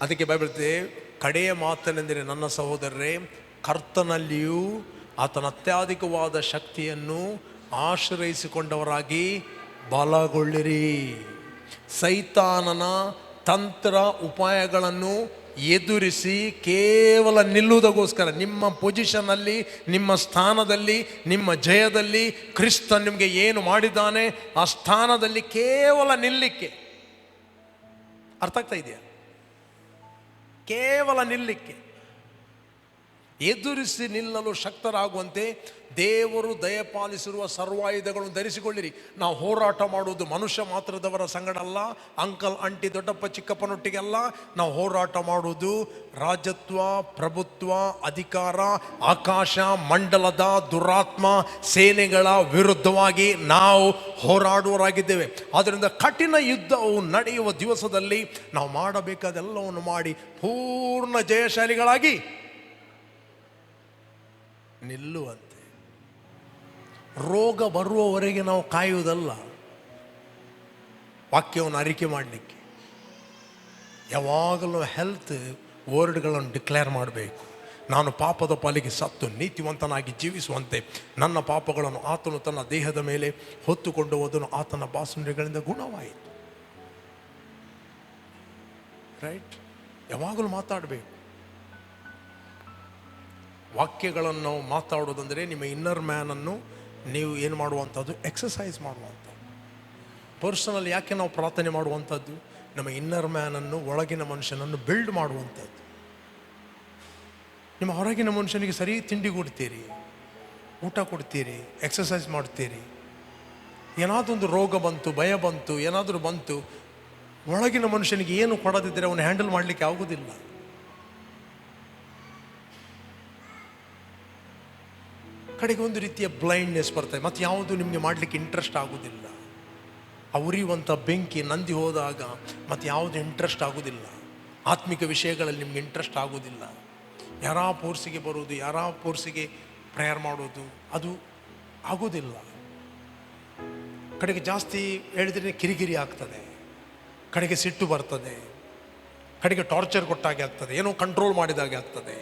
ಅದಕ್ಕೆ ಬೈಬಲ್ ಕಡೆಯ ಮಾತನೆಂದರೆ ನನ್ನ ಸಹೋದರರೇ, ಕರ್ತನಲ್ಲಿಯೂ ಆತನ ಅತ್ಯಧಿಕವಾದ ಶಕ್ತಿಯನ್ನು ಆಶ್ರಯಿಸಿಕೊಂಡವರಾಗಿ ಬಲಗೊಳ್ಳಿರಿ. ಸೈತಾನನ ತಂತ್ರ ಉಪಾಯಗಳನ್ನು ಎದುರಿಸಿ ಕೇವಲ ನಿಲ್ಲುವುದಕ್ಕೋಸ್ಕರ, ನಿಮ್ಮ ಪೊಸಿಷನ್ನಲ್ಲಿ, ನಿಮ್ಮ ಸ್ಥಾನದಲ್ಲಿ, ನಿಮ್ಮ ಜಯದಲ್ಲಿ, ಕ್ರಿಸ್ತ ನಿಮಗೆ ಏನು ಮಾಡಿದ್ದಾನೆ ಆ ಸ್ಥಾನದಲ್ಲಿ ಕೇವಲ ನಿಲ್ಲಕ್ಕೆ. ಅರ್ಥ ಆಗ್ತಾ ಇದೆಯಾ? ಕೇವಲ ನಿಲ್ಲಕ್ಕೆ, ಎದುರಿಸಿ ನಿಲ್ಲಲು ಶಕ್ತರಾಗುವಂತೆ ದೇವರು ದಯಪಾಲಿಸಿರುವ ಸರ್ವಾಯುಧಗಳನ್ನು ಧರಿಸಿಕೊಳ್ಳಿರಿ. ನಾವು ಹೋರಾಟ ಮಾಡುವುದು ಮನುಷ್ಯ ಮಾತ್ರದವರ ಸಂಗಡ ಅಲ್ಲ, ಅಂಕಲ್ ಆಂಟಿ ದೊಡ್ಡಪ್ಪ ಚಿಕ್ಕಪ್ಪನೊಟ್ಟಿಗೆಲ್ಲ. ನಾವು ಹೋರಾಟ ಮಾಡುವುದು ರಾಜತ್ವ, ಪ್ರಭುತ್ವ, ಅಧಿಕಾರ, ಆಕಾಶ ಮಂಡಲದ ದುರಾತ್ಮ ಸೇನೆಗಳ ವಿರುದ್ಧವಾಗಿ ನಾವು ಹೋರಾಡುವರಾಗಿದ್ದೇವೆ. ಆದ್ದರಿಂದ ಕಠಿಣ ಯುದ್ಧವು ನಡೆಯುವ ದಿವಸದಲ್ಲಿ ನಾವು ಮಾಡಬೇಕಾದೆಲ್ಲವನ್ನು ಮಾಡಿ ಪೂರ್ಣ ಜಯಶಾಲಿಗಳಾಗಿ ನಿಲ್ಲುವಂತೆ. ರೋಗ ಬರುವವರೆಗೆ ನಾವು ಕಾಯುವುದಲ್ಲ, ವಾಕ್ಯವನ್ನು ಅರಿಕೆ ಮಾಡಲಿಕ್ಕೆ ಯಾವಾಗಲೂ ಹೆಲ್ತ್ ವರ್ಡ್ಗಳನ್ನು ಡಿಕ್ಲೇರ್ ಮಾಡಬೇಕು. ನಾನು ಪಾಪದ ಪಾಲಿಗೆ ಸತ್ತು ನೀತಿವಂತನಾಗಿ ಜೀವಿಸುವಂತೆ ನನ್ನ ಪಾಪಗಳನ್ನು ಆತನು ತನ್ನ ದೇಹದ ಮೇಲೆ ಹೊತ್ತುಕೊಂಡು ಹೋದನು, ಆತನ ಬಾಸುಂಡೆಗಳಿಂದ ಗುಣವಾಯಿತು. ರೈಟ್? ಯಾವಾಗಲೂ ಮಾತಾಡಬೇಕು. ವಾಕ್ಯಗಳನ್ನು ಮಾತಾಡೋದಂದರೆ ನಿಮ್ಮ ಇನ್ನರ್ ಮ್ಯಾನನ್ನು ನೀವು ಏನು ಮಾಡುವಂಥದ್ದು, ಎಕ್ಸಸೈಸ್ ಮಾಡುವಂಥದ್ದು. ಪರ್ಸನಲ್ ಯಾಕೆ ನಾವು ಪ್ರಾರ್ಥನೆ ಮಾಡುವಂಥದ್ದು? ನಮ್ಮ ಇನ್ನರ್ ಮ್ಯಾನನ್ನು, ಒಳಗಿನ ಮನುಷ್ಯನನ್ನು ಬಿಲ್ಡ್ ಮಾಡುವಂಥದ್ದು. ನಿಮ್ಮ ಹೊರಗಿನ ಮನುಷ್ಯನಿಗೆ ಸರಿ ತಿಂಡಿ ಕೊಡ್ತೀರಿ, ಊಟ ಕೊಡ್ತೀರಿ, ಎಕ್ಸಸೈಸ್ ಮಾಡ್ತೀರಿ. ಏನಾದೊಂದು ರೋಗ ಬಂತು, ಭಯ ಬಂತು, ಏನಾದರೂ ಬಂತು, ಒಳಗಿನ ಮನುಷ್ಯನಿಗೆ ಏನು ಕೊಡದಿದ್ದರೆ ಅವನು ಹ್ಯಾಂಡಲ್ ಮಾಡಲಿಕ್ಕೆ ಆಗೋದಿಲ್ಲ. ಕಡೆಗೆ ಒಂದು ರೀತಿಯ ಬ್ಲೈಂಡ್ನೆಸ್ ಬರ್ತದೆ, ಮತ್ತು ಯಾವುದು ನಿಮಗೆ ಮಾಡಲಿಕ್ಕೆ ಇಂಟ್ರೆಸ್ಟ್ ಆಗೋದಿಲ್ಲ. ಆ ಉರಿಯುವಂಥ ಬೆಂಕಿ ನಂದಿ ಹೋದಾಗ ಮತ್ತು ಯಾವುದು ಇಂಟ್ರೆಸ್ಟ್ ಆಗೋದಿಲ್ಲ. ಆತ್ಮಿಕ ವಿಷಯಗಳಲ್ಲಿ ನಿಮ್ಗೆ ಇಂಟ್ರೆಸ್ಟ್ ಆಗೋದಿಲ್ಲ. ಯಾರ ಪೋರ್ಸಿಗೆ ಬರೋದು, ಯಾರ ಪೋರ್ಸಿಗೆ ಪ್ರೇಯರ್ ಮಾಡೋದು, ಅದು ಆಗೋದಿಲ್ಲ. ಕಡೆಗೆ ಜಾಸ್ತಿ ಹೇಳಿದ್ರೆ ಕಿರಿಕಿರಿ ಆಗ್ತದೆ, ಕಡೆಗೆ ಸಿಟ್ಟು ಬರ್ತದೆ, ಕಡೆಗೆ ಟಾರ್ಚರ್ ಕೊಟ್ಟಾಗೆ ಆಗ್ತದೆ, ಏನೋ ಕಂಟ್ರೋಲ್ ಮಾಡಿದಾಗೆ ಆಗ್ತದೆ,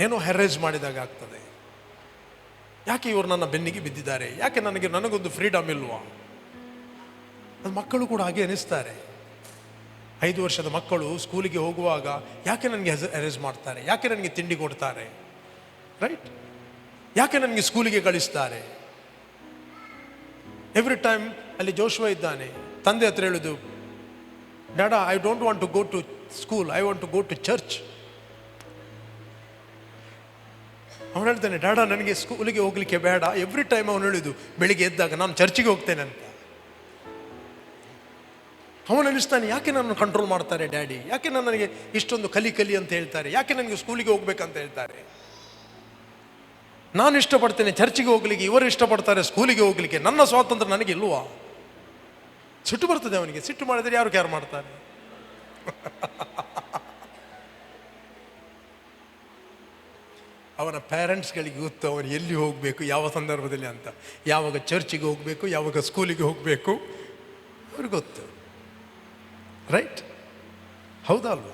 ಏನೋ ಹೆರೇಜ್ ಮಾಡಿದಾಗ ಆಗ್ತದೆ. ಯಾಕೆ ಇವರು ನನ್ನ ಬೆನ್ನಿಗೆ ಬಿದ್ದಿದ್ದಾರೆ, ಯಾಕೆ ನನಗೊಂದು ಫ್ರೀಡಮ್ ಇಲ್ವಾ? ಅದು ಮಕ್ಕಳು ಕೂಡ ಹಾಗೆ ಅನಿಸ್ತಾರೆ. 5 ವರ್ಷದ ಮಕ್ಕಳು ಸ್ಕೂಲಿಗೆ ಹೋಗುವಾಗ ಯಾಕೆ ನನಗೆ ಹೆರೇಜ್ ಮಾಡ್ತಾರೆ, ಯಾಕೆ ನನಗೆ ತಿಂಡಿ ಕೊಡ್ತಾರೆ, ರೈಟ್? ಯಾಕೆ ನನಗೆ ಸ್ಕೂಲಿಗೆ ಕಳಿಸ್ತಾರೆ? ಎವ್ರಿ ಟೈಮ್ ಅಲ್ಲಿ ಜೋಶುವ ಇದ್ದಾನೆ, ತಂದೆ ಹತ್ರ ಹೇಳುದು, dada I don't want to go to school, I want to go to church. ಅವನು ಹೇಳ್ತಾನೆ, ಡ್ಯಾಡಾ ನನಗೆ ಸ್ಕೂಲಿಗೆ ಹೋಗ್ಲಿಕ್ಕೆ ಬೇಡ. ಎವ್ರಿ ಟೈಮ್ ಅವನು ಹೇಳಿದ್ದು ಬೆಳಿಗ್ಗೆ ಎದ್ದಾಗ ನಾನು ಚರ್ಚಿಗೆ ಹೋಗ್ತೇನೆ ಅಂತ. ಅವನು ಅನಿಸ್ತಾನೆ, ಯಾಕೆ ನನ್ನ ಕಂಟ್ರೋಲ್ ಮಾಡ್ತಾರೆ ಡ್ಯಾಡಿ, ಯಾಕೆ ನನಗೆ ಇಷ್ಟೊಂದು ಕಲಿ ಅಂತ ಹೇಳ್ತಾರೆ, ಯಾಕೆ ನನಗೆ ಸ್ಕೂಲಿಗೆ ಹೋಗ್ಬೇಕಂತ ಹೇಳ್ತಾರೆ. ನಾನು ಇಷ್ಟಪಡ್ತೇನೆ ಚರ್ಚಿಗೆ ಹೋಗ್ಲಿಕ್ಕೆ, ಇವರು ಇಷ್ಟಪಡ್ತಾರೆ ಸ್ಕೂಲಿಗೆ ಹೋಗ್ಲಿಕ್ಕೆ, ನನ್ನ ಸ್ವಾತಂತ್ರ್ಯ ನನಗೆ ಇಲ್ವಾ? ಸಿಟ್ಟು ಬರ್ತದೆ ಅವನಿಗೆ. ಸಿಟ್ಟು ಮಾಡಿದರೆ ಯಾರು ಕೇರ್ ಮಾಡ್ತಾರೆ? ಅವನ ಪೇರೆಂಟ್ಸ್ಗಳಿಗೆ ಗೊತ್ತು ಅವನು ಎಲ್ಲಿ ಹೋಗಬೇಕು, ಯಾವ ಸಂದರ್ಭದಲ್ಲಿ ಅಂತ. ಯಾವಾಗ ಚರ್ಚಿಗೆ ಹೋಗಬೇಕು, ಯಾವಾಗ ಸ್ಕೂಲಿಗೆ ಹೋಗಬೇಕು, ಅವ್ರಿಗೆ ಗೊತ್ತು. ರೈಟ್? ಹೌದಲ್ವ?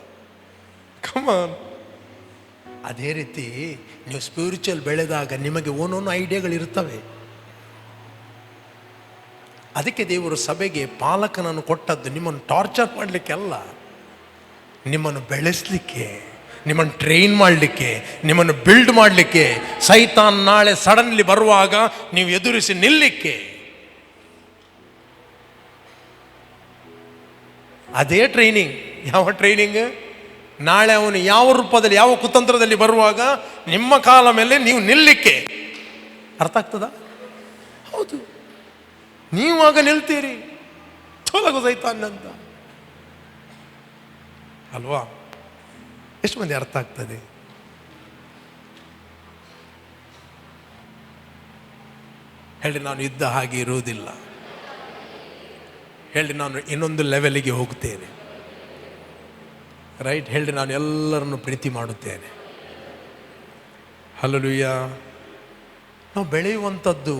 ಕಮಾನ್. ಅದೇ ರೀತಿ ನೀವು ಸ್ಪಿರಿಚುವಲ್ ಬೆಳೆದಾಗ ನಿಮಗೆ ಒಂದೊಂದು ಐಡಿಯಾಗಳಿರ್ತವೆ. ಅದಕ್ಕೆ ದೇವರು ಸಭೆಗೆ ಪಾಲಕನನ್ನು ಕೊಟ್ಟದ್ದು ನಿಮ್ಮನ್ನು ಟಾರ್ಚರ್ ಮಾಡಲಿಕ್ಕೆಲ್ಲ, ನಿಮ್ಮನ್ನು ಬೆಳೆಸಲಿಕ್ಕೆ, ನಿಮ್ಮನ್ನು ಟ್ರೈನ್ ಮಾಡಲಿಕ್ಕೆ, ನಿಮ್ಮನ್ನು ಬಿಲ್ಡ್ ಮಾಡಲಿಕ್ಕೆ. ಸೈತಾನ್ ನಾಳೆ ಸಡನ್ಲಿ ಬರುವಾಗ ನೀವು ಎದುರಿಸಿ ನಿಲ್ಲಿಕ್ಕೆ. ಅದೇ ಟ್ರೈನಿಂಗ್. ಯಾವ ಟ್ರೈನಿಂಗ್? ನಾಳೆ ಅವನು ಯಾವ ರೂಪದಲ್ಲಿ, ಯಾವ ಕುತಂತ್ರದಲ್ಲಿ ಬರುವಾಗ ನಿಮ್ಮ ಕಾಲ ಮೇಲೆ ನೀವು ನಿಲ್ಲಿಕ್ಕೆ. ಅರ್ಥ ಆಗ್ತದ? ಹೌದು. ನೀವು ಆಗ ನಿಲ್ತೀರಿ, ತೊಲಗು ಸೈತಾನ್ ಅಂತ ಅಲ್ವಾ? ಎಷ್ಟು ಮಂದಿ ಅರ್ಥ ಆಗ್ತದೆ? ಹೇಳಿ, ನಾನು ಇದ್ದ ಹಾಗೆ ಇರುವುದಿಲ್ಲ. ಹೇಳಿ, ನಾನು ಇನ್ನೊಂದು ಲೆವೆಲಿಗೆ ಹೋಗ್ತೇನೆ. ರೈಟ್? ಹೇಳಿ, ನಾನು ಎಲ್ಲರನ್ನು ಪ್ರೀತಿ ಮಾಡುತ್ತೇನೆ. ಹಲ್ಲೆಲೂಯಾ. ನಾವು ಬೆಳೆಯುವಂಥದ್ದು,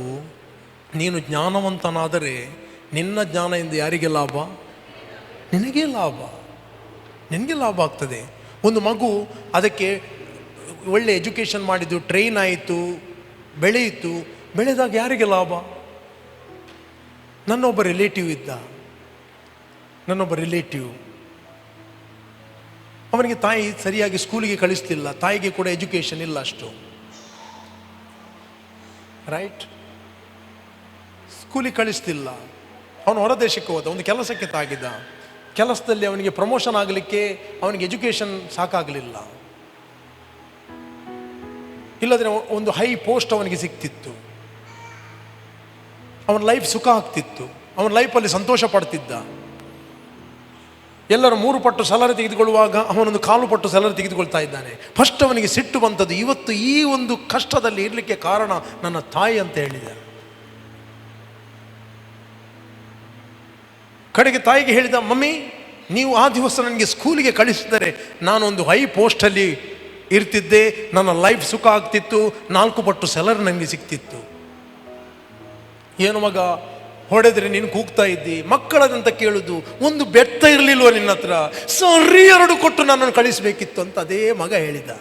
ನೀನು ಜ್ಞಾನವಂತನಾದರೆ ನಿನ್ನ ಜ್ಞಾನದಿಂದ ಯಾರಿಗೆ ಲಾಭ? ನಿನಗೆ ಲಾಭ. ನಿನಗೆ ಲಾಭ ಆಗ್ತದೆ. ಒಂದು ಮಗು ಅದಕ್ಕೆ ಒಳ್ಳೆ ಎಜುಕೇಷನ್ ಮಾಡಿದ್ದು, ಟ್ರೈನ್ ಆಯಿತು, ಬೆಳೆಯಿತು. ಬೆಳೆದಾಗ ಯಾರಿಗೆ ಲಾಭ? ನನ್ನೊಬ್ಬ ರಿಲೇಟಿವ್ ಇದ್ದ, ಅವನಿಗೆ ತಾಯಿ ಸರಿಯಾಗಿ ಸ್ಕೂಲಿಗೆ ಕಳಿಸ್ತಿಲ್ಲ, ತಾಯಿಗೆ ಕೂಡ ಎಜುಕೇಷನ್ ಇಲ್ಲ ಅಷ್ಟು. ರೈಟ್? ಸ್ಕೂಲಿಗೆ ಕಳಿಸ್ತಿಲ್ಲ. ಅವನು ಹೊರದೇಶಕ್ಕೆ ಹೋದ, ಒಂದು ಕೆಲಸಕ್ಕೆ ತಾಗಿದ್ದ. ಕೆಲಸದಲ್ಲಿ ಅವನಿಗೆ ಪ್ರಮೋಷನ್ ಆಗಲಿಕ್ಕೆ ಅವನಿಗೆ ಎಜುಕೇಷನ್ ಸಾಕಾಗಲಿಲ್ಲ, ಇಲ್ಲದ್ರೆ ಒಂದು ಹೈ ಪೋಸ್ಟ್ ಅವನಿಗೆ ಸಿಗ್ತಿತ್ತು, ಅವನ ಲೈಫ್ ಸುಖ ಆಗ್ತಿತ್ತು, ಅವನ ಲೈಫಲ್ಲಿ ಸಂತೋಷ ಪಡ್ತಿದ್ದ. ಎಲ್ಲರೂ 3 ಪಟ್ಟು ಸ್ಯಾಲರಿ ತೆಗೆದುಕೊಳ್ಳುವಾಗ ಅವನೊಂದು 4 ಪಟ್ಟು ಸ್ಯಾಲರಿ ತೆಗೆದುಕೊಳ್ತಾ ಇದ್ದಾನೆ. ಫಸ್ಟ್ ಅವನಿಗೆ ಸಿಟ್ಟು ಬಂತದ್ದು, ಇವತ್ತು ಈ ಒಂದು ಕಷ್ಟದಲ್ಲಿ ಇರಲಿಕ್ಕೆ ಕಾರಣ ನನ್ನ ತಾಯಿ ಅಂತ ಹೇಳಿದ. ಕಡೆಗೆ ತಾಯಿಗೆ ಹೇಳಿದ, ಮಮ್ಮಿ ನೀವು ಆ ದಿವಸ ನನಗೆ ಸ್ಕೂಲಿಗೆ ಕಳಿಸಿದರೆ ನಾನೊಂದು ಹೈ ಪೋಸ್ಟಲ್ಲಿ ಇರ್ತಿದ್ದೆ, ನನ್ನ ಲೈಫ್ ಸುಖ ಆಗ್ತಿತ್ತು, 4 ಪಟ್ಟು ಸ್ಯಾಲರಿ ನನಗೆ ಸಿಗ್ತಿತ್ತು. ಏನು ಮಗ ಹೊಡೆದ್ರೆ ನೀನು ಕೂಗ್ತಾ ಇದ್ದಿ, ಮಕ್ಕಳದಂತ ಕೇಳುದು, ಒಂದು ಬೆತ್ತ ಇರಲಿಲ್ವ ನಿನ್ನ ಹತ್ರ, ಸರಿ 2 ಕೊಟ್ಟು ನನ್ನನ್ನು ಕಳಿಸಬೇಕಿತ್ತು ಅಂತ ಅದೇ ಮಗ ಹೇಳಿದ.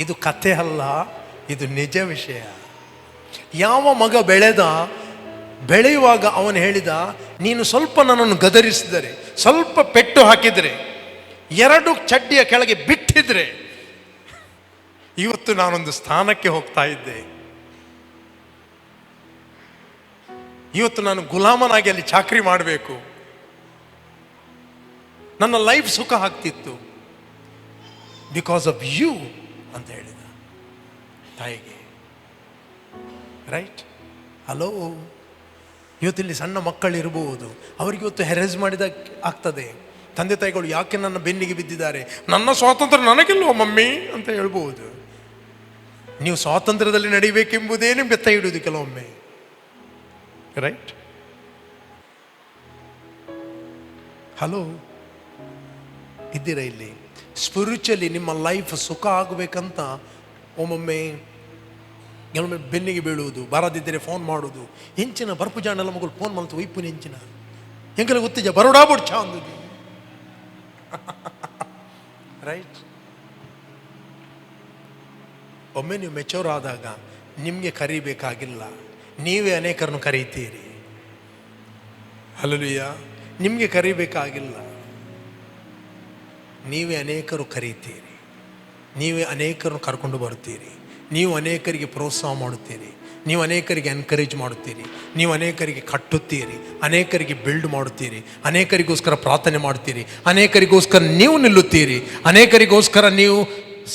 ಇದು ಕಥೆ ಅಲ್ಲ, ಇದು ನಿಜ ವಿಷಯ. ಯಾವ ಮಗ ಬೆಳೆಯುವಾಗ ಅವನು ಹೇಳಿದ, ನೀನು ಸ್ವಲ್ಪ ನನ್ನನ್ನು ಗದರಿಸಿದರೆ, ಸ್ವಲ್ಪ ಪೆಟ್ಟು ಹಾಕಿದರೆ, 2 ಚಡ್ಡಿಯ ಕೆಳಗೆ ಬಿಟ್ಟಿದ್ರೆ ಇವತ್ತು ನಾನೊಂದು ಸ್ಥಾನಕ್ಕೆ ಹೋಗ್ತಾ ಇದ್ದೆ, ಇವತ್ತು ನಾನು ಗುಲಾಮನಾಗಿ ಅಲ್ಲಿ ಚಾಕ್ರಿ ಮಾಡಬೇಕು, ನನ್ನ ಲೈಫ್ ಸುಖ ಆಗ್ತಿತ್ತು, ಬಿಕಾಸ್ ಆಫ್ ಯು ಅಂತ ಹೇಳಿದ ತಾಯಿಗೆ. ರೈಟ್? ಹಲೋ, ಇವತ್ತಿಲ್ಲಿ ಸಣ್ಣ ಮಕ್ಕಳಿರ್ಬೋದು, ಅವ್ರಿಗೆ ಇವತ್ತು ಹೆರೇಜ್ ಮಾಡಿದ ಆಗ್ತದೆ. ತಂದೆ ತಾಯಿಗಳು ಯಾಕೆ ನನ್ನ ಬೆನ್ನಿಗೆ ಬಿದ್ದಿದ್ದಾರೆ, ನನ್ನ ಸ್ವಾತಂತ್ರ್ಯ ನನಗಿಲ್ವ ಮಮ್ಮಿ ಅಂತ ಹೇಳ್ಬೋದು. ನೀವು ಸ್ವಾತಂತ್ರ್ಯದಲ್ಲಿ ನಡಿಬೇಕೆಂಬುದೇ ನಿಮ್ಗೆ ಬೆತ್ತ ಇಡುವುದು ಕೆಲವೊಮ್ಮೆ. ರೈಟ್? ಹಲೋ, ಇದ್ದೀರಾ ಇಲ್ಲಿ? ಸ್ಪಿರಿಚುವಲಿ ನಿಮ್ಮ ಲೈಫ್ ಸುಖ ಆಗಬೇಕಂತ ಒಮ್ಮೊಮ್ಮೆ ಕೆಲವೊಮ್ಮೆ ಬೆನ್ನಿಗೆ ಬೀಳುವುದು, ಬರದಿದ್ದರೆ ಫೋನ್ ಮಾಡುವುದು. ಹೆಂಚಿನ ಬರ್ಪು ಜಾಣೆಲ್ಲ ಮಗಳು ಫೋನ್ ಮಾಡ್ತು, ವೈಪುನ ಹೆಂಚಿನ ಹೆಂಗೆಲ್ಲ ಗೊತ್ತಿದ್ದ ಬರೋಡಾ ಬುಡ್ಚ ಅಂದದ್ದು. ರೈಟ್? ಒಮ್ಮೆ ನೀವು ಮೆಚೂರ್ ಆದಾಗ ನಿಮಗೆ ಕರಿಬೇಕಾಗಿಲ್ಲ, ನೀವೇ ಅನೇಕರನ್ನು ಕರೀತೀರಿ. ಹಲ್ಲೆಲೂಯಾ. ನಿಮಗೆ ಕರಿಬೇಕಾಗಿಲ್ಲ, ನೀವೇ ಅನೇಕರು ಕರೀತೀರಿ, ನೀವೇ ಅನೇಕರನ್ನು ಕರ್ಕೊಂಡು ಬರ್ತೀರಿ, ನೀವು ಅನೇಕರಿಗೆ ಪ್ರೋತ್ಸಾಹ ಮಾಡುತ್ತೀರಿ, ನೀವು ಅನೇಕರಿಗೆ ಎನ್ಕರೇಜ್ ಮಾಡುತ್ತೀರಿ, ನೀವು ಅನೇಕರಿಗೆ ಕಟ್ಟುತ್ತೀರಿ, ಅನೇಕರಿಗೆ ಬಿಲ್ಡ್ ಮಾಡುತ್ತೀರಿ, ಅನೇಕರಿಗೋಸ್ಕರ ಪ್ರಾರ್ಥನೆ ಮಾಡ್ತೀರಿ, ಅನೇಕರಿಗೋಸ್ಕರ ನೀವು ನಿಲ್ಲುತ್ತೀರಿ, ಅನೇಕರಿಗೋಸ್ಕರ ನೀವು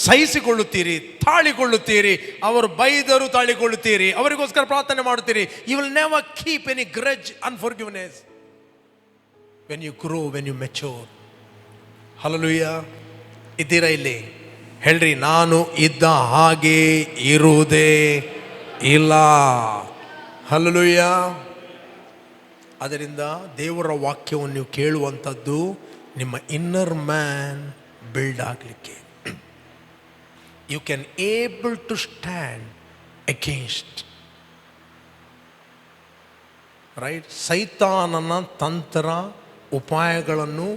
ಸಹಿಸಿಕೊಳ್ಳುತ್ತೀರಿ, ತಾಳಿಕೊಳ್ಳುತ್ತೀರಿ. ಅವರು ಬೈದರು ತಾಳಿಕೊಳ್ಳುತ್ತೀರಿ, ಅವರಿಗೋಸ್ಕರ ಪ್ರಾರ್ಥನೆ ಮಾಡುತ್ತೀರಿ. You will never keep any grudge, unforgiveness when you grow, when you mature. Hallelujah. ಇದ್ದೀರಾ ಇಲ್ಲಿ? ಹೇಳ್ರಿ, ನಾನು ಇದ್ದ ಹಾಗೆ ಇರುವುದೇ ಇಲ್ಲ. ಹಲ್ಲೆಲೂಯಾ. ಅದರಿಂದ ದೇವರ ವಾಕ್ಯವನ್ನು ನೀವು ಕೇಳುವಂಥದ್ದು ನಿಮ್ಮ ಇನ್ನರ್ ಮ್ಯಾನ್ ಬಿಲ್ಡ್ ಆಗಲಿಕ್ಕೆ. You can able to stand against right ಸೈತಾನನ ತಂತ್ರ ಉಪಾಯಗಳನ್ನು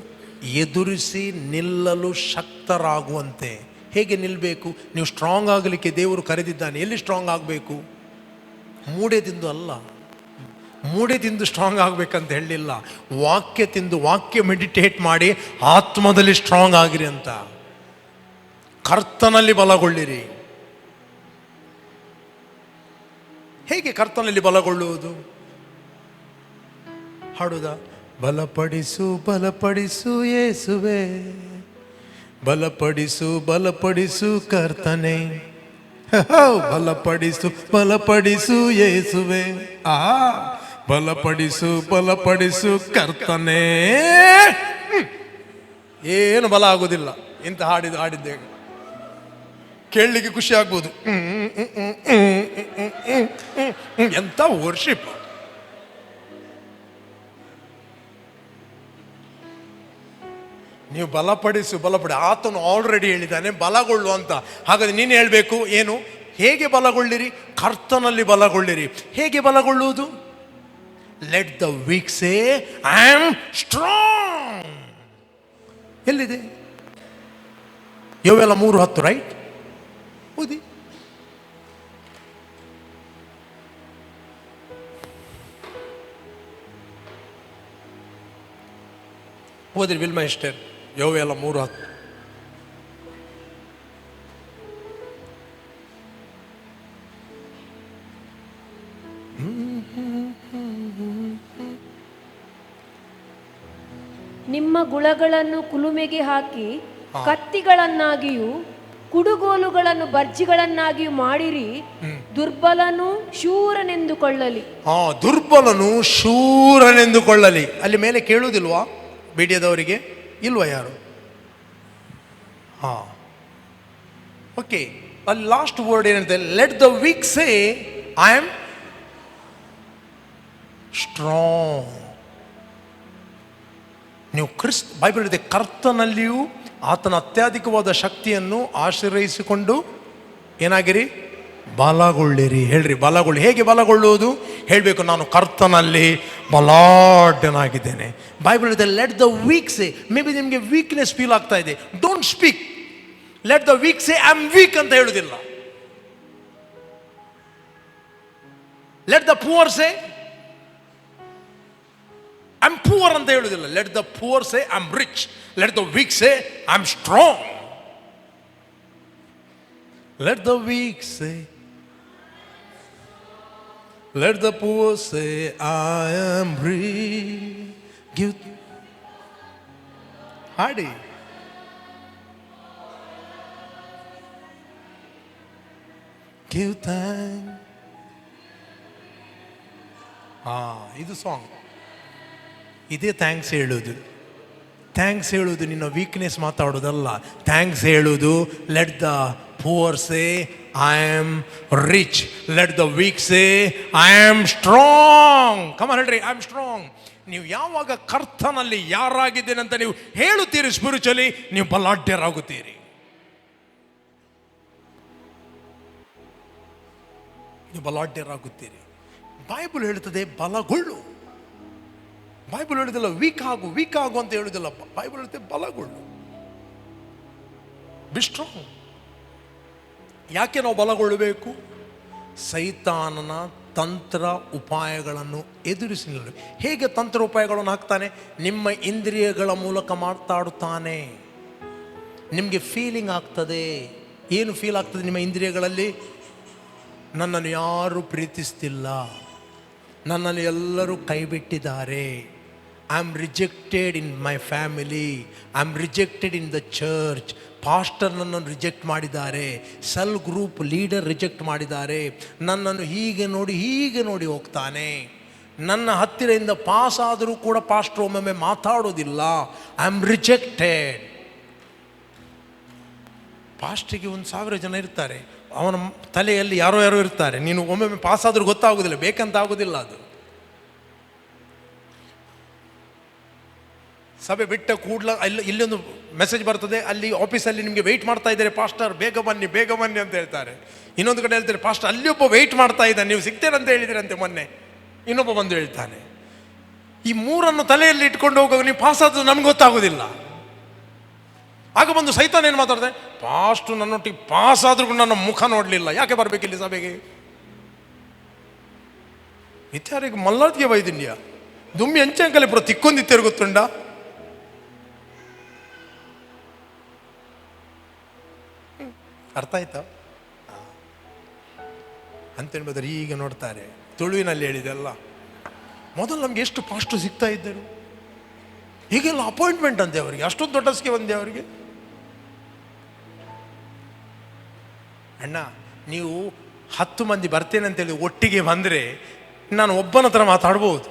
ಎದುರಿಸಿ ನಿಲ್ಲಲು ಶಕ್ತರಾಗುವಂತೆ. ಹೇಗೆ ನಿಲ್ಲಬೇಕು? ನೀವು ಸ್ಟ್ರಾಂಗ್ ಆಗಲಿಕ್ಕೆ ದೇವರು ಕರೆದಿದ್ದಾನೆ. ಎಲ್ಲಿ ಸ್ಟ್ರಾಂಗ್ ಆಗಬೇಕು? ಮೂಡೆ ತಿಂದು ಅಲ್ಲ, ಮೂಡೆ ತಿಂದು ಸ್ಟ್ರಾಂಗ್ ಆಗಬೇಕಂತ ಹೇಳಲಿಲ್ಲ. ವಾಕ್ಯ ತಿಂದು, ವಾಕ್ಯ ಮೆಡಿಟೇಟ್ ಮಾಡಿ ಆತ್ಮದಲ್ಲಿ ಸ್ಟ್ರಾಂಗ್ ಆಗಿರಿ ಅಂತ. ಕರ್ತನಲ್ಲಿ ಬಲಗೊಳ್ಳಿರಿ. ಹೇಗೆ ಕರ್ತನಲ್ಲಿ ಬಲಗೊಳ್ಳುವುದು? ಹಾಡುದ, ಬಲಪಡಿಸು ಬಲಪಡಿಸು ಯೇಸುವೆ, ಬಲಪಡಿಸು ಬಲಪಡಿಸು ಕರ್ತನೆ, ಬಲಪಡಿಸು ಬಲಪಡಿಸು ಯೇಸುವೆ, ಬಲಪಡಿಸು ಬಲಪಡಿಸು ಕರ್ತನೆ. ಏನು ಬಲ ಆಗುವುದಿಲ್ಲ. ಇಂಥ ಹಾಡಿದ್ದೆ ಕೇಳಲಿಕ್ಕೆ ಖುಷಿ ಆಗ್ಬೋದು. ಎಂಥ ವರ್ಷಿಪ್. ನೀವು ಬಲಪಡಿಸು ಬಲಪಡಿ, ಆತನು ಆಲ್ರೆಡಿ ಹೇಳಿದ್ದಾನೆ ಬಲಗೊಳ್ಳು ಅಂತ. ಹಾಗಾದ್ರೆ ನೀನು ಹೇಳಬೇಕು ಏನು? ಹೇಗೆ ಬಲಗೊಳ್ಳಿರಿ? ಕರ್ತನಲ್ಲಿ ಬಲಗೊಳ್ಳಿರಿ. ಹೇಗೆ ಬಲಗೊಳ್ಳುವುದು? Let the weak say I am strong. ಎಲ್ಲಿದೆ? ಯೋವೇಲ 3:10, ರೈಟ್? ಓದಿ. ಓದ್ರಿ ವಿಲ್ಮ ಎಸ್ಟರ್, ಯೋವೇಲ 3:10. ನಿಮ್ಮ ಗುಳಗಳನ್ನು ಕುಲುಮೆಗೆ ಹಾಕಿ ಕತ್ತಿಗಳನ್ನಾಗಿಯೂ ಕುಡುಗೋಲುಗಳನ್ನು ಬರ್ಜಿಗಳನ್ನಾಗಿಯೂ ಮಾಡಿರಿ. ದುರ್ಬಲನು ಶೂರನೆಂದುಕೊಳ್ಳಲಿ. ದುರ್ಬಲನು ಶೂರನೆಂದುಕೊಳ್ಳಲಿ. ಅಲ್ಲಿ ಮೇಲೆ ಕೇಳುವುದಿಲ್ವಾ ಮೀಡಿಯಾದವರಿಗೆ? ಇಲ್ವಾ ಯಾರು? ಓಕೆ, ಅಲ್ಲಿ ಲಾಸ್ಟ್ ವರ್ಡ್ ಏನಂತೆ? Let the weak say I am strong. ನೀವು ಬೈಬಲ್ ಇದೆ, ಕರ್ತನಲ್ಲಿಯೂ ಆತನ ಅತ್ಯಧಿಕವಾದ ಶಕ್ತಿಯನ್ನು ಆಶ್ರಯಿಸಿಕೊಂಡು ಏನಾಗಿರಿ? ಬಲಗೊಳ್ಳಿರಿ. ಹೇಳ್ರಿ, ಬಲಗೊಳ್ಳಿ. ಹೇಗೆ ಬಲಗೊಳ್ಳುವುದು? ಹೇಳಬೇಕು, ನಾನು ಕರ್ತನಲ್ಲಿ ಬಲಾಢ್ಯನಾಗಿದ್ದೇನೆ. ಬೈಬಲ್ ಇದೆ, let the weak say. May be ನಿಮಗೆ ವೀಕ್ನೆಸ್ ಫೀಲ್ ಆಗ್ತಾ ಇದೆ, don't speak. Let the weak say I am weak ಅಂತ ಹೇಳುವುದಿಲ್ಲ. Let the poor say I am poor ಅಂತ ಹೇಳುವುದಿಲ್ಲ. Let the poor say I am rich. Let the weak say I am strong. Let the weak say, let the poor say I am rich. Give, ಹಾಡಿ. Give thanks. ಇದು song. ಇದೇ thanks ಹೇಳೋದು. Thanks ಹೇಳೋದು ನಿನ್ನ weakness ಮಾತಾಡೋದಲ್ಲ. Thanks ಹೇಳೋದು, let the poor say I am rich, let the weak say I am strong. Come on ಹೇಳ್ರಿ, I am strong. ನೀವು ಯಾವಾಗ ಕರ್ತನಲ್ಲಿ ಯಾರಾಗಿದ್ದೇನೆ ಅಂತ ನೀವು ಹೇಳುತ್ತೀರಿ, ಸ್ಪಿರಿಚುವಲಿ ನೀವು ಬಲಾಢ್ಯರಾಗುತ್ತೀರಿ. ನೀವು ಬಲಾಢ್ಯರಾಗುತ್ತೀರಿ. ಬೈಬಲ್ ಹೇಳುತ್ತದೆ ಬಲಗೊಳ್ಳು. ಬೈಬಲ್ ಹೇಳುದಿಲ್ಲ ವೀಕ್ ಆಗು, ವೀಕ್ ಆಗು ಅಂತ ಹೇಳುದಿಲ್ಲ. ಬೈಬಲ್ ಹೇಳುತ್ತೆ ಬಲಗೊಳ್ಳು, ಬಿ ಸ್ಟ್ರಾಂಗ್. ಯಾಕೆ ನಾವು ಬಲಗೊಳ್ಳಬೇಕು? ಸೈತಾನನ ತಂತ್ರ ಉಪಾಯಗಳನ್ನು ಎದುರಿಸಿ ನಿಲ್ಲಬೇಕು. ಹೇಗೆ ತಂತ್ರ ಉಪಾಯಗಳನ್ನು ಹಾಕ್ತಾನೆ? ನಿಮ್ಮ ಇಂದ್ರಿಯಗಳ ಮೂಲಕ ಮಾತಾಡುತ್ತಾನೆ. ನಿಮಗೆ ಫೀಲಿಂಗ್ ಆಗ್ತದೆ. ಏನು ಫೀಲ್ ಆಗ್ತದೆ ನಿಮ್ಮ ಇಂದ್ರಿಯಗಳಲ್ಲಿ? ನನ್ನನ್ನು ಯಾರು ಪ್ರೀತಿಸ್ತಿಲ್ಲ, ನನ್ನನ್ನು ಎಲ್ಲರೂ ಕೈಬಿಟ್ಟಿದ್ದಾರೆ, I am rejected in my family, I am rejected in the church. Pastor ನನ್ನನ್ನು ರಿಜೆಕ್ಟ್ ಮಾಡಿದ್ದಾರೆ, ಸೆಲ್ ಗ್ರೂಪ್ ಲೀಡರ್ ರಿಜೆಕ್ಟ್ ಮಾಡಿದ್ದಾರೆ, ನನ್ನನ್ನು ಹೀಗೆ ನೋಡಿ ಹೋಗ್ತಾನೆ. ನನ್ನ ಹತ್ತಿರದಿಂದ ಪಾಸ್ ಆದರೂ ಕೂಡ ಪಾಸ್ಟರ್ ಒಮ್ಮೊಮ್ಮೆ ಮಾತಾಡೋದಿಲ್ಲ, ಐ ಆಮ್ ರಿಜೆಕ್ಟೆಡ್. ಪಾಸ್ಟ್ರಿಗೆ 1,000 ಜನ ಇರ್ತಾರೆ, ಅವನ ತಲೆಯಲ್ಲಿ ಯಾರೋ ಇರ್ತಾರೆ. ನೀನು ಒಮ್ಮೊಮ್ಮೆ ಪಾಸ್ ಆದರೂ ಗೊತ್ತಾಗೋದಿಲ್ಲ, ಬೇಕಂತ ಆಗೋದಿಲ್ಲ. ಅದು ಸಭೆ ಬಿಟ್ಟ ಕೂಡಲ ಇಲ್ಲೊಂದು ಮೆಸೇಜ್ ಬರ್ತದೆ, ಅಲ್ಲಿ ಆಫೀಸಲ್ಲಿ ನಿಮಗೆ ವೆಯ್ಟ್ ಮಾಡ್ತಾ ಇದ್ದಾರೆ ಪಾಸ್ಟರ್, ಬೇಗ ಬನ್ನಿ ಅಂತ ಹೇಳ್ತಾರೆ. ಇನ್ನೊಂದು ಕಡೆ ಹೇಳ್ತಾರೆ, ಪಾಸ್ಟರ್ ಅಲ್ಲಿ ಒಬ್ಬ ವೆಯ್ಟ್ ಮಾಡ್ತಾ ಇದ್ದಾನೆ, ನೀವು ಸಿಗ್ತೇನಂತ ಹೇಳಿದಿರಂತೆ ಮೊನ್ನೆ. ಇನ್ನೊಬ್ಬ ಬಂದು ಹೇಳ್ತಾನೆ. ಈ ಮೂರನ್ನು ತಲೆಯಲ್ಲಿ ಇಟ್ಕೊಂಡು ಹೋಗುವಾಗ ನೀವು ಪಾಸ್ ಆದರೂ ನಮ್ಗೆ ಗೊತ್ತಾಗೋದಿಲ್ಲ. ಆಗ ಬಂದು ಸೈತಾನ ಏನು ಮಾತಾಡ್ತಾರೆ? ಪಾಸ್ಟು ನನ್ನೊಟ್ಟಿಗೆ ಪಾಸ್ ಆದ್ರೂ ನನ್ನ ಮುಖ ನೋಡಲಿಲ್ಲ, ಯಾಕೆ ಬರಬೇಕಿಲ್ಲಿ ಸಭೆಗೆ? ಇತ್ಯಾರಿಗೆ ಮಲ್ಲಾದ್ಗೆ ವೈದ್ಯ ದುಮ್ಮಿ ಅಂಚಂಕಲಿ ಪುರ ತಿಕ್ಕೊಂದಿತ್ತೇರು ಗೊತ್ತುಂಡ. ಅರ್ಥ ಆಯ್ತಾ ಅಂತೇಳ್ಬೋದ್ರೆ ಈಗ ನೋಡ್ತಾರೆ. ತುಳುವಿನಲ್ಲಿ ಹೇಳಿದೆಲ್ಲ, ಮೊದಲು ನಮ್ಗೆ ಎಷ್ಟು ಪಾಸ್ಟು ಸಿಗ್ತಾ ಇದ್ದರು, ಹೀಗೆಲ್ಲ ಅಪಾಯಿಂಟ್ಮೆಂಟ್ ಅಂತೆ ಅವರಿಗೆ, ಅಷ್ಟೊಂದು ದೊಡ್ಡಸ್ಗೆ ಬಂದೆ ಅವರಿಗೆ. ಅಣ್ಣ, ನೀವು 10 ಮಂದಿ ಬರ್ತೇನೆ ಅಂತೇಳಿ ಒಟ್ಟಿಗೆ ಬಂದರೆ ನಾನು ಒಬ್ಬನ ಹತ್ರ ಮಾತಾಡ್ಬೋದು,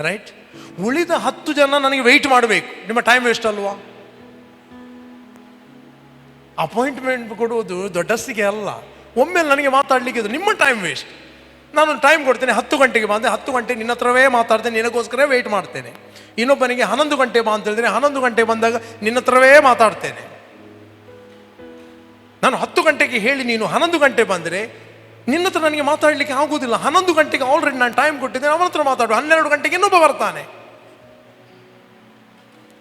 ರೈಟ್? ಉಳಿದ 10 ಜನ ನನಗೆ ವೆಯ್ಟ್ ಮಾಡಬೇಕು, ನಿಮ್ಮ ಟೈಮ್ ವೇಸ್ಟ್ ಅಲ್ವಾ? ಅಪಾಯಿಂಟ್ಮೆಂಟ್ ಕೊಡುವುದು ದೊಡ್ಡಸ್ತಿಗೆ ಅಲ್ಲ, ಒಮ್ಮೆಲೆ ನನಗೆ ಮಾತಾಡಲಿಕ್ಕೆ ಇದು ನಿಮ್ಮ ಟೈಮ್ ವೇಸ್ಟ್. ನಾನು ಟೈಮ್ ಕೊಡ್ತೇನೆ, 10 ಗಂಟೆಗೆ ಬಂದೆ, 10 ಗಂಟೆ ನಿನ್ನ ಹತ್ರವೇ ಮಾತಾಡ್ತೇನೆ, ನಿನಗೋಸ್ಕರ ವೆಯ್ಟ್ ಮಾಡ್ತೇನೆ. ಇನ್ನೊಬ್ಬನಿಗೆ 11 ಗಂಟೆ ಬಾ ಅಂತ ಹೇಳಿದ್ರೆ 11 ಗಂಟೆ ಬಂದಾಗ ನಿನ್ನ ಹತ್ರವೇ ಮಾತಾಡ್ತೇನೆ. ನಾನು 10 ಗಂಟೆಗೆ ಹೇಳಿ ನೀನು 11 ಗಂಟೆ ಬಂದರೆ ನಿನ್ನ ಹತ್ರ ನನಗೆ ಮಾತಾಡಲಿಕ್ಕೆ ಆಗುವುದಿಲ್ಲ. 11 ಗಂಟೆಗೆ ಆಲ್ರೆಡಿ ನಾನು ಟೈಮ್ ಕೊಟ್ಟಿದ್ದೇನೆ, ಅವನ ಹತ್ರ ಮಾತಾಡು. 12 ಗಂಟೆಗೆ ಇನ್ನೊಬ್ಬ ಬರ್ತಾನೆ.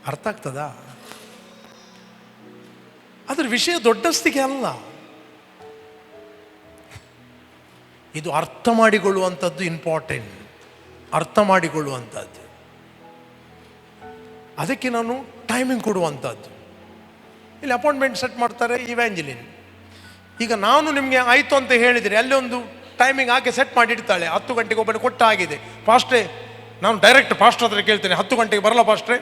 ಅರ್ಥ ಆಗ್ತದಾ? ಅದ್ರ ವಿಷಯ ದೊಡ್ಡಸ್ತಿಗೆ ಅಲ್ಲ, ಇದು ಅರ್ಥ ಮಾಡಿಕೊಳ್ಳುವಂಥದ್ದು ಇಂಪಾರ್ಟೆಂಟ್. ಅರ್ಥ ಮಾಡಿಕೊಳ್ಳುವಂಥದ್ದು, ಅದಕ್ಕೆ ನಾನು ಟೈಮಿಂಗ್ ಕೊಡುವಂಥದ್ದು. ಇಲ್ಲಿ ಅಪಾಯಿಂಟ್ಮೆಂಟ್ ಸೆಟ್ ಮಾಡ್ತಾರೆ ಇವ್ಯಾಂಜಲಿನ್. ಈಗ ನಾನು ನಿಮಗೆ ಆಯಿತು ಅಂತ ಹೇಳಿದರೆ ಅಲ್ಲಿ ಒಂದು ಟೈಮಿಂಗ್ ಆಕೆ ಸೆಟ್ ಮಾಡಿಡ್ತಾಳೆ. 10 ಗಂಟೆಗೆ ಒಬ್ಬನಿಗೆ ಕೊಟ್ಟ ಆಗಿದೆ, ಪಾಸ್ಟ್ರೇ ನಾನು ಡೈರೆಕ್ಟ್ ಪಾಸ್ಟರ್ ಹತ್ರ ಕೇಳ್ತೇನೆ, 10 ಗಂಟೆಗೆ ಬರಲ್ಲ ಪಾಸ್ಟ್ರೇ?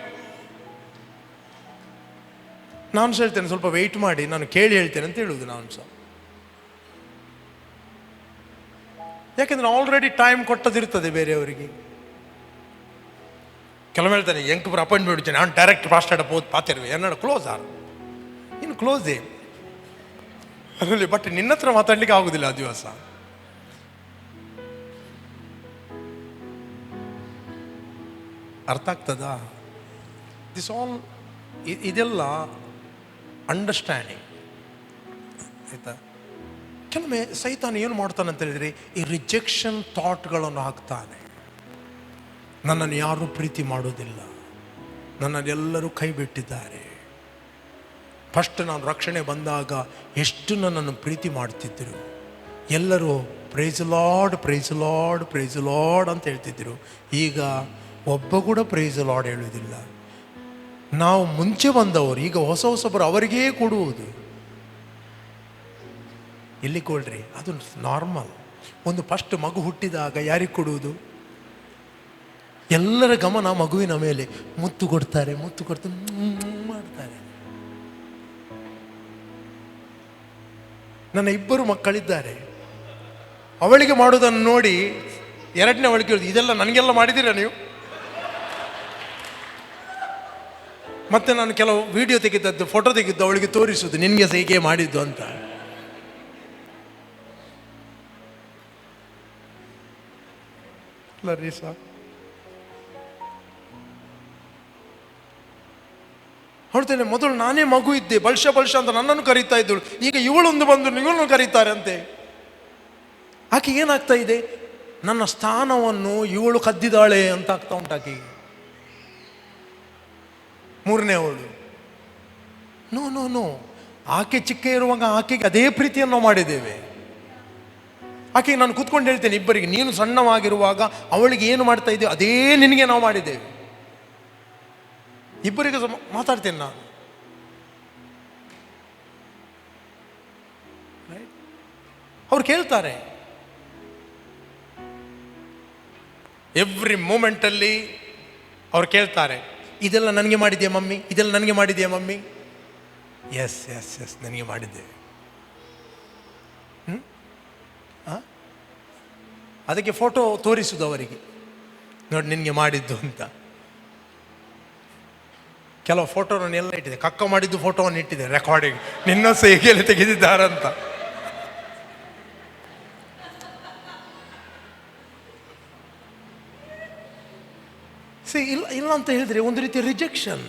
ನಾನು ಸಹ ಹೇಳ್ತೇನೆ ಸ್ವಲ್ಪ ವೆಯ್ಟ್ ಮಾಡಿ, ನಾನು ಕೇಳಿ ಹೇಳ್ತೇನೆ ಅಂತ ಹೇಳುವುದು ನಾನು ಸಹ. ಯಾಕೆಂದ್ರೆ ಆಲ್ರೆಡಿ ಟೈಮ್ ಕೊಟ್ಟದಿರ್ತದೆ ಬೇರೆಯವರಿಗೆ. ಕೆಲವು ಹೇಳ್ತಾನೆ ಎಂಕುಪುರ ಅಪಾಯಿಂಟ್ಮೆಂಟ್ ಇಡ್ತೇನೆ, ನಾನು ಡೈರೆಕ್ಟ್ ಪಾಸ್ಟಾಡ ಹೋದ್ ಪಾತಿರುವೆ ಎನ್ನಡ ಕ್ಲೋಸ್ ಆರು ಇನ್ನು ಕ್ಲೋಸೇ ಅದರಲ್ಲಿ. ಬಟ್ ನಿನ್ನ ಹತ್ರ ಮಾತಾಡ್ಲಿಕ್ಕೆ ಆಗುದಿಲ್ಲ ಆ ದಿವಸ. ಅರ್ಥ ಆಗ್ತದಾ? ದಿಸ್ ಆಲ್ ಇದೆಲ್ಲ ಅಂಡರ್ಸ್ಟ್ಯಾಂಡಿಂಗ್, ಆಯ್ತಾ? ಕೆಲವೊಮ್ಮೆ ಸೈತಾನ ಏನು ಮಾಡ್ತಾನೆ ಅಂತ ಹೇಳಿದ್ರೆ ಈ ರಿಜೆಕ್ಷನ್ ಥಾಟ್ಗಳನ್ನು ಹಾಕ್ತಾನೆ. ನನ್ನನ್ನು ಯಾರೂ ಪ್ರೀತಿ ಮಾಡೋದಿಲ್ಲ, ನನ್ನನ್ನೆಲ್ಲರೂ ಕೈ ಬಿಟ್ಟಿದ್ದಾರೆ. ಫಸ್ಟ್ ನಾನು ರಕ್ಷಣೆ ಬಂದಾಗ ಎಷ್ಟು ನನ್ನನ್ನು ಪ್ರೀತಿ ಮಾಡ್ತಿದ್ದರು, ಎಲ್ಲರೂ praise Lord praise Lord praise Lord ಅಂತ ಹೇಳ್ತಿದ್ದರು. ಈಗ ಒಬ್ಬ ಕೂಡ ಪ್ರೈಸ್ ಲಾರ್ಡ್ ಹೇಳುವುದಿಲ್ಲ. ನಾವು ಮುಂಚೆ ಬಂದವರು ಈಗ ಹೊಸಬರು ಅವರಿಗೇ ಕೊಡುವುದು. ಎಲ್ಲಿ ಕೊಡ್ರಿ, ಅದು ನಾರ್ಮಲ್. ಒಂದು ಫಸ್ಟ್ ಮಗು ಹುಟ್ಟಿದಾಗ ಯಾರಿಗೆ ಕೊಡುವುದು? ಎಲ್ಲರ ಗಮನ ಮಗುವಿನ ಮೇಲೆ. ಮುತ್ತು ಕೊಡ್ತಾರೆ ಮಾಡ್ತಾರೆ. ನನ್ನ 2 ಮಕ್ಕಳಿದ್ದಾರೆ, ಅವಳಿಗೆ ಮಾಡೋದನ್ನು ನೋಡಿ ಎರಡನೇ ಅವಳಿಗೆ ಕೇಳಿದ್ರು, ಇದೆಲ್ಲ ನನಗೆಲ್ಲ ಮಾಡಿದ್ದೀರಾ ನೀವು? ಮತ್ತೆ ನಾನು ಕೆಲವು ವಿಡಿಯೋ ತೆಗೆದದ್ದು, ಫೋಟೋ ತೆಗೆದ್ದು ಅವಳಿಗೆ ತೋರಿಸುವುದು, ನಿನಗೆ ಸಹ ಹೀಗೆ ಮಾಡಿದ್ದು ಅಂತ. ಲರೀಸಾ ಹೊಡ್ತೇನೆ, ಮೊದಲು ನಾನೇ ಮಗು ಇದ್ದೆ, ಬಲ್ಶ ಅಂತ ನನ್ನನ್ನು ಕರೀತಾ ಇದ್ದಳು, ಈಗ ಇವಳೊಂದು ಬಂದು ಇವಳನ್ನು ಕರೀತಾರೆ ಅಂತೆ. ಆಕೆ ಏನಾಗ್ತಾ ಇದೆ, ನನ್ನ ಸ್ಥಾನವನ್ನು ಇವಳು ಕದ್ದಿದ್ದಾಳೆ ಅಂತ ಆಗ್ತಾ ಉಂಟಾಕಿ. 3ನೇ ಅವಳು ನೋ, ಆಕೆ ಚಿಕ್ಕ ಇರುವಾಗ ಆಕೆಗೆ ಅದೇ ಪ್ರೀತಿಯನ್ನು ನಾವು ಮಾಡಿದ್ದೇವೆ. ಆಕೆಗೆ ನಾನು ಕೂತ್ಕೊಂಡು ಹೇಳ್ತೇನೆ ಇಬ್ಬರಿಗೆ, ನೀನು ಸಣ್ಣವಾಗಿರುವಾಗ ಅವಳಿಗೆ ಏನು ಮಾಡ್ತಾ ಇದ್ದೇವೆ ಅದೇ ನಿನಗೆ ನಾವು ಮಾಡಿದ್ದೇವೆ. ಇಬ್ಬರಿಗೆ ಮಾತಾಡ್ತೇನೆ ನಾನು. ಅವ್ರು ಕೇಳ್ತಾರೆ ಎವ್ರಿ ಮೂಮೆಂಟಲ್ಲಿ. ಅವ್ರು ಕೇಳ್ತಾರೆ, ಇದೆಲ್ಲ ನನಗೆ ಮಾಡಿದ್ಯಾ ಮಮ್ಮಿ, ಇದೆಲ್ಲ ನನಗೆ ಮಾಡಿದ್ಯಾ ಮಮ್ಮಿ? ಎಸ್ ನನಗೆ ಮಾಡಿದ್ದೇವೆ. ಅದಕ್ಕೆ ಫೋಟೋ ತೋರಿಸುವುದು ಅವರಿಗೆ, ನೋಡಿ ನಿನಗೆ ಮಾಡಿದ್ದು ಅಂತ. ಕೆಲವು ಫೋಟೋವನ್ನು ಎಲ್ಲ ಇಟ್ಟಿದೆ, ಕಕ್ಕ ಮಾಡಿದ್ದು ಫೋಟೋವನ್ನು ಇಟ್ಟಿದೆ ರೆಕಾರ್ಡಿಂಗ್, ನಿನ್ನ ಸಹ ಹೇಗೆ ತೆಗೆದಿದ್ದಾರಂತ. ಇಲ್ಲ ಅಂತ ಹೇಳಿದ್ರೆ ಒಂದು ರೀತಿ ರಿಜೆಕ್ಷನ್.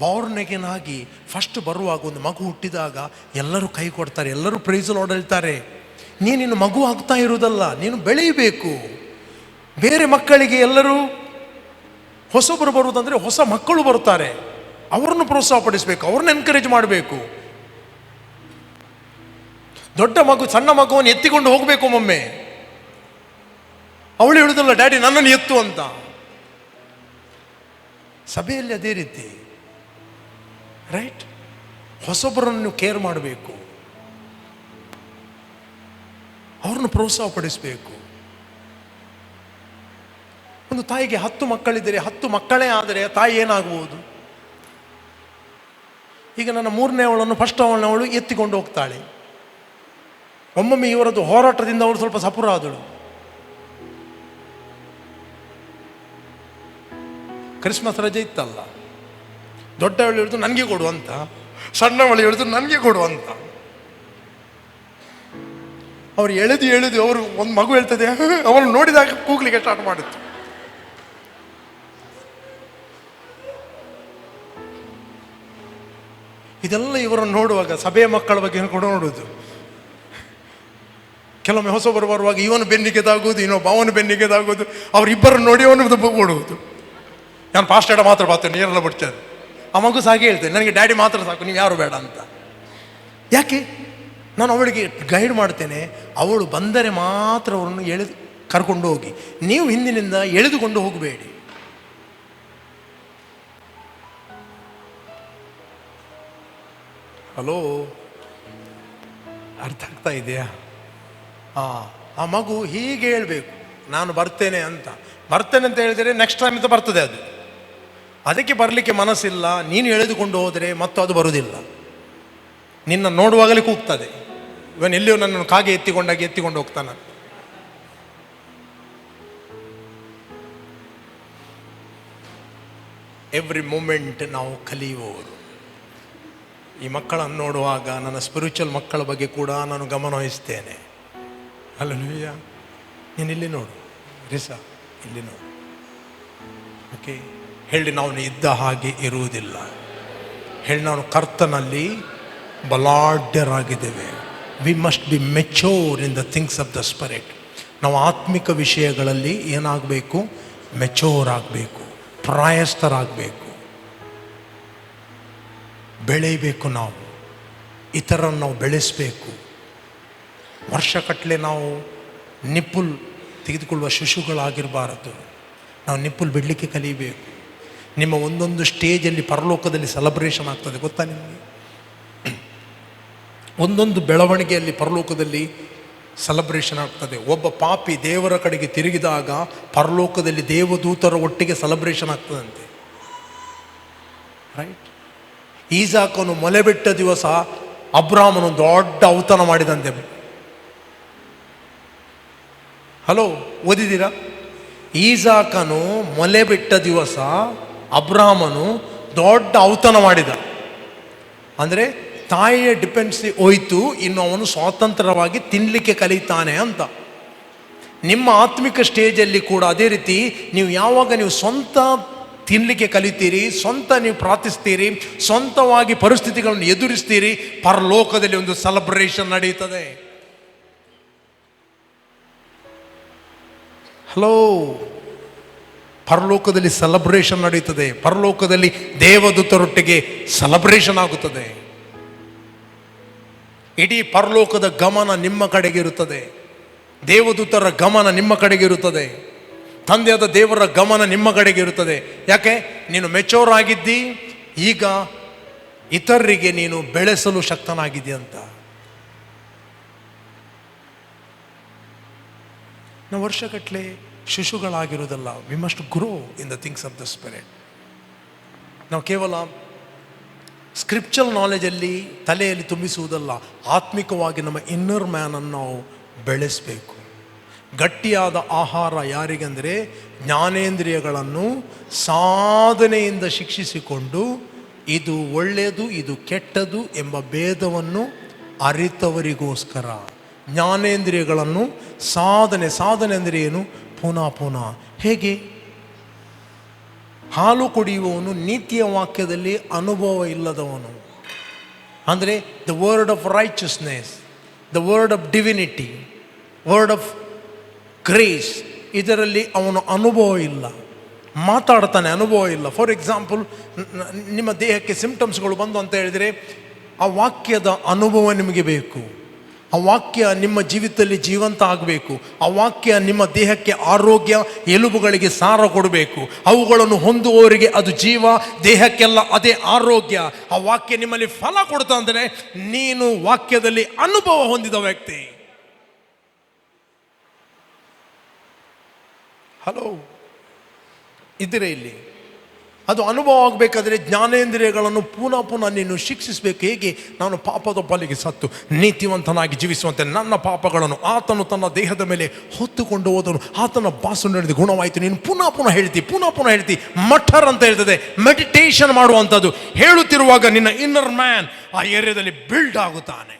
ಬಾರ್ನ್ ಅಗೇನ್ ಆಗಿ ಫಸ್ಟ್ ಬರುವಾಗ, ಒಂದು ಮಗು ಹುಟ್ಟಿದಾಗ ಎಲ್ಲರೂ ಕೈ ಕೊಡ್ತಾರೆ, ಎಲ್ಲರೂ ಪ್ರೈಸ್ ಲಾರ್ಡ್ ಹೇಳ್ತಾರೆ. ನೀನಿನ್ನು ಮಗು ಆಗ್ತಾ ಇರುವುದಲ್ಲ, ನೀನು ಬೆಳೆಯಬೇಕು. ಬೇರೆ ಮಕ್ಕಳಿಗೆ ಎಲ್ಲರೂ ಹೊಸಬರು ಬರುವುದಂದ್ರೆ ಹೊಸ ಮಕ್ಕಳು ಬರುತ್ತಾರೆ, ಅವರನ್ನು ಪ್ರೋತ್ಸಾಹ ಪಡಿಸಬೇಕು, ಅವ್ರನ್ನ ಎನ್ಕರೇಜ್ ಮಾಡಬೇಕು. ದೊಡ್ಡ ಮಗು ಸಣ್ಣ ಮಗುವನ್ನು ಎತ್ತಿಕೊಂಡು ಹೋಗಬೇಕು ಒಮ್ಮೊಮ್ಮೆ. ಅವಳು ಹೇಳುವುದಲ್ಲ, ಡ್ಯಾಡಿ ನನ್ನನ್ನು ಎತ್ತು ಅಂತ. ಸಭೆಯಲ್ಲಿ ಅದೇ ರೀತಿ, ರೈಟ್? ಹೊಸಬರನ್ನು ಕೇರ್ ಮಾಡಬೇಕು, ಅವ್ರನ್ನು ಪ್ರೋತ್ಸಾಹ ಪಡಿಸಬೇಕು. ಒಂದು ತಾಯಿಗೆ 10 ಮಕ್ಕಳಿದ್ದರೆ 10 ಮಕ್ಕಳೇ ಆದರೆ ತಾಯಿ ಏನಾಗಬಹುದು? ಈಗ ನನ್ನ 3ನೇ ಅವಳನ್ನು ಫಸ್ಟ್ ಅವಳು ಎತ್ತಿಕೊಂಡು ಹೋಗ್ತಾಳೆ. ಒಮ್ಮೊಮ್ಮೆ ಇವರದ್ದು ಹೋರಾಟದಿಂದ ಅವಳು ಸ್ವಲ್ಪ ಸಪುರ ಆದಳು. ಕ್ರಿಸ್ಮಸ್ ರಜೆ ಇತ್ತಲ್ಲ, ದೊಡ್ಡವಳು ಹೇಳಿದ್ರು ನನಗೆ ಕೊಡುವಂತ, ಸಣ್ಣವಳು ಹೇಳಿದ್ರು ನನಗೆ ಕೊಡುವಂತ. ಅವ್ರು ಎಳೆದು ಅವರು ಒಂದು ಮಗು ಹೇಳ್ತದೆ, ಅವಳು ನೋಡಿದಾಗ ಕೂಗ್ಲಿಕ್ಕೆ ಸ್ಟಾರ್ಟ್ ಮಾಡಿತ್ತು. ಇದೆಲ್ಲ ಇವರನ್ನು ನೋಡುವಾಗ ಸಭೆಯ ಮಕ್ಕಳ ಬಗ್ಗೆ ಕೂಡ ನೋಡುವುದು. ಕೆಲವೊಮ್ಮೆ ಹೊಸಬರು ಬರುವಾಗ ಇವನು ಬೆನ್ನಿಗೆದಾಗುವುದು, ಇನ್ನೊಬ್ಬ ಅವನು ಬೆನ್ನಿಗೆದಾಗುವುದು, ಅವರಿಬ್ಬರನ್ನು ನೋಡಿ ಅವನು ಕೊಡುವುದು. ನಾನು ಪಾಸ್ಟೇಡ ಮಾತ್ರ ಬರ್ತೇನೆ, ನೀರೆಲ್ಲ ಬಿಡ್ತೇನೆ. ಆ ಮಗು ಸಾಗೆ ಹೇಳ್ತೇನೆ, ನನಗೆ ಡ್ಯಾಡಿ ಮಾತ್ರ ಸಾಕು, ನೀವು ಯಾರು ಬೇಡ ಅಂತ. ಯಾಕೆ? ನಾನು ಅವಳಿಗೆ ಗೈಡ್ ಮಾಡ್ತೇನೆ, ಅವಳು ಬಂದರೆ ಮಾತ್ರ ಅವರನ್ನು ಕರ್ಕೊಂಡು ಹೋಗಿ, ನೀವು ಹಿಂದಿನಿಂದ ಎಳೆದುಕೊಂಡು ಹೋಗಬೇಡಿ. ಹಲೋ, ಅರ್ಥ ಆಗ್ತಾ ಇದೆಯಾ? ಆ ಮಗು ಹೀಗೆ ಹೇಳ್ಬೇಕು, ನಾನು ಬರ್ತೇನೆ ಅಂತ. ಬರ್ತೇನೆ ಅಂತ ಹೇಳಿದರೆ ನೆಕ್ಸ್ಟ್ ಟೈಮ್ ಅಂತ ಬರ್ತದೆ ಅದು. ಅದಕ್ಕೆ ಬರಲಿಕ್ಕೆ ಮನಸ್ಸಿಲ್ಲ, ನೀನು ಎಳೆದುಕೊಂಡು ಹೋದರೆ ಮತ್ತು ಅದು ಬರುವುದಿಲ್ಲ. ನಿನ್ನ ನೋಡುವಾಗಲೇ ಕೂಗ್ತದೆ. ಇವನು ಎಲ್ಲಿಯೋ ನನ್ನನ್ನು ಕಾಗೆ ಎತ್ತಿಕೊಂಡು ಹೋಗ್ತಾನೆ. ಎವ್ರಿ ಮೂಮೆಂಟ್ ನಾವು ಕಲಿಯುವವರು. ಈ ಮಕ್ಕಳನ್ನು ನೋಡುವಾಗ ನನ್ನ ಸ್ಪಿರಿಚುವಲ್ ಮಕ್ಕಳ ಬಗ್ಗೆ ಕೂಡ ನಾನು ಗಮನ ವಹಿಸ್ತೇನೆ. ಹಲ್ಲೆಲೂಯಾ. ನೀನು ಇಲ್ಲಿ ನೋಡು ರಿಸಾ, ಇಲ್ಲಿ ನೋಡು. ಓಕೆ, ಹೇಳಿ ನಾವು ಇದ್ದ ಹಾಗೆ ಇರುವುದಿಲ್ಲ. ಹೇಳಿ ನಾವು ಕರ್ತನಲ್ಲಿ ಬಲಾಢ್ಯರಾಗಿದ್ದೇವೆ. We must be mature in the things of the spirit. ನಾವು ಆತ್ಮಿಕ ವಿಷಯಗಳಲ್ಲಿ ಏನಾಗಬೇಕು? ಮೆಚೋರ್ ಆಗಬೇಕು, ಪ್ರಾಯಸ್ಥರಾಗಬೇಕು, ಬೆಳೆಯಬೇಕು. ನಾವು ಇತರನ್ನು ನಾವು ಬೆಳೆಸಬೇಕು. ವರ್ಷಗಟ್ಟಲೆ ನಾವು ನಿಪ್ಪುಲ್ ತೆಗೆದುಕೊಳ್ಳುವ ಶಿಶುಗಳಾಗಿರಬಾರದು. ನಾವು ನಿಪ್ಪುಲ್ ಬಿಡಲಿಕ್ಕೆ ಕಲಿಯಬೇಕು. ನಿಮ್ಮ ಒಂದೊಂದು ಸ್ಟೇಜಲ್ಲಿ ಪರಲೋಕದಲ್ಲಿ ಸೆಲೆಬ್ರೇಷನ್ ಆಗ್ತದೆ, ಗೊತ್ತಾ ನಿಮಗೆ? ಒಂದೊಂದು ಬೆಳವಣಿಗೆಯಲ್ಲಿ ಪರಲೋಕದಲ್ಲಿ ಸೆಲೆಬ್ರೇಷನ್ ಆಗ್ತದೆ. ಒಬ್ಬ ಪಾಪಿ ದೇವರ ಕಡೆಗೆ ತಿರುಗಿದಾಗ ಪರಲೋಕದಲ್ಲಿ ದೇವದೂತರ ಒಟ್ಟಿಗೆ ಸೆಲೆಬ್ರೇಷನ್ ಆಗ್ತದಂತೆ. ರೈಟ್? ಈಸಾಕನು ಮೊಲೆ ಬಿಟ್ಟ ದಿವಸ ಅಬ್ರಾಮನು ದೊಡ್ಡ ಔತಣ ಮಾಡಿದಂತೆ. ಹಲೋ, ಓದಿದ್ದೀರಾ? ಈಸಾಕನು ಮೊಲೆ ಬಿಟ್ಟ ದಿವಸ ಅಬ್ರಾಮನು ದೊಡ್ಡ ಔತಣ ಮಾಡಿದ. ಅಂದರೆ ತಾಯಿಯ ಡಿಪೆಂಡೆನ್ಸಿ ಹೋಯ್ತು, ಇನ್ನು ಅವನು ಸ್ವಾತಂತ್ರ್ಯವಾಗಿ ತಿನ್ನಲಿಕ್ಕೆ ಕಲಿತಾನೆ ಅಂತ. ನಿಮ್ಮ ಆತ್ಮಿಕ ಸ್ಟೇಜಲ್ಲಿ ಕೂಡ ಅದೇ ರೀತಿ ನೀವು ಯಾವಾಗ ನೀವು ಸ್ವಂತ ತಿನ್ನಲಿಕ್ಕೆ ಕಲಿತೀರಿ, ಸ್ವಂತ ನೀವು ಪ್ರಾರ್ಥಿಸ್ತೀರಿ, ಸ್ವಂತವಾಗಿ ಪರಿಸ್ಥಿತಿಗಳನ್ನು ಎದುರಿಸ್ತೀರಿ, ಪರಲೋಕದಲ್ಲಿ ಒಂದು ಸೆಲೆಬ್ರೇಷನ್ ನಡೆಯುತ್ತದೆ. ಹಲೋ, ಪರಲೋಕದಲ್ಲಿ ಸೆಲೆಬ್ರೇಷನ್ ನಡೆಯುತ್ತದೆ. ಪರಲೋಕದಲ್ಲಿ ದೇವದೂತರೊಟ್ಟಿಗೆ ಸೆಲೆಬ್ರೇಷನ್ ಆಗುತ್ತದೆ. ಇಡೀ ಪರಲೋಕದ ಗಮನ ನಿಮ್ಮ ಕಡೆಗೆ ಇರುತ್ತದೆ. ದೇವದೂತರ ಗಮನ ನಿಮ್ಮ ಕಡೆಗೆ ಇರುತ್ತದೆ. ತಂದೆಯಾದ ದೇವರ ಗಮನ ನಿಮ್ಮ ಕಡೆಗೆ ಇರುತ್ತದೆ. ಯಾಕೆ? ನೀನು ಮೆಚೋರ್ ಆಗಿದ್ದಿ, ಈಗ ಇತರರಿಗೆ ನೀನು ಬೆಳೆಸಲು ಶಕ್ತನಾಗಿದ್ದೀಯಂತ. ನಾವು ವರ್ಷಗಟ್ಟಲೆ ಶಿಶುಗಳಾಗಿರುವುದಲ್ಲ. We must grow in the things of the spirit. ನಾವು ಕೇವಲ ಸ್ಕ್ರಿಪ್ಚರಲ್ ನಾಲೆಜಲ್ಲಿ ತಲೆಯಲ್ಲಿ ತುಂಬಿಸುವುದಲ್ಲ, ಆತ್ಮಿಕವಾಗಿ ನಮ್ಮ ಇನ್ನರ್ ಮ್ಯಾನನ್ನು ನಾವು ಬೆಳೆಸಬೇಕು. ಗಟ್ಟಿಯಾದ ಆಹಾರ ಯಾರಿಗೆಂದರೆ ಜ್ಞಾನೇಂದ್ರಿಯಗಳನ್ನು ಸಾಧನೆಯಿಂದ ಶಿಕ್ಷಿಸಿಕೊಂಡು ಇದು ಒಳ್ಳೆಯದು ಇದು ಕೆಟ್ಟದು ಎಂಬ ಭೇದವನ್ನು ಅರಿತವರಿಗೋಸ್ಕರ. ಜ್ಞಾನೇಂದ್ರಿಯಗಳನ್ನು ಸಾಧನೆ ಅಂದರೆ ಏನು? ಪುನಃ ಹೇಗೆ? ಹಾಲು ಕುಡಿಯುವವನು ನೀತಿಯ ವಾಕ್ಯದಲ್ಲಿ ಅನುಭವ ಇಲ್ಲದವನು. ಅಂದರೆ the word of righteousness, the word of divinity, word of grace, ಇದರಲ್ಲಿ ಅವನು ಅನುಭವ ಇಲ್ಲ. ಮಾತಾಡ್ತಾನೆ, ಅನುಭವ ಇಲ್ಲ. ಫಾರ್ ಎಕ್ಸಾಂಪಲ್, ನಿಮ್ಮ ದೇಹಕ್ಕೆ ಸಿಂಪ್ಟಮ್ಸ್ಗಳು ಬಂದು ಅಂತ ಹೇಳಿದರೆ ಆ ವಾಕ್ಯದ ಅನುಭವ ನಿಮಗೆ ಬೇಕು. ಆ ವಾಕ್ಯ ನಿಮ್ಮ ಜೀವಿತದಲ್ಲಿ ಜೀವಂತ ಆಗಬೇಕು. ಆ ವಾಕ್ಯ ನಿಮ್ಮ ದೇಹಕ್ಕೆ ಆರೋಗ್ಯ, ಎಲುಬುಗಳಿಗೆ ಸಾರ ಕೊಡಬೇಕು. ಅವುಗಳನ್ನು ಹೊಂದುವವರಿಗೆ ಅದು ಜೀವ, ದೇಹಕ್ಕೆಲ್ಲ ಅದೇ ಆರೋಗ್ಯ. ಆ ವಾಕ್ಯ ನಿಮ್ಮಲ್ಲಿ ಫಲ ಕೊಡ್ತಾ ಅಂದರೆ ನೀನು ವಾಕ್ಯದಲ್ಲಿ ಅನುಭವ ಹೊಂದಿದ ವ್ಯಕ್ತಿ. ಹಲೋ, ಇದ್ದರೆ ಇಲ್ಲಿ ಅದು ಅನುಭವ ಆಗಬೇಕಾದ್ರೆ ಜ್ಞಾನೇಂದ್ರಿಯಗಳನ್ನು ಪುನಃ ನೀನು ಶಿಕ್ಷಿಸಬೇಕು. ಹೇಗೆ? ನಾನು ಪಾಪದ ಪಾಲಿಗೆ ಸತ್ತು ನೀತಿವಂತನಾಗಿ ಜೀವಿಸುವಂತೆ ನನ್ನ ಪಾಪಗಳನ್ನು ಆತನು ತನ್ನ ದೇಹದ ಮೇಲೆ ಹೊತ್ತುಕೊಂಡು ಹೋದನು. ಆತನ ಬಾಸು ನಡೆದು ಗುಣವಾಯಿತು. ನೀನು ಪುನಃ ಹೇಳ್ತಿ. ಮಠರ್ ಅಂತ ಹೇಳ್ತದೆ, ಮೆಡಿಟೇಷನ್ ಮಾಡುವಂಥದ್ದು. ಹೇಳುತ್ತಿರುವಾಗ ನಿನ್ನ ಇನ್ನರ್ ಮ್ಯಾನ್ ಆ ಏರಿಯಾದಲ್ಲಿ ಬಿಲ್ಡ್ ಆಗುತ್ತಾನೆ.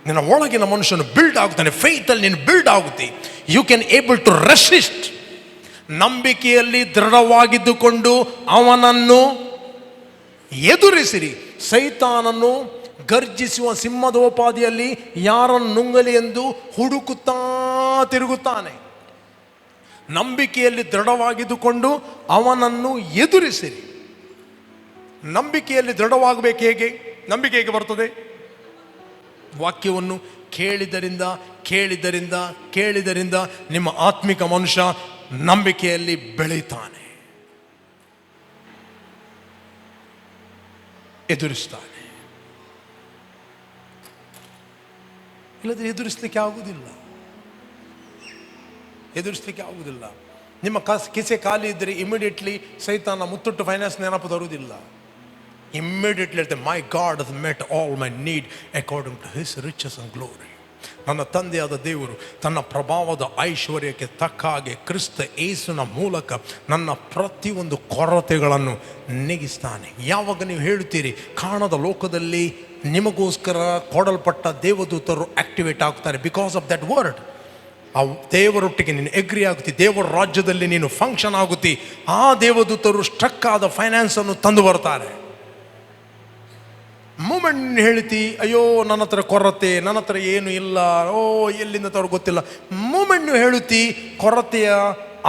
ನಿನ್ನ ಒಳಗಿನ ಮನುಷ್ಯನು ಬಿಲ್ಡ್ ಆಗುತ್ತಾನೆ. ಫೇತಲ್ಲಿ ನೀನು ಬಿಲ್ಡ್ ಆಗುತ್ತೆ. You can able to resist. ನಂಬಿಕೆಯಲ್ಲಿ ದೃಢವಾಗಿದ್ದುಕೊಂಡು ಅವನನ್ನು ಎದುರಿಸಿರಿ. ಸೈತಾನನ್ನು ಗರ್ಜಿಸುವ ಸಿಂಹದೋಪಾದಿಯಲ್ಲಿ ಯಾರನ್ನು ನುಂಗಲಿ ಎಂದು ಹುಡುಕುತ್ತಾ ತಿರುಗುತ್ತಾನೆ. ನಂಬಿಕೆಯಲ್ಲಿ ದೃಢವಾಗಿದ್ದುಕೊಂಡು ಅವನನ್ನು ಎದುರಿಸಿರಿ. ನಂಬಿಕೆಯಲ್ಲಿ ದೃಢವಾಗಬೇಕು. ಹೇಗೆ ನಂಬಿಕೆ ಹೇಗೆ ಬರ್ತದೆ? ವಾಕ್ಯವನ್ನು ಕೇಳಿದರಿಂದ ನಿಮ್ಮ ಆತ್ಮಿಕ ಮನುಷ್ಯ ನಂಬಿಕೆಯಲ್ಲಿ ಬೆಳೆಯುತ್ತಾನೆ, ಎದುರಿಸ್ತಾನೆ. ಇಲ್ಲದ್ರೆ ಎದುರಿಸಲಿಕ್ಕೆ ಆಗುವುದಿಲ್ಲ. ಎದುರಿಸಲಿಕ್ಕೆ ಆಗುವುದಿಲ್ಲ. ನಿಮ್ಮ ಕಿಸೆ ಖಾಲಿ ಇದ್ದರೆ ಇಮಿಡಿಯೇಟ್ಲಿ ಸೈತಾನ ಮುತ್ತುಟ್ಟು ಫೈನಾನ್ಸ್ ನೆನಪು ತರುವುದಿಲ್ಲ. ಇಮ್ಮಿಡಿಯೇಟ್ಲಿ ಹೇಳ್ತೇನೆ, my God has met all my need according to his riches and glory. ನನ್ನ ತಂದೆಯಾದ ದೇವರು ತನ್ನ ಪ್ರಭಾವದ ಐಶ್ವರ್ಯಕ್ಕೆ ತಕ್ಕ ಹಾಗೆ ಕ್ರಿಸ್ತ ಯೇಸುವಿನ ಮೂಲಕ ನನ್ನ ಪ್ರತಿಯೊಂದು ಕೊರತೆಗಳನ್ನು ನೀಗಿಸ್ತಾನೆ. ಯಾವಾಗ ನೀವು ಹೇಳುತ್ತೀರಿ, ಕಾಣದ ಲೋಕದಲ್ಲಿ ನಿಮಗೋಸ್ಕರ ಕೊಡಲ್ಪಟ್ಟ ದೇವದೂತರು ಆಕ್ಟಿವೇಟ್ ಆಗ್ತಾರೆ. ಬಿಕಾಸ್ ಆಫ್ ದಟ್ ವರ್ಡ್, ಆ ದೇವರೊಟ್ಟಿಗೆ ನೀನು ಎಗ್ರಿ ಆಗುತ್ತಿ, ದೇವರ ರಾಜ್ಯದಲ್ಲಿ ನೀನು ಫಂಕ್ಷನ್ ಆಗುತ್ತಿ. ಆ ದೇವದೂತರು ಸ್ಟ್ರಕ್ ಆದ ಫೈನಾನ್ಸನ್ನು ತಂದು ಬರ್ತಾರೆ. ಮೂಮೆಂಟ್ ಹೇಳ್ತಿ, ಅಯ್ಯೋ ನನ್ನ ಹತ್ರ ಕೊರತೆ, ನನ್ನ ಹತ್ರ ಏನು ಇಲ್ಲ, ಓ ಎಲ್ಲಿಂದ ತವ್ರು ಗೊತ್ತಿಲ್ಲ. ಮೂಮೆಂಟ್ ನೀವು ಹೇಳುತ್ತಿ, ಕೊರತೆಯ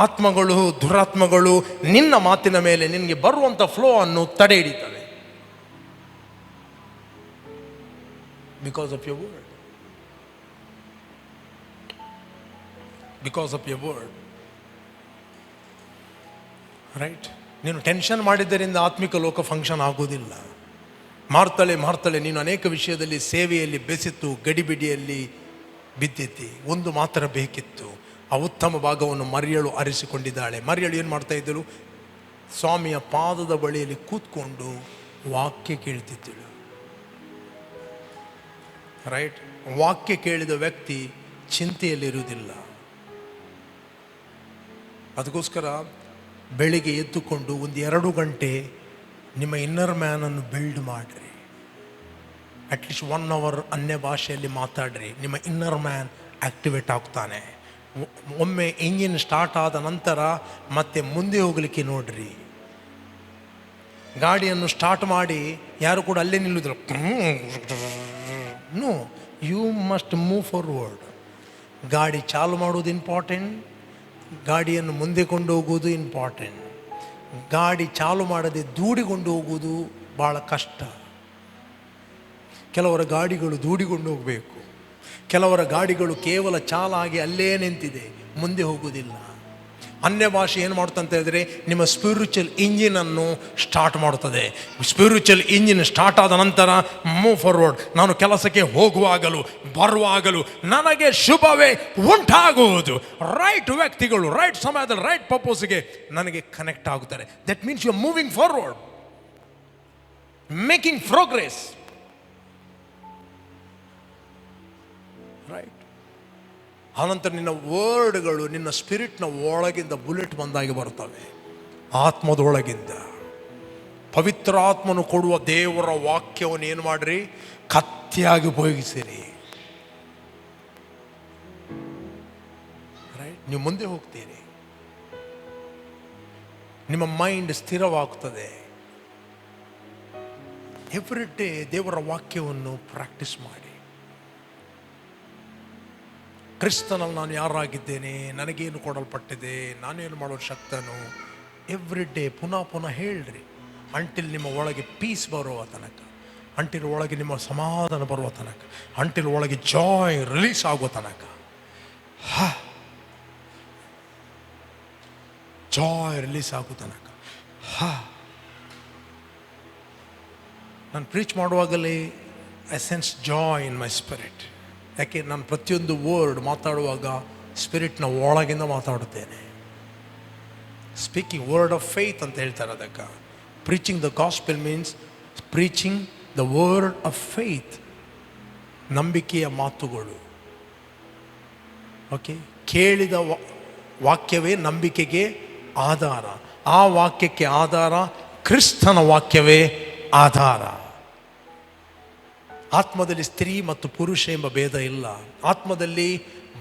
ಆತ್ಮಗಳು, ದುರಾತ್ಮಗಳು ನಿನ್ನ ಮಾತಿನ ಮೇಲೆ ನಿನಗೆ ಬರುವಂಥ ಫ್ಲೋ ಅನ್ನು ತಡೆ ಹಿಡಿತವೆ. Because of your word, because of your word, right? ನೀನು ಟೆನ್ಷನ್ ಮಾಡಿದ್ದರಿಂದ ಆತ್ಮಿಕ ಲೋಕ ಫಂಕ್ಷನ್ ಆಗೋದಿಲ್ಲ. ಮಾರ್ತಾಳೆ ನೀನು ಅನೇಕ ವಿಷಯದಲ್ಲಿ ಸೇವೆಯಲ್ಲಿ ಬೆಸೆತು ಗಡಿಬಿಡಿಯಲ್ಲಿ ಬಿದ್ದಿದ್ದಿ. ಒಂದು ಮಾತ್ರ ಬೇಕಿತ್ತು, ಆ ಉತ್ತಮ ಭಾಗವನ್ನು ಮರಿಯಳು ಅರಿಸಿಕೊಂಡಿದ್ದಾಳೆ. ಮರಿಯಳು ಏನು ಮಾಡ್ತಾ ಇದ್ದಳು? ಸ್ವಾಮಿಯ ಪಾದದ ಬಳಿಯಲ್ಲಿ ಕೂತ್ಕೊಂಡು ವಾಕ್ಯ ಕೇಳ್ತಿದ್ದಳು. ರೈಟ್? ವಾಕ್ಯ ಕೇಳಿದ ವ್ಯಕ್ತಿ ಚಿಂತೆಯಲ್ಲಿರುವುದಿಲ್ಲ. ಅದಕ್ಕೋಸ್ಕರ ಬೆಳಿಗ್ಗೆ ಎದ್ದುಕೊಂಡು 1-2 ಗಂಟೆ ನಿಮ್ಮ ಇನ್ನರ್ ಮ್ಯಾನನ್ನು ಬಿಲ್ಡ್ ಮಾಡಿರಿ. ಅಟ್ಲೀಸ್ಟ್ 1 ಅವರ್ ಅನ್ಯ ಭಾಷೆಯಲ್ಲಿ ಮಾತಾಡ್ರಿ. ನಿಮ್ಮ ಇನ್ನರ್ ಮ್ಯಾನ್ ಆ್ಯಕ್ಟಿವೇಟ್ ಆಗ್ತಾನೆ. ಒಮ್ಮೆ ಇಂಜಿನ್ ಸ್ಟಾರ್ಟ್ ಆದ ನಂತರ ಮತ್ತೆ ಮುಂದೆ ಹೋಗಲಿಕ್ಕೆ ನೋಡ್ರಿ. ಗಾಡಿಯನ್ನು ಸ್ಟಾರ್ಟ್ ಮಾಡಿ ಯಾರು ಕೂಡ ಅಲ್ಲೇ ನಿಲ್ಲುದಿಲ್ಲ. No, you must move forward. ಗಾಡಿ ಚಾಲು ಮಾಡೋದು ಇಂಪಾರ್ಟೆಂಟ್, ಗಾಡಿಯನ್ನು ಮುಂದೆ ಕೊಂಡು ಹೋಗೋದು ಇಂಪಾರ್ಟೆಂಟ್. ಗಾಡಿ ಚಾಲು ಮಾಡದೆ ದೂಡಿಕೊಂಡು ಹೋಗುವುದು ಭಾಳ ಕಷ್ಟ. ಕೆಲವರ ಗಾಡಿಗಳು ದೂಡಿಕೊಂಡು ಹೋಗಬೇಕು, ಕೆಲವರ ಗಾಡಿಗಳು ಕೇವಲ ಚಾಲಾಗಿ ಅಲ್ಲೇ ನಿಂತಿದೆ, ಮುಂದೆ ಹೋಗುವುದಿಲ್ಲ. ಅನ್ಯ ಭಾಷೆ ಏನು ಮಾಡುತ್ತಂತ ಹೇಳಿದ್ರೆ, ನಿಮ್ಮ ಸ್ಪಿರಿಚುವಲ್ ಇಂಜಿನನ್ನು ಸ್ಟಾರ್ಟ್ ಮಾಡುತ್ತದೆ. ಸ್ಪಿರಿಚುವಲ್ ಇಂಜಿನ್ ಸ್ಟಾರ್ಟ್ ಆದ ನಂತರ ಮೂವ್ ಫಾರ್ವರ್ಡ್. ನಾನು ಕೆಲಸಕ್ಕೆ ಹೋಗುವಾಗಲೂ ಬರುವಾಗಲೂ ನನಗೆ ಶುಭವೇ ಉಂಟಾಗುವುದು. ರೈಟ್ ವ್ಯಕ್ತಿಗಳು ರೈಟ್ ಸಮಯದಲ್ಲಿ ರೈಟ್ ಪರ್ಪೋಸ್ಗೆ ನನಗೆ ಕನೆಕ್ಟ್ ಆಗುತ್ತಾರೆ. That means you are moving forward, making progress. Right? ಆನಂತರ ನಿನ್ನ ವರ್ಡ್ಗಳು ನಿನ್ನ ಸ್ಪಿರಿಟ್ನ ಒಳಗಿಂದ ಬುಲೆಟ್ ಬಂದಾಗಿ ಬರ್ತವೆ. ಆತ್ಮದೊಳಗಿಂದ ಪವಿತ್ರ ಆತ್ಮನು ಕೊಡುವ ದೇವರ ವಾಕ್ಯವನ್ನು ಏನು ಮಾಡ್ರಿ? ಕತ್ತಿಯಾಗಿ ಉಪಯೋಗಿಸಿರಿ. ರೈಟ್? ನೀವು ಮುಂದೆ ಹೋಗ್ತೀರಿ, ನಿಮ್ಮ ಮೈಂಡ್ ಸ್ಥಿರವಾಗ್ತದೆ. ಎವ್ರಿ ಡೇ ದೇವರ ವಾಕ್ಯವನ್ನು ಪ್ರಾಕ್ಟೀಸ್ ಮಾಡಿ. ಕ್ರಿಸ್ತನಲ್ಲಿ ನಾನು ಯಾರಾಗಿದ್ದೇನೆ, ನನಗೇನು ಕೊಡಲ್ಪಟ್ಟಿದೆ, ನಾನೇನು ಮಾಡೋ ಶಕ್ತನು, ಎವ್ರಿ ಡೇ ಪುನಃ ಹೇಳ್ರಿ. ಅಂಟಿಲ್ ನಿಮ್ಮ ಒಳಗೆ ಪೀಸ್ ಬರುವ ತನಕ, ಅಂಟಿಲ್ ಒಳಗೆ ನಿಮ್ಮ ಸಮಾಧಾನ ಬರುವ ತನಕ, ಅಂಟಿಲ್ ಒಳಗೆ ಜಾಯ್ ರಿಲೀಸ್ ಆಗುವ ತನಕ, ಜಾಯ್ ರಿಲೀಸ್ ಆಗೋ ತನಕ. ನಾನು ಪ್ರೀಚ್ ಮಾಡುವಾಗಲೇ I sense joy in my spirit. ಯಾಕೆ? ನಾನು ಪ್ರತಿಯೊಂದು ವರ್ಡ್ ಮಾತಾಡುವಾಗ ಸ್ಪಿರಿಟ್ನ ಒಳಗಿಂದ ಮಾತಾಡುತ್ತೇನೆ. ಸ್ಪೀಕಿಂಗ್ ವರ್ಡ್ ಆಫ್ ಫೇತ್ ಅಂತ ಹೇಳ್ತಾರೆ ಅದಕ್ಕೆ. Preaching the gospel means preaching the word of faith, ನಂಬಿಕೆಯ ಮಾತುಗಳು. ಓಕೆ? ಕೇಳಿದ ವಾಕ್ಯವೇ ನಂಬಿಕೆಗೆ ಆಧಾರ. ಆ ವಾಕ್ಯಕ್ಕೆ ಆಧಾರ ಕ್ರಿಸ್ತನ ವಾಕ್ಯವೇ ಆಧಾರ. ಆತ್ಮದಲ್ಲಿ ಸ್ತ್ರೀ ಮತ್ತು ಪುರುಷ ಎಂಬ ಭೇದ ಇಲ್ಲ. ಆತ್ಮದಲ್ಲಿ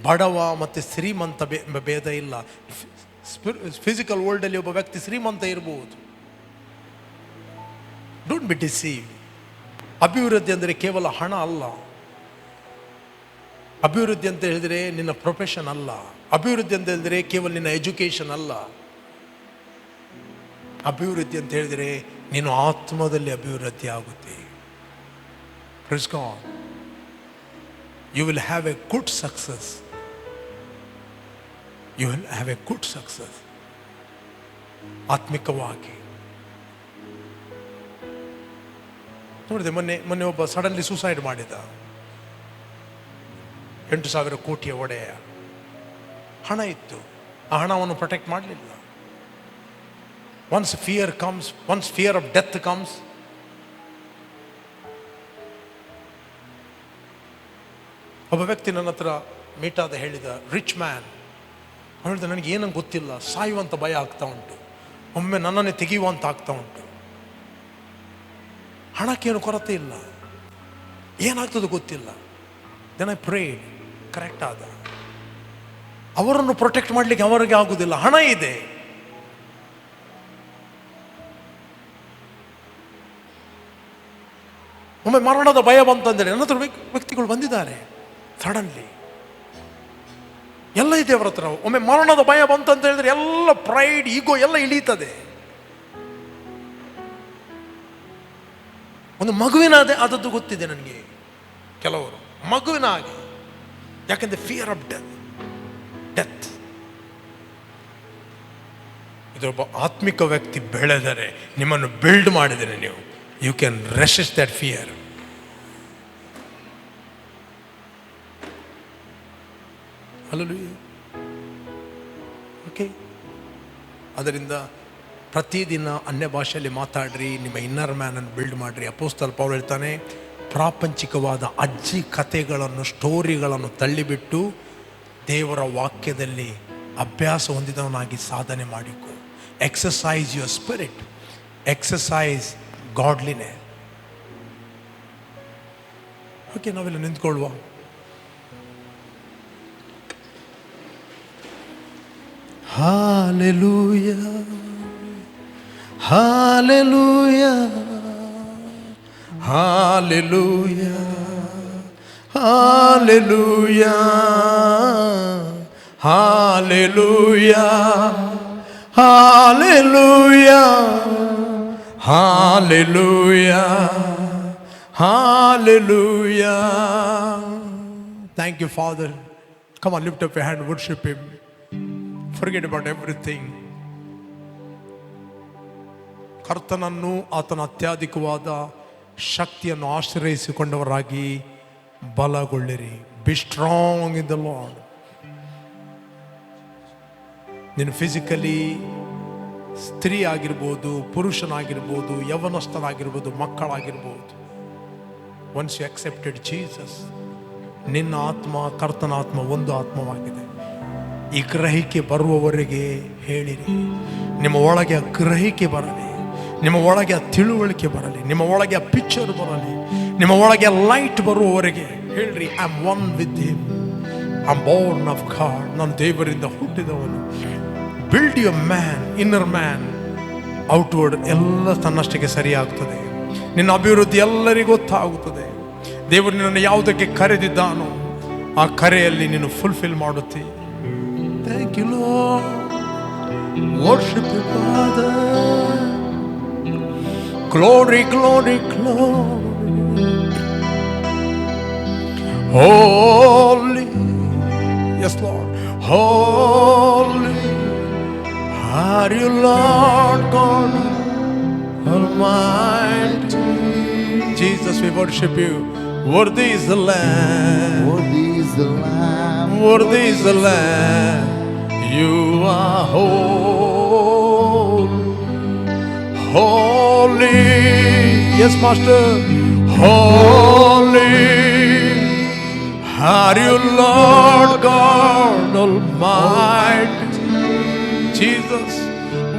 ಬಡವ ಮತ್ತು ಶ್ರೀಮಂತ ಎಂಬ ಭೇದ ಇಲ್ಲ. ಫಿಸಿಕಲ್ ವರ್ಲ್ಡಲ್ಲಿ ಒಬ್ಬ ವ್ಯಕ್ತಿ ಶ್ರೀಮಂತ ಇರಬಹುದು. Don't be deceive. ಅಭಿವೃದ್ಧಿ ಅಂದರೆ ಕೇವಲ ಹಣ ಅಲ್ಲ. ಅಭಿವೃದ್ಧಿ ಅಂತ ಹೇಳಿದರೆ ನಿನ್ನ ಪ್ರೊಫೆಷನ್ ಅಲ್ಲ. ಅಭಿವೃದ್ಧಿ ಅಂತ ಹೇಳಿದರೆ ಕೇವಲ ನಿನ್ನ ಎಜುಕೇಷನ್ ಅಲ್ಲ. ಅಭಿವೃದ್ಧಿ ಅಂತ ಹೇಳಿದರೆ ನೀನು ಆತ್ಮದಲ್ಲಿ ಅಭಿವೃದ್ಧಿ ಆಗುತ್ತೆ. Praise God. You will have a good success. You will have a good success. ಆತ್ಮಿಕವಾಗಿ ನೋಡಿದೆ, ಮೊನ್ನೆ ಒಬ್ಬ ಸಡನ್ಲಿ ಸೂಸೈಡ್ ಮಾಡಿದ. 8,000 ಕೋಟಿಯ ಒಡೆಯ. ಹಣ ಇತ್ತು, ಆ ಹಣವನ್ನು ಪ್ರೊಟೆಕ್ಟ್ ಮಾಡಲಿಲ್ಲ. Once fear comes, once fear of death comes, ಒಬ್ಬ ವ್ಯಕ್ತಿ ನನ್ನ ಹತ್ರ ಮೀಟ್ ಆದ ಹೇಳಿದ, ರಿಚ್ ಮ್ಯಾನ್, ಹೇಳಿದ ನನಗೆ ಏನಂಗೆ ಗೊತ್ತಿಲ್ಲ, ಸಾಯುವಂಥ ಭಯ ಆಗ್ತಾ ಉಂಟು, ಒಮ್ಮೆ ನನ್ನನ್ನೇ ತೆಗೆಯುವಂತ ಆಗ್ತಾ ಉಂಟು, ಹಣಕ್ಕೇನು ಕೊರತೆ ಇಲ್ಲ, ಏನಾಗ್ತದೆ ಗೊತ್ತಿಲ್ಲ. ದೆನ್ ಐ ಪ್ರೇಡ್, ಕರೆಕ್ಟ್ ಆದ. ಅವರನ್ನು ಪ್ರೊಟೆಕ್ಟ್ ಮಾಡಲಿಕ್ಕೆ ಅವರಿಗೆ ಆಗುದಿಲ್ಲ, ಹಣ ಇದೆ. ಒಮ್ಮೆ ಮರಣದ ಭಯ ಬಂತಂದರೆ ನನ್ನ ಹತ್ರ ವ್ಯಕ್ತಿಗಳು ಬಂದಿದ್ದಾರೆ, ಸಡನ್ಲಿ ಎಲ್ಲ ಇದೆ ಅವರ ಹತ್ರ. ಒಮ್ಮೆ ಮರಣದ ಭಯ ಬಂತಂತ ಹೇಳಿದ್ರೆ ಎಲ್ಲ ಪ್ರೈಡ್, ಈಗೋ ಎಲ್ಲ ಇಳೀತದೆ. ಒಂದು ಮಗುವಿನ ಆದದ್ದು ಗೊತ್ತಿದೆ ನನಗೆ, ಕೆಲವರು ಮಗುವಿನ ಹಾಗೆ. ಯಾಕಂದ್ರೆ ಫಿಯರ್ ಆಫ್ ಡೆತ್. ಇದೊಬ್ಬ ಆತ್ಮಿಕ ವ್ಯಕ್ತಿ ಬೆಳೆದರೆ, ನಿಮ್ಮನ್ನು ಬಿಲ್ಡ್ ಮಾಡಿದರೆ ನೀವು, you can resist that fear. Hallelujah. Okay, ಅದರಿಂದ ಪ್ರತಿದಿನ ಅನ್ಯ ಭಾಷೆಯಲ್ಲಿ ಮಾತಾಡ್ರಿ, ನಿಮ್ಮ ಇನ್ನರ್ ಮ್ಯಾನನ್ನು ಬಿಲ್ಡ್ ಮಾಡಿರಿ. ಅಪೊಸ್ತಲ ಪೌಲ ಹೇಳ್ತಾನೆ, ಪ್ರಾಪಂಚಿಕವಾದ ಅಜ್ಜಿ ಕಥೆಗಳನ್ನು, ಸ್ಟೋರಿಗಳನ್ನು ತಳ್ಳಿಬಿಟ್ಟು ದೇವರ ವಾಕ್ಯದಲ್ಲಿ ಅಭ್ಯಾಸ ಹೊಂದಿದವನಾಗಿ ಸಾಧನೆ ಮಾಡಿಕೊ. Exercise your spirit, exercise godliness. Okay, ನಾವೆಲ್ಲ ನಿಂತ್ಕೊಳ್ಳುವ. Hallelujah, hallelujah, hallelujah, hallelujah, hallelujah, hallelujah, hallelujah, hallelujah. Thank you, Father. Come on, lift up your hand, worship Him. Forget about everything. ಕರ್ತನನ್ನು, ಆತನ ಅತ್ಯಧಿಕವಾದ ಶಕ್ತಿಯನ್ನು ಆಶ್ರಯಿಸಿಕೊಂಡವರಾಗಿ ಬಲಗೊಳ್ಳಿರಿ. Be strong in the Lord. ನೀನು physically ಸ್ತ್ರೀ ಆಗಿರ್ಬೋದು, ಪುರುಷನಾಗಿರ್ಬೋದು, ಯೌವನಸ್ಥನಾಗಿರ್ಬೋದು, ಮಕ್ಕಳಾಗಿರ್ಬೋದು. ಒನ್ಸ್ ಯು ಅಕ್ಸೆಪ್ಟೆಡ್ ಜೀಸಸ್, ನಿನ್ನ ಆತ್ಮ ಕರ್ತನ ಆತ್ಮ ಒಂದು ಆತ್ಮವಾಗಿದೆ. ಈ ಗ್ರಹಿಕೆ ಬರುವವರೆಗೆ ಹೇಳಿರಿ. ನಿಮ್ಮ ಒಳಗೆ ಆ ಗ್ರಹಿಕೆ ಬರಲಿ, ನಿಮ್ಮ ಒಳಗೆ ಆ ತಿಳುವಳಿಕೆ ಬರಲಿ, ನಿಮ್ಮ ಒಳಗೆ ಆ ಪಿಕ್ಚರ್ ಬರಲಿ, ನಿಮ್ಮ ಒಳಗೆ ಆ ಲೈಟ್ ಬರುವವರೆಗೆ ಹೇಳ್ರಿ, I am one with him, I am born of god. ನಾನು ದೇವರಿಂದ ಹುಟ್ಟಿದವನು. Build your man, inner man. Outward ಎಲ್ಲ ತನ್ನಷ್ಟಕ್ಕೆ ಸರಿಯಾಗ್ತದೆ. ನಿನ್ನ ಅಭಿವೃದ್ಧಿ ಎಲ್ಲರಿಗೂ ಗೊತ್ತಾಗುತ್ತದೆ. ದೇವರು ನಿನ್ನನ್ನು ಯಾವುದಕ್ಕೆ ಕರೆದಿದ್ದಾನೋ ಆ ಕರೆಯಲ್ಲಿ ನೀನು fulfil ಮಾಡುತ್ತಿ. Thank you, Lord. Worship you, Father. Glory, glory, glory. Holy, yes, Lord. Holy are you, Lord God Almighty. Jesus, we worship you. Worthy is the Lamb. Worthy is the Lamb. Worthy is the Lamb. You are holy, holy. Yes, Master. Holy are you, Lord God Almighty. Jesus,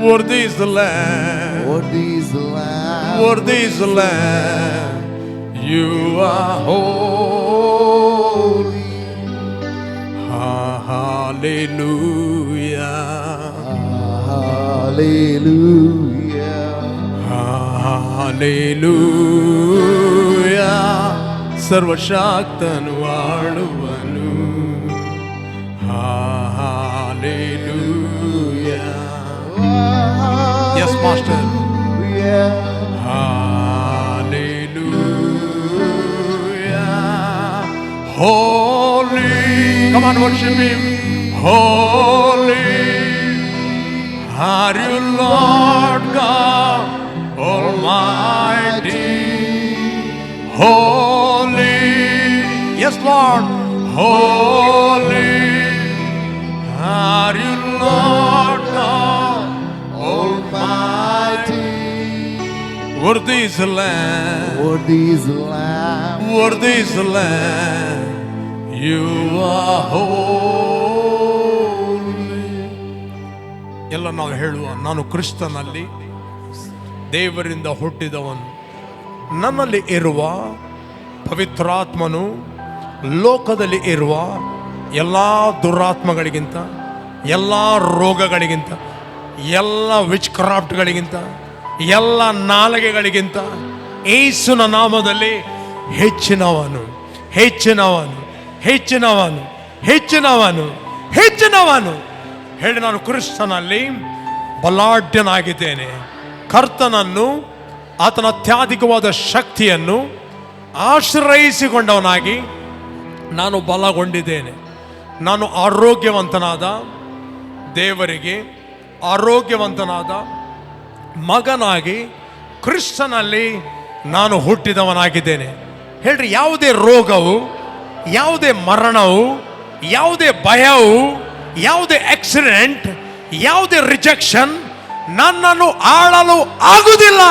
worthy is the Lamb. Worthy is the Lamb. Worthy is the Lamb. You are holy. Hallelujah. Hallelujah. Hallelujah. ಸರ್ವಶಕ್ತನು ಆಳುವನು. Hallelujah. Yes, Master. Hallelujah. Holy. Come on, worship Him. Holy are you, Lord God Almighty. Holy, yes, Lord. Holy are you, Lord Worthy is the Lamb. Worthy is the Lamb. Worthy is the Lamb. You are holy. ಎಲ್ಲ ನಾವು ಹೇಳುವ, ನಾನು ಕ್ರಿಸ್ತನಲ್ಲಿ ದೇವರಿಂದ ಹುಟ್ಟಿದವನು, ನನ್ನಲ್ಲಿ ಇರುವ ಪವಿತ್ರಾತ್ಮನು ಲೋಕದಲ್ಲಿ ಇರುವ ಎಲ್ಲ ದುರಾತ್ಮಗಳಿಗಿಂತ, ಎಲ್ಲ ರೋಗಗಳಿಗಿಂತ, ಎಲ್ಲ ವಿಚ್ ಕ್ರಾಫ್ಟ್ಗಳಿಗಿಂತ, ಎಲ್ಲ ನಾಲಿಗೆಗಳಿಗಿಂತ ಯೇಸುವಿನ ನಾಮದಲ್ಲಿ ಹೆಚ್ಚಿನವನು, ಹೆಚ್ಚಿನವನು, ಹೆಚ್ಚಿನವನು, ಹೆಚ್ಚಿನವನು, ಹೆಚ್ಚಿನವನು. ಹೇಳಿ, ನಾನು ಕ್ರಿಸ್ತನಲ್ಲಿ ಬಲಾಢ್ಯನಾಗಿದ್ದೇನೆ. ಕರ್ತನನ್ನು, ಆತನ ಅತ್ಯಧಿಕವಾದ ಶಕ್ತಿಯನ್ನು ಆಶ್ರಯಿಸಿಕೊಂಡವನಾಗಿ ನಾನು ಬಲಗೊಂಡಿದ್ದೇನೆ. ನಾನು ಆರೋಗ್ಯವಂತನಾದ ದೇವರಿಗೆ ಆರೋಗ್ಯವಂತನಾದ ಮಗನಾಗಿ ಕ್ರಿಸ್ತನಲ್ಲಿ ನಾನು ಹುಟ್ಟಿದವನಾಗಿದ್ದೇನೆ. ಹೇಳ್ರಿ, ಯಾವುದೇ ರೋಗವು, ಯಾವುದೇ ಮರಣವು, ಯಾವುದೇ ಭಯವು, ಯಾವುದೇ ಆಕ್ಸಿಡೆಂಟ್, ಯಾವುದೇ ರಿಜೆಕ್ಷನ್ ನನ್ನನ್ನು ಆಳಲು ಆಗುವುದಿಲ್ಲ.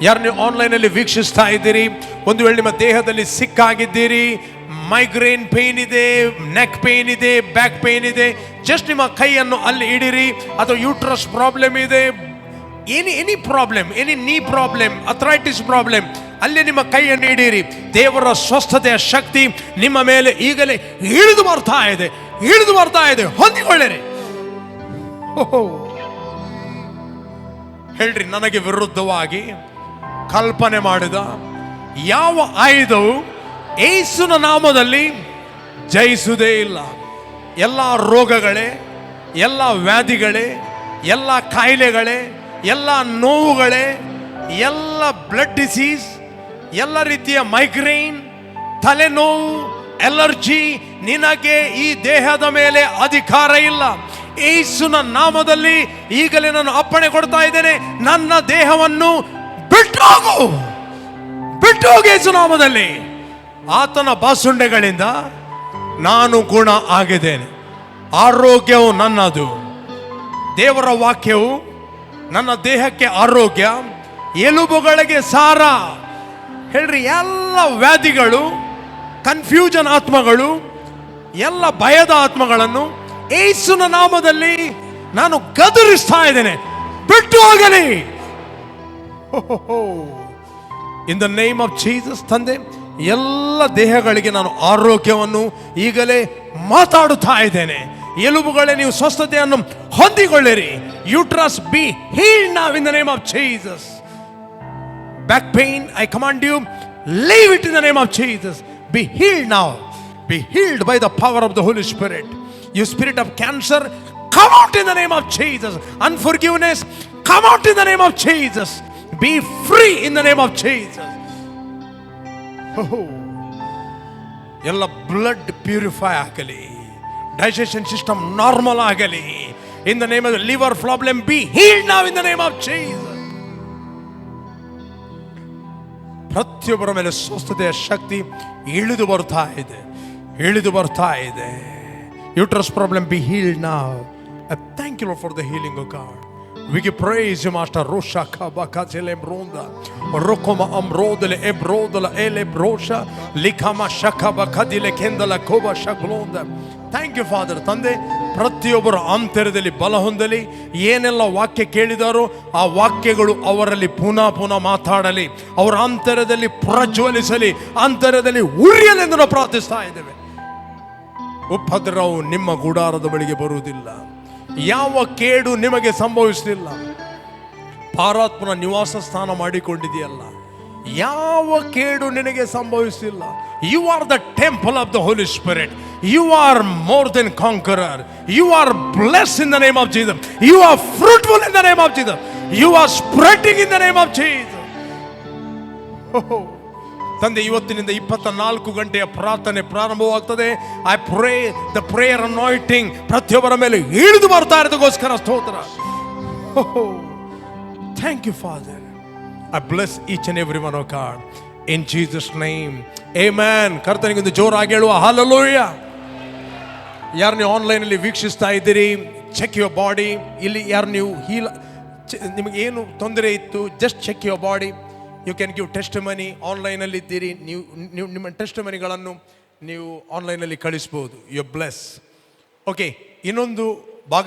ಯಾರು ನೀವು ಆನ್ಲೈನಲ್ಲಿ ವೀಕ್ಷಿಸ್ತಾ ಇದ್ದೀರಿ, ಒಂದು ವೇಳೆ ನಿಮ್ಮ ದೇಹದಲ್ಲಿ ಸಿಕ್ಕಾಗಿದ್ದೀರಿ, ಮೈಗ್ರೇನ್ ಪೇನ್ ಇದೆ, ನೆಕ್ ಪೇನ್ ಇದೆ, ಬ್ಯಾಕ್ ಪೇನ್ ಇದೆ, ಜಸ್ಟ್ ನಿಮ್ಮ ಕೈಯನ್ನು ಅಲ್ಲಿ ಇಡಿರಿ. ಅಥವಾ ಯೂಟ್ರಸ್ ಪ್ರಾಬ್ಲಮ್ ಇದೆ, ಎನಿ ಪ್ರಾಬ್ಲಮ್, ಎನಿ ನೀ ಪ್ರಾಬ್ಲಮ್, ಅಥರೈಟಿಸ್ ಪ್ರಾಬ್ಲಮ್, ಅಲ್ಲೇ ನಿಮ್ಮ ಕೈಯನ್ನು ಇಡೀರಿ. ದೇವರ ಸ್ವಸ್ಥತೆಯ ಶಕ್ತಿ ನಿಮ್ಮ ಮೇಲೆ ಈಗಲೇ ಇಳಿದು ಬರ್ತಾ ಇದೆ, ಇಳಿದು ಬರ್ತಾ ಇದೆ. ಹೊಂದಿಕೊಳ್ಳಿರಿ. ಹೇಳ್ರಿ, ನನಗೆ ವಿರುದ್ಧವಾಗಿ ಕಲ್ಪನೆ ಮಾಡಿದ ಯಾವ ಆಯುಧವು ಯೇಸುವಿನ ನಾಮದಲ್ಲಿ ಜಯಿಸುವುದೇ ಇಲ್ಲ. ಎಲ್ಲ ರೋಗಗಳೇ, ಎಲ್ಲ ವ್ಯಾಧಿಗಳೇ, ಎಲ್ಲ ಕಾಯಿಲೆಗಳೇ, ಎಲ್ಲ ನೋವುಗಳೇ, ಎಲ್ಲ ಬ್ಲಡ್ ಡಿಸೀಸ್, ಎಲ್ಲ ರೀತಿಯ ಮೈಗ್ರೇನ್, ತಲೆನೋವು, ಎಲರ್ಜಿ, ನಿನಗೆ ಈ ದೇಹದ ಮೇಲೆ ಅಧಿಕಾರ ಇಲ್ಲ. ಯೇಸುವಿನ ನಾಮದಲ್ಲಿ ಈಗಲೇ ನಾನು ಅಪ್ಪಣೆ ಕೊಡ್ತಾ ಇದ್ದೇನೆ, ನನ್ನ ದೇಹವನ್ನು ಬಿಟ್ಟು ಹೋಗು, ಬಿಟ್ಟು ಹೋಗು. ಯೇಸು ನಾಮದಲ್ಲಿ ಆತನ ಬಾಸುಂಡೆಗಳಿಂದ ನಾನು ಗುಣ ಆಗಿದ್ದೇನೆ. ಆರೋಗ್ಯವು ನನ್ನದು. ದೇವರ ವಾಕ್ಯವು ನನ್ನ ದೇಹಕ್ಕೆ ಆರೋಗ್ಯ, ಎಲುಬುಗಳಿಗೆ ಸಾರ. ಹೇಳ್ರಿ, ಎಲ್ಲ ವ್ಯಾಧಿಗಳು, ಕನ್ಫ್ಯೂಷನ್ ಆತ್ಮಗಳು, ಎಲ್ಲ ಭಯದ ಆತ್ಮಗಳನ್ನು ಯೇಸುವಿನ ನಾಮದಲ್ಲಿ ನಾನು ಗದರಿಸ್ತಾ ಇದ್ದೇನೆ. ಬಿಟ್ಟು ಹೋಗಲಿ. ಇನ್ ದ ನೇಮ್ ಆಫ್ ಜೀಸಸ್. ತಂದೆ, ಎಲ್ಲ ದೇಹಗಳಿಗೆ ನಾನು ಆರೋಗ್ಯವನ್ನು ಈಗಲೇ ಮಾತಾಡುತ್ತಾ ಇದ್ದೇನೆ. ಎಲುಬುಗಳೇ, ನೀವು ಸ್ವಸ್ಥತೆಯನ್ನು ಹೊಂದಿಕೊಳ್ಳಿರಿ. Uterus be healed now in the name of Jesus. Back pain, I command you, leave it in the name of Jesus. Be healed now. Be healed by the power of the Holy Spirit. You spirit of cancer, come out in the name of Jesus. Unforgiveness, come out in the name of Jesus. Be free in the name of Jesus. ಎಲ್ಲ blood purify ಆಗಲಿ, digestion system normal ಆಗಲಿ. ಇನ್ the name of liver problem, B healed now in the name of Jesus. ಪ್ರತಿಯೊಬ್ಬರ ಮೇಲೆ ಸ್ವಸ್ಥತೆಯ ಶಕ್ತಿ ಇಳಿದು ಬರ್ತಾ ಇದೆ, ಇಳಿದು ಬರ್ತಾ ಇದೆ. Uterus problem, B healed now. I thank you Lord for the healing of God. We give praise you, Master. Roshaka bakazele bronda, rokoma amrodele ebrodela ele brosha, likama shaka bakadile kendala koba shaglonda. Thank you Father. ತಂದೆ, ಪ್ರತಿಯೊಬ್ಬರ ಅಂತರದಲ್ಲಿ ಬಲ ಹೊಂದಲಿ. ಏನೆಲ್ಲ ವಾಕ್ಯ ಕೇಳಿದಾರೋ ಆ ವಾಕ್ಯಗಳು ಅವರಲ್ಲಿ ಪುನಃ ಪುನಃ ಮಾತಾಡಲಿ, ಅವರ ಅಂತರದಲ್ಲಿ ಪ್ರಜ್ವಲಿಸಲಿ, ಅಂತರದಲ್ಲಿ ಉರಿಯಲೆಂದು ನಾವು ಪ್ರಾರ್ಥಿಸ್ತಾ ಇದ್ದೇವೆ. ಉಪದ್ರವವು ನಿಮ್ಮ ಗುಡಾರದ ಬಳಿಗೆ ಬರುವುದಿಲ್ಲ, ಯಾವ ಕೇಡು ನಿಮಗೆ ಸಂಭವಿಸಲಿಲ್ಲ. ಪಾರಾತ್ಮನ ನಿವಾಸ ಸ್ಥಾನ ಮಾಡಿಕೊಂಡಿದೆಯಲ್ಲ, ಯಾವ ಕೇಡು ನಿನಗೆ ಸಂಭವಿಸಿಲ್ಲ. You are the temple of the Holy Spirit. You are more than conqueror. You are blessed in the name of Jesus. You are fruitful in the name of Jesus. You are spreading in the name of Jesus. ತಂದೆ, ಇವತ್ತಿನಿಂದ 24 ಗಂಟೆಯ ಪ್ರಾರ್ಥನೆ ಪ್ರಾರಂಭವಾಗ್ತದೆ. I pray the prayer anointing ಪ್ರತಿಯೊಬ್ಬರ ಮೇಲೆ ಇಳಿದು ಬರ್ತಾ ಇರೋದಕ್ಕೋಸ್ಕರ ಸ್ತೋತ್ರ. Thank you Father. I bless each and every one of God in Jesus name, amen. ಕರ್ತನಿಗೆ ಒಂದು ಜೋರಾಗಿ ಹೇಳುವ ಹಲ್ಲೆಲೂಯಾ. ಯಾರು ನೀವು ಆನ್ಲೈನಲ್ಲಿ ವೀಕ್ಷಿಸ್ತಾ ಇದ್ದೀರಿ, ಚೆಕ್ ಯುವರ್ ಬಾಡಿ. ಇಲ್ಲಿ ಯಾರು ನೀವು ನಿಮಗೆ ಏನು ತೊಂದರೆ ಇತ್ತು, just check your body. You can give test money. ಆನ್ಲೈನಲ್ಲಿ ಇದ್ದೀರಿ, ನೀವು ನಿಮ್ಮ ಟೆಸ್ಟ್ ಮನಿಗಳನ್ನು ನೀವು ಆನ್ಲೈನಲ್ಲಿ ಕಳಿಸ್ಬೋದು. You bless. ಓಕೆ, ಇನ್ನೊಂದು